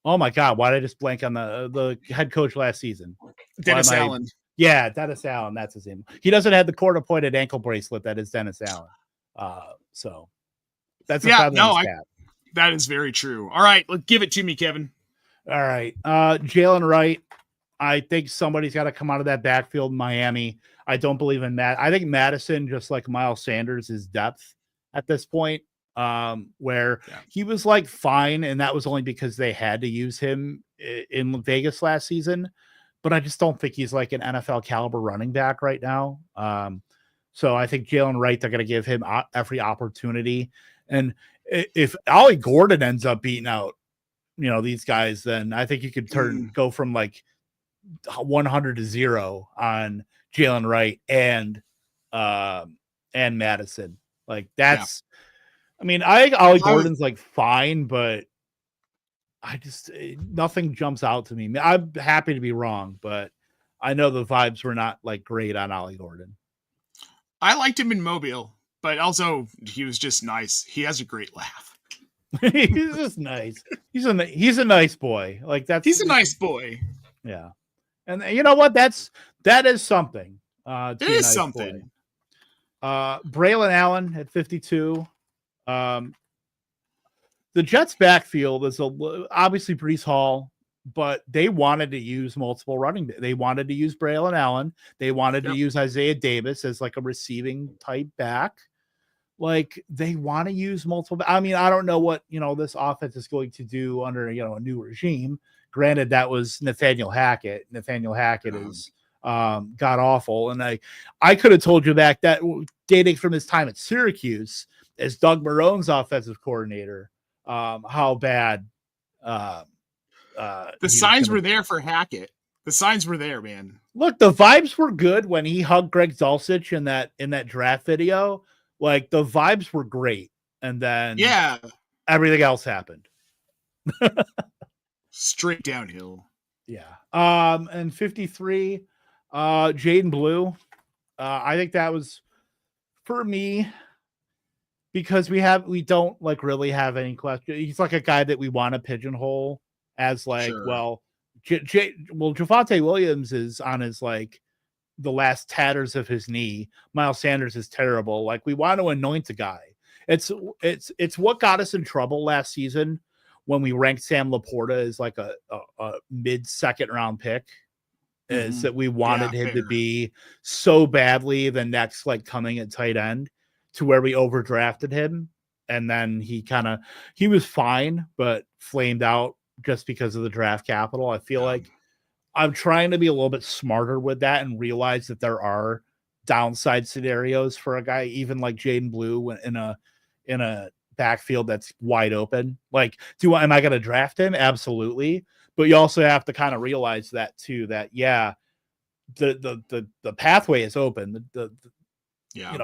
my God, why did I just blank on the head coach last season? Dennis Allen. Yeah, Dennis Allen. That's his name. He doesn't have the court-appointed ankle bracelet that is Dennis Allen. So that's that is very true. All right, give it to me, Kevin. All right, Jalen Wright. I think somebody's got to come out of that backfield in Miami. I don't believe in Matt. I think Madison, just like Miles Sanders, is depth at this point, where he was like fine, and that was only because they had to use him in Vegas last season. But I just don't think he's like an NFL caliber running back right now. So I think Jalen Wright, they're going to give him every opportunity. And if Ollie Gordon ends up beating out, these guys, then I think you could go from like 100 to 0 on Jalen Wright and Madison. Like that's, I mean, I think Ollie Gordon's like fine, but I just, nothing jumps out to me. I'm happy to be wrong, but I know the vibes were not like great on Ollie Gordon. I liked him in Mobile, but also he was just nice. He has a great laugh. He's just nice. He's a nice boy. Like he's a nice boy. Yeah. And you know what? That is something. It is something. Braylon Allen at 52. The Jets backfield is obviously Breece Hall, but they wanted to use multiple running. They wanted to use Braylon Allen. They wanted to use Isaiah Davis as like a receiving type back. Like they want to use multiple. I mean, I don't know what, this offense is going to do under, a new regime. Granted, that was Nathaniel Hackett. Nathaniel Hackett is god awful. And I could have told you that dating from his time at Syracuse, as Doug Marone's offensive coordinator, how bad the signs were there for Hackett. The signs were there, man. Look, the vibes were good when he hugged Greg Dulcich in that draft video. Like the vibes were great, and then everything else happened. Straight downhill. Yeah. And 53, Jaden Blue. I think that was for me because we don't like really have any question. He's like a guy that we want to pigeonhole as like, well, Javonte Williams is on his like the last tatters of his knee. Miles Sanders is terrible. Like we want to anoint a guy. It's what got us in trouble last season when we ranked Sam Laporta as like a mid-second round pick. Is that we wanted him to be so badly the next like coming at tight end to where we overdrafted him. And then he was fine, but flamed out just because of the draft capital. I feel like I'm trying to be a little bit smarter with that and realize that there are downside scenarios for a guy, even like Jaden Blue in a backfield that's wide open. Like, am I going to draft him? Absolutely. But you also have to kind of realize that too, that the pathway is open.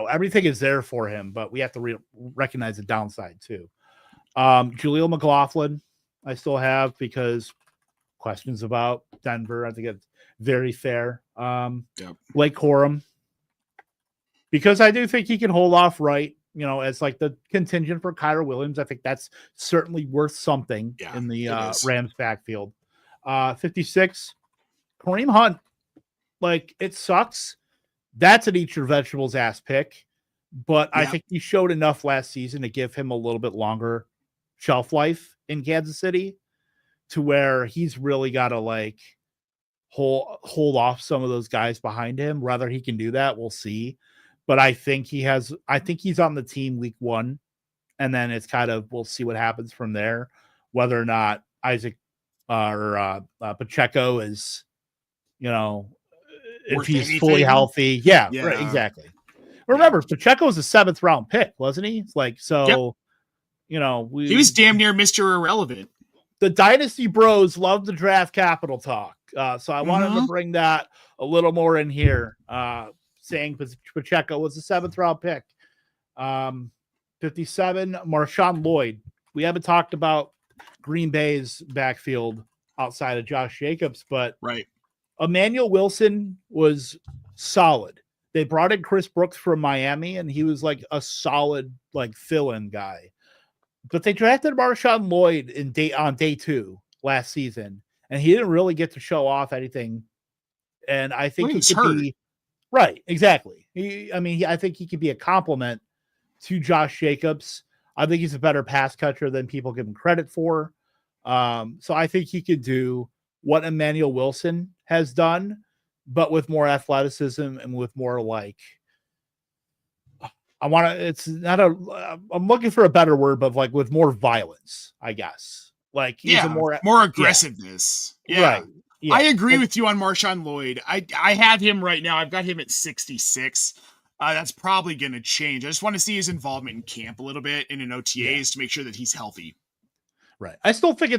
Everything is there for him, but we have to recognize the downside too. Jaleel McLaughlin, I still have because questions about Denver. I think it's very fair. Blake Corum, because I do think he can hold off right, as like the contingent for Kyler Williams. I think that's certainly worth something in the Rams backfield. 56, Kareem Hunt. Like, it sucks. That's an eat your vegetables ass pick, but I think he showed enough last season to give him a little bit longer shelf life in Kansas City to where he's really got to like hold off some of those guys behind him. Whether he can do that, we'll see. But I think he's on the team week 1, and then it's kind of, we'll see what happens from there, whether or not Isaac Pacheco is, if he's fully healthy. Yeah, right, exactly. Remember, Pacheco was a 7th round pick, wasn't he? It's like, so, he was damn near Mr. Irrelevant. The Dynasty Bros love the draft capital talk. So I wanted to bring that a little more in here, saying Pacheco was a 7th round pick. 57, Marshawn Lloyd. We haven't talked about Green Bay's backfield outside of Josh Jacobs, but Emmanuel Wilson was solid. They brought in Chris Brooks from Miami, and he was like a solid like fill-in guy. But they drafted Marshawn Lloyd on day 2 last season, and he didn't really get to show off anything. And I think he could be right. Exactly. I think he could be a compliment to Josh Jacobs. I think he's a better pass catcher than people give him credit for. So I think he could do what Emmanuel Wilson has done, but with more athleticism and with more like, I'm looking for a better word, but like with more violence, I guess. Like he's more aggressiveness. Yeah. Right. Yeah. I agree with you on Marshawn Lloyd. I have him right now. I've got him at 66. That's probably going to change. I just want to see his involvement in camp a little bit and in OTAs to make sure that he's healthy. Right. I still think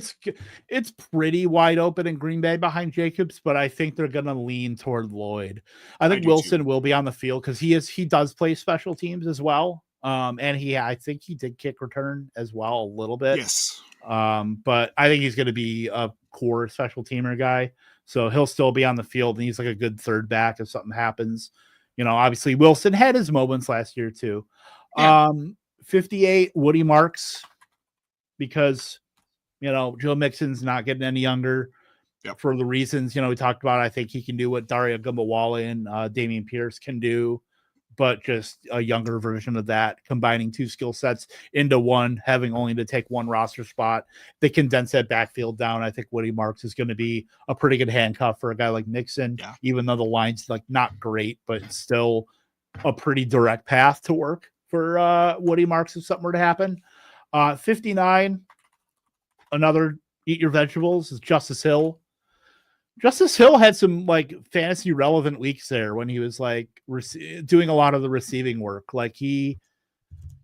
it's pretty wide open in Green Bay behind Jacobs, but I think they're going to lean toward Lloyd. I think Wilson will be on the field because he does play special teams as well. And I think he did kick return as well a little bit. Yes. But I think he's going to be a core special teamer guy. So he'll still be on the field, and he's like a good third back if something happens. Obviously Wilson had his moments last year too. 58, Woody Marks, because Joe Mixon's not getting any younger for the reasons, we talked about. I think he can do what Dario Gumbawale and Dameon Pierce can do, but just a younger version of that, combining 2 skill sets into one, having only to take 1 roster spot. They condense that backfield down. I think Woody Marks is going to be a pretty good handcuff for a guy like Mixon, even though the line's like not great, but it's still a pretty direct path to work for Woody Marks if something were to happen. 59, another eat your vegetables, is Justice Hill. Justice Hill had some like fantasy relevant weeks there when he was like doing a lot of the receiving work. Like he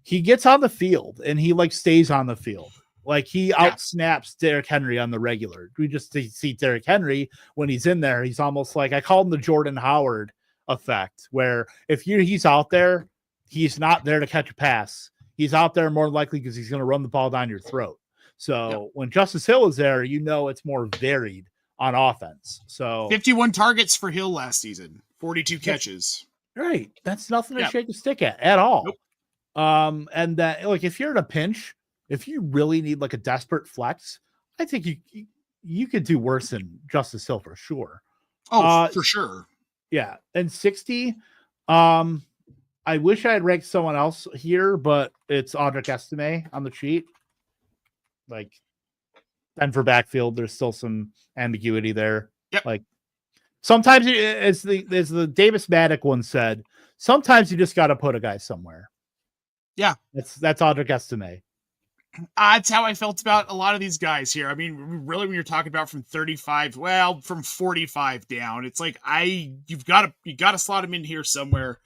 he gets on the field and he like stays on the field. Like he Yeah. outsnaps Derrick Henry on the regular. We just see Derrick Henry when he's in there. He's almost like, I call him the Jordan Howard effect, where if he's out there, he's not there to catch a pass. He's out there more likely because he's going to run the ball down your throat. So when Justice Hill is there, it's more varied on offense. So 51 targets for Hill last season, 42 catches. Right. That's nothing to shake a stick at all. Nope. And that, like, if you're in a pinch, if you really need like a desperate flex, I think you could do worse than Justice Hill for sure. Oh, for sure. Yeah. And 60, I wish I had ranked someone else here, but it's Audric Estime on the sheet. Like, and for backfield, there's still some ambiguity there. Yep. Like, sometimes as the Davis Maddock one said, sometimes you just got to put a guy somewhere. Yeah. That's Audric Estime. That's how I felt about a lot of these guys here. I mean, really, when you're talking about from 35, from 45 down, it's like you got to slot him in here somewhere.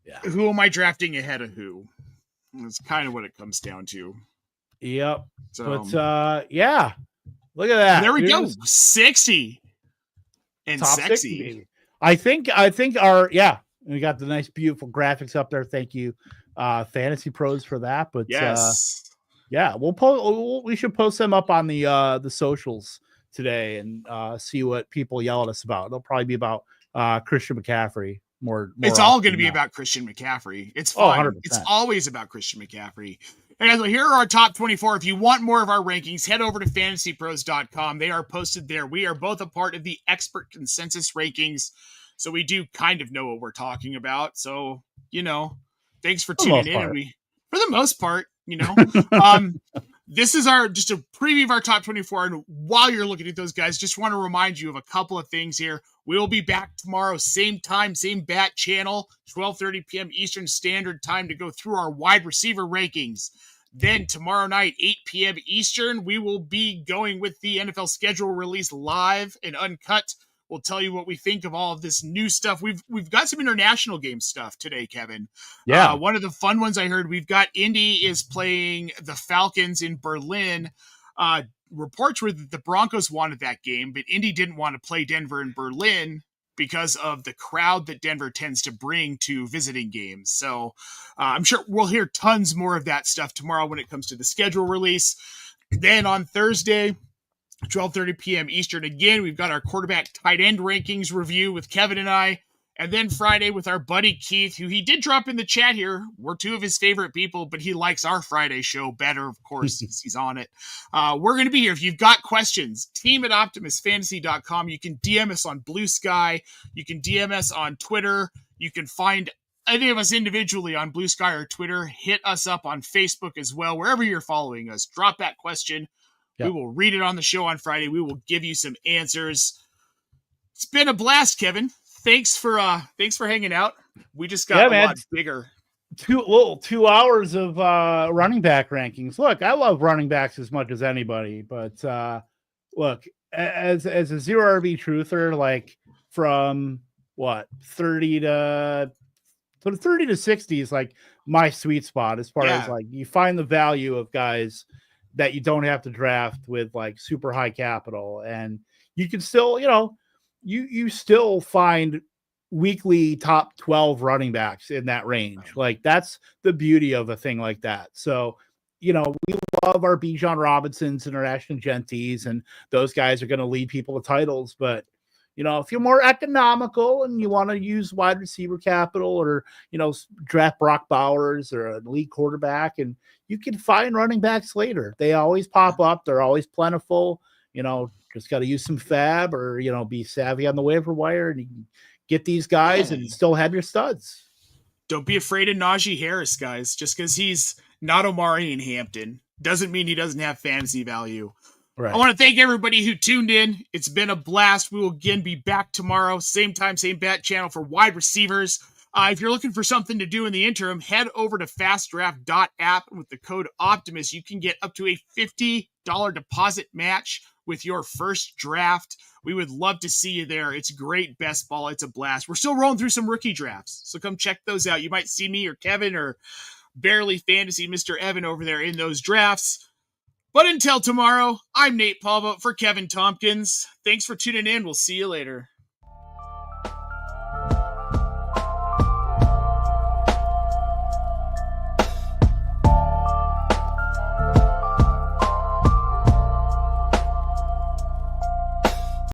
Yeah. Who am I drafting ahead of who? That's kind of what it comes down to. Yep. So, but yeah, look at that. There we go. 60 and top sexy. 60, I think we got the nice, beautiful graphics up there. Thank you, Fantasy Pros, for that. But yes, we should post them up on the socials today and see what people yell at us about. It'll probably be about Christian McCaffrey. More it's all going to be about Christian McCaffrey. It's fine. 100%. It's always about Christian McCaffrey. And here are our top 24. If you want more of our rankings, head over to fantasypros.com. They are posted there. We are both a part of the expert consensus rankings, so we do kind of know what we're talking about. So, thanks for tuning in. And for the most part, this is just a preview of our top 24. And while you're looking at those guys, just want to remind you of a couple of things here. We will be back tomorrow, same time, same bat channel, 12:30 p.m. Eastern Standard Time, to go through our wide receiver rankings. Then tomorrow night, 8 p.m. Eastern, we will be going with the NFL schedule release live and uncut. We'll tell you what we think of all of this new stuff. We've got some international game stuff today, Kevin. Yeah. One of the fun ones I heard, we've got Indy is playing the Falcons in Berlin. Reports were that the Broncos wanted that game, but Indy didn't want to play Denver in Berlin because of the crowd that Denver tends to bring to visiting games. So I'm sure we'll hear tons more of that stuff tomorrow when it comes to the schedule release. Then on Thursday, 12:30 p.m. Eastern, again, we've got our quarterback tight end rankings review with Kevin and I. And then Friday with our buddy Keith, who he did drop in the chat here. We're two of his favorite people, but he likes our Friday show better, of course, since he's on it. We're going to be here. If you've got questions, team@optimusfantasy.com. You can DM us on Blue Sky. You can DM us on Twitter. You can find any of us individually on Blue Sky or Twitter. Hit us up on Facebook as well. Wherever you're following us, drop that question. Yep. We will read it on the show on Friday. We will give you some answers. It's been a blast, Kevin. Thanks for hanging out. We just got a lot bigger. 2 hours of running back rankings. Look, I love running backs as much as anybody, but look, as a zero RB truther, like from 30 to 60 is like my sweet spot as far as like you find the value of guys that you don't have to draft with like super high capital, and you can still, you still find weekly top 12 running backs in that range. Like that's the beauty of a thing like that. So, we love our Bijan Robinsons and our Ashton Genties, and those guys are going to lead people to titles. But, if you're more economical and you want to use wide receiver capital or, draft Brock Bowers or an elite quarterback, and you can find running backs later. They always pop up. They're always plentiful. Just got to use some fab or, be savvy on the waiver wire, and you can get these guys and still have your studs. Don't be afraid of Najee Harris, guys. Just because he's not Omari in Hampton doesn't mean he doesn't have fantasy value. Right. I want to thank everybody who tuned in. It's been a blast. We will again be back tomorrow. Same time, same bat channel for wide receivers. If you're looking for something to do in the interim, head over to fastdraft.app. With the code Optimus, you can get up to a $50 deposit match with your first draft. We would love to see you there. It's great best ball. It's a blast. We're still rolling through some rookie drafts, so come check those out. You might see me or Kevin or barely fantasy Mr. Evan over there in those drafts. But until tomorrow, I'm Nate Polvogt for Kevin Tompkins. Thanks for tuning in. We'll see you later.